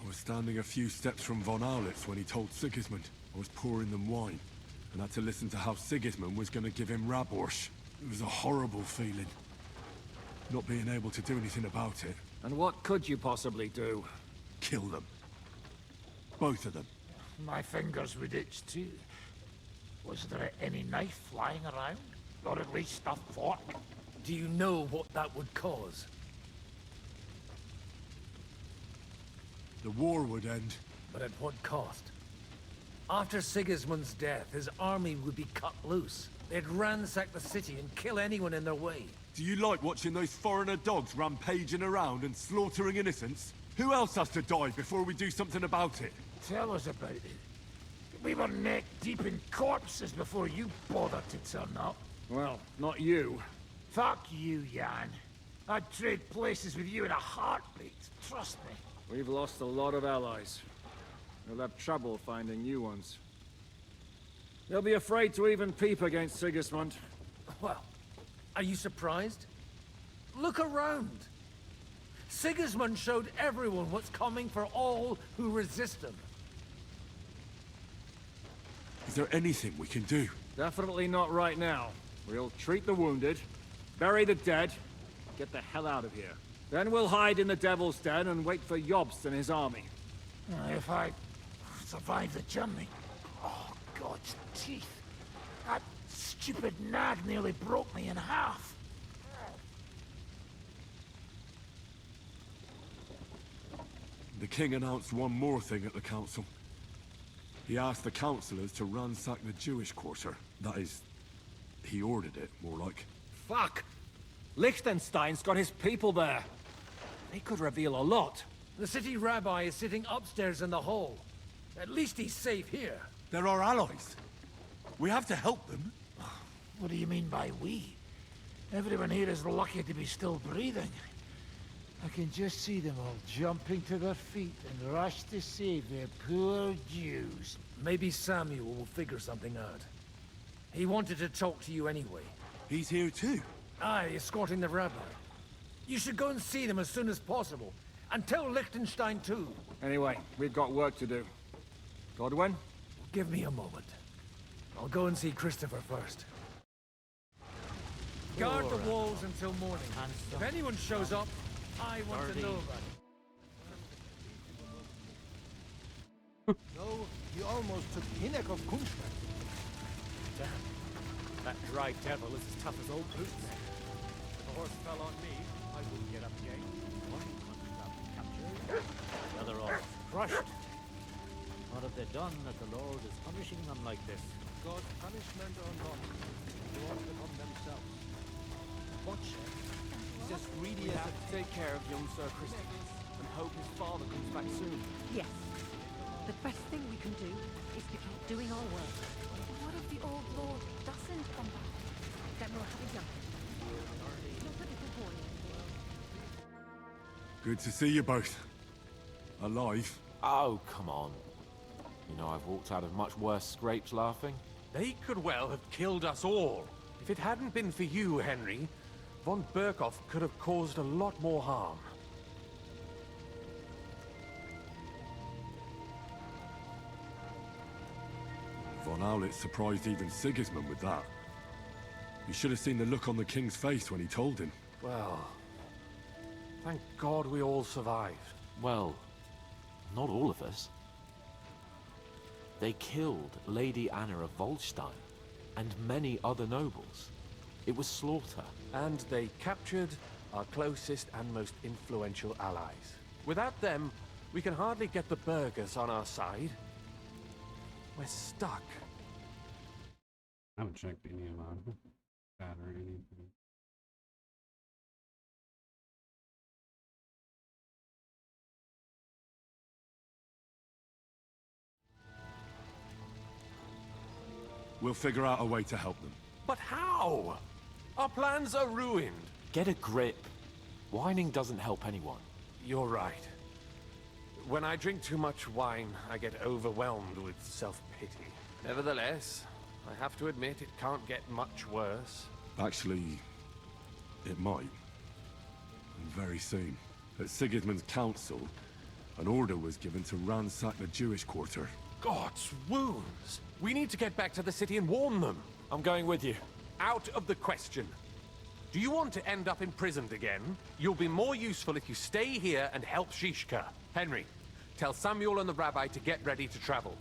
[SPEAKER 6] I was standing a few steps from von Aulitz when he told Sigismund I was pouring them wine, and had to listen to how Sigismund was going to give him Raborsch. It was a horrible feeling, not being able to do anything about it.
[SPEAKER 10] And what could you possibly do?
[SPEAKER 6] Kill them. Both of them.
[SPEAKER 12] My fingers would itch too. Was there any knife lying around? Or at least a fork? Do you know what that would cause?
[SPEAKER 6] The war would end.
[SPEAKER 12] But at what cost? After Sigismund's death, his army would be cut loose. They'd ransack the city and kill anyone in their way.
[SPEAKER 6] Do you like watching those foreigner dogs rampaging around and slaughtering innocents? Who else has to die before we do something about it?
[SPEAKER 1] Tell us about it. We were neck deep in corpses before you bothered to turn up.
[SPEAKER 16] Well, not you.
[SPEAKER 1] Fuck you, Jan. I'd trade places with you in a heartbeat, trust me.
[SPEAKER 16] We've lost a lot of allies. We'll have trouble finding new ones. They'll be afraid to even peep against Sigismund.
[SPEAKER 12] Well, are you surprised? Look around. Sigismund showed everyone what's coming for all who resist him.
[SPEAKER 6] Is there anything we can do?
[SPEAKER 16] Definitely not right now. We'll treat the wounded, bury the dead, get the hell out of here. Then we'll hide in the Devil's Den and wait for Jobst and his army.
[SPEAKER 1] If I survive the journey... Oh, God's teeth. That stupid nag nearly broke me in half.
[SPEAKER 6] The king announced one more thing at the council. He asked the councillors to ransack the Jewish quarter. That is, he ordered it, more like.
[SPEAKER 16] Fuck! Liechtenstein's got his people there. They could reveal a lot.
[SPEAKER 12] The city rabbi is sitting upstairs in the hall. At least he's safe here.
[SPEAKER 6] They're our allies. We have to help them.
[SPEAKER 1] What do you mean by we? Everyone here is lucky to be still breathing. I can just see them all jumping to their feet and rush to save their poor Jews.
[SPEAKER 12] Maybe Samuel will figure something out. He wanted to talk to you anyway.
[SPEAKER 6] He's here too?
[SPEAKER 12] Aye, escorting the rabbi. You should go and see them as soon as possible. And tell Liechtenstein too.
[SPEAKER 16] Anyway, we've got work to do. Godwin?
[SPEAKER 12] Give me a moment. I'll go and see Christopher first. Guard the walls until morning. If anyone shows up, I want to know about it.
[SPEAKER 11] No, you almost took Hinnek of Kunstadt.
[SPEAKER 3] Damn. That dry devil is as tough as old boots. If a horse fell on me, I wouldn't get up again. One Kunstadt captured, the other all crushed. What have they done that the Lord is punishing them like this?
[SPEAKER 11] God's punishment or not, they ought to come themselves. Botchek, he's as greedy as to take care of young Sir Christopher and hope his father comes back soon.
[SPEAKER 18] Yes. The best thing we can do is to keep doing our work. What if the old lord doesn't come back? Then we'll have a young. Not a little boy.
[SPEAKER 6] Good to see you both. Alive.
[SPEAKER 23] Oh, come on. You know, I've walked out of much worse scrapes laughing.
[SPEAKER 5] They could well have killed us all. If it hadn't been for you, Henry, von Berkhoff could have caused a lot more harm.
[SPEAKER 6] Von Aulitz surprised even Sigismund with that. You should have seen the look on the king's face when he told him.
[SPEAKER 5] Well, thank God we all survived.
[SPEAKER 23] Well, not all of us. They killed Lady Anna of Waldstein and many other nobles. It was slaughter.
[SPEAKER 5] And they captured our closest and most influential allies. Without them, we can hardly get the burghers on our side. We're stuck.
[SPEAKER 25] I haven't checked any of them. That or anything.
[SPEAKER 6] We'll figure out a way to help them.
[SPEAKER 5] But how? Our plans are ruined.
[SPEAKER 23] Get a grip. Whining doesn't help anyone.
[SPEAKER 5] You're right. When I drink too much wine, I get overwhelmed with self-pity. Nevertheless, I have to admit it can't get much worse.
[SPEAKER 6] Actually, it might. And very soon. At Sigismund's council, an order was given to ransack the Jewish quarter.
[SPEAKER 5] God's wounds! We need to get back to the city and warn them. I'm going with you. Out of the question. Do you want to end up imprisoned again? You'll be more useful if you stay here and help Shishka. Henry, tell Samuel and the rabbi to get ready to travel.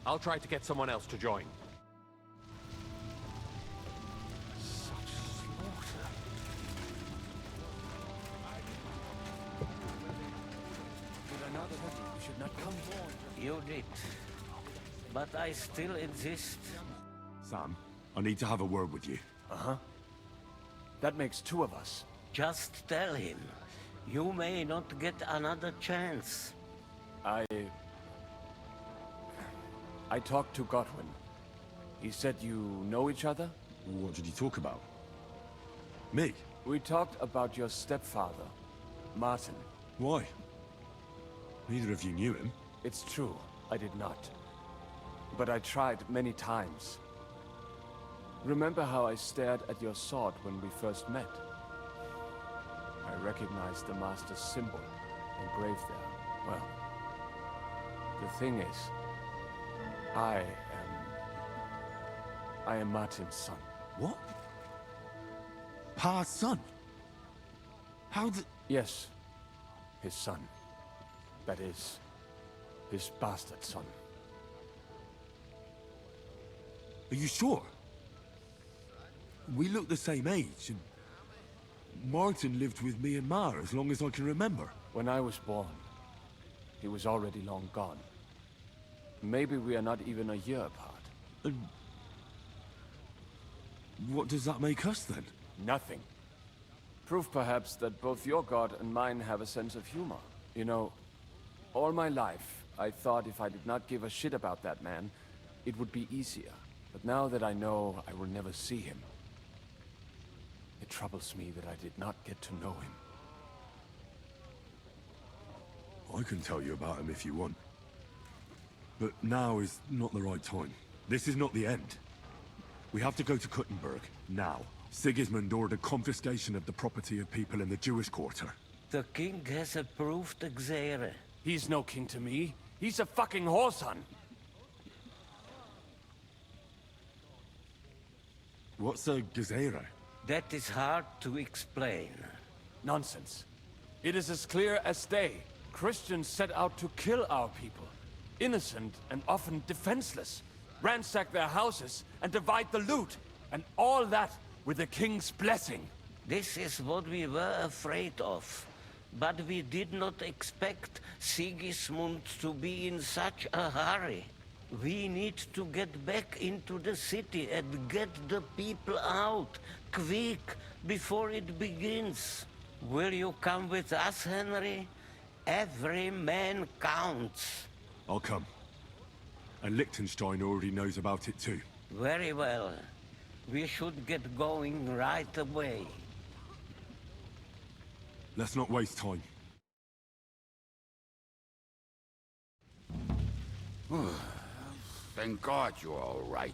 [SPEAKER 5] I'll try to get someone else to join.
[SPEAKER 12] Such slaughter.
[SPEAKER 1] Did I not tell you you should not come here?
[SPEAKER 22] You did. But I still insist.
[SPEAKER 6] Sam, I need to have a word with you.
[SPEAKER 11] Uh-huh. That makes two of us.
[SPEAKER 22] Just tell him. You may not get another chance.
[SPEAKER 11] I talked to Godwin. He said you know each other?
[SPEAKER 6] What did you talk about? Me?
[SPEAKER 11] We talked about your stepfather, Martin.
[SPEAKER 6] Why? Neither of you knew him.
[SPEAKER 11] It's true, I did not. But I tried many times. Remember how I stared at your sword when we first met? I recognized the Master's symbol engraved there. Well, the thing is, I am Martin's son.
[SPEAKER 6] What? Pa's son? How did...
[SPEAKER 11] Yes, his son. That is, his bastard son.
[SPEAKER 6] Are you sure? We look the same age, and Martin lived with me and Ma as long as I can remember.
[SPEAKER 11] When I was born, he was already long gone. Maybe we are not even a year apart.
[SPEAKER 6] And what does that make us, then?
[SPEAKER 11] Nothing. Proof, perhaps, that both your god and mine have a sense of humor. You know, all my life, I thought if I did not give a shit about that man, it would be easier. But now that I know I will never see him, it troubles me that I did not get to know him.
[SPEAKER 6] I can tell you about him if you want. But now is not the right time. This is not the end. We have to go to Kuttenberg, now. Sigismund ordered confiscation of the property of people in the Jewish quarter.
[SPEAKER 22] The king has approved Xere.
[SPEAKER 11] He's no king to me. He's a fucking whoreson.
[SPEAKER 6] What's a Gezerah?
[SPEAKER 22] That is hard to explain.
[SPEAKER 11] Nonsense. It is as clear as day. Christians set out to kill our people. Innocent and often defenseless. Ransack their houses and divide the loot. And all that with the king's blessing.
[SPEAKER 22] This is what we were afraid of. But we did not expect Sigismund to be in such a hurry. We need to get back into the city and get the people out, quick, before it begins. Will you come with us, Henry? Every man counts.
[SPEAKER 6] I'll come. And Liechtenstein already knows about it too.
[SPEAKER 22] Very well. We should get going right away.
[SPEAKER 6] Let's not waste time.
[SPEAKER 7] Thank God you're all right.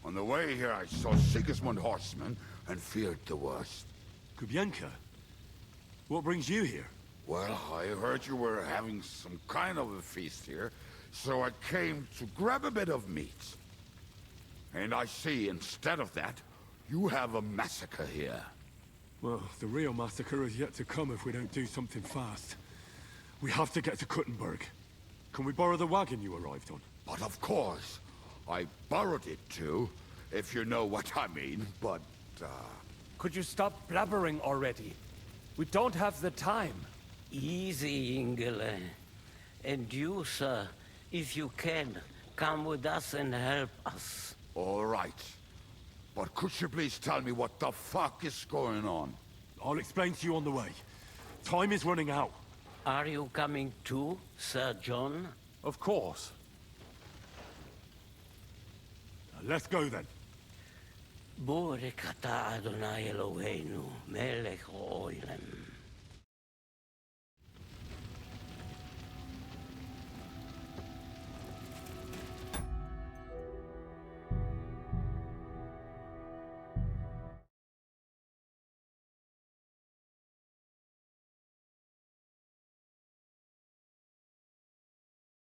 [SPEAKER 7] On the way here, I saw Sigismund horsemen and feared the worst.
[SPEAKER 6] Kubienka? What brings you here?
[SPEAKER 7] Well, I heard you were having some kind of a feast here, so I came to grab a bit of meat. And I see, instead of that, you have a massacre here.
[SPEAKER 6] Well, the real massacre is yet to come if we don't do something fast. We have to get to Kuttenberg. Can we borrow the wagon you arrived on?
[SPEAKER 7] But of course. I borrowed it too, if you know what I mean, but,
[SPEAKER 11] Could you stop blabbering already? We don't have the time.
[SPEAKER 22] Easy, Ingele. And you, sir, if you can, come with us and help us.
[SPEAKER 7] All right. But could you please tell me what the fuck is going on?
[SPEAKER 6] I'll explain to you on the way. Time is running out.
[SPEAKER 22] Are you coming too, Sir John?
[SPEAKER 11] Of course.
[SPEAKER 6] Let's go then.
[SPEAKER 22] Borekata Adonai Eloheinu, melech haolam.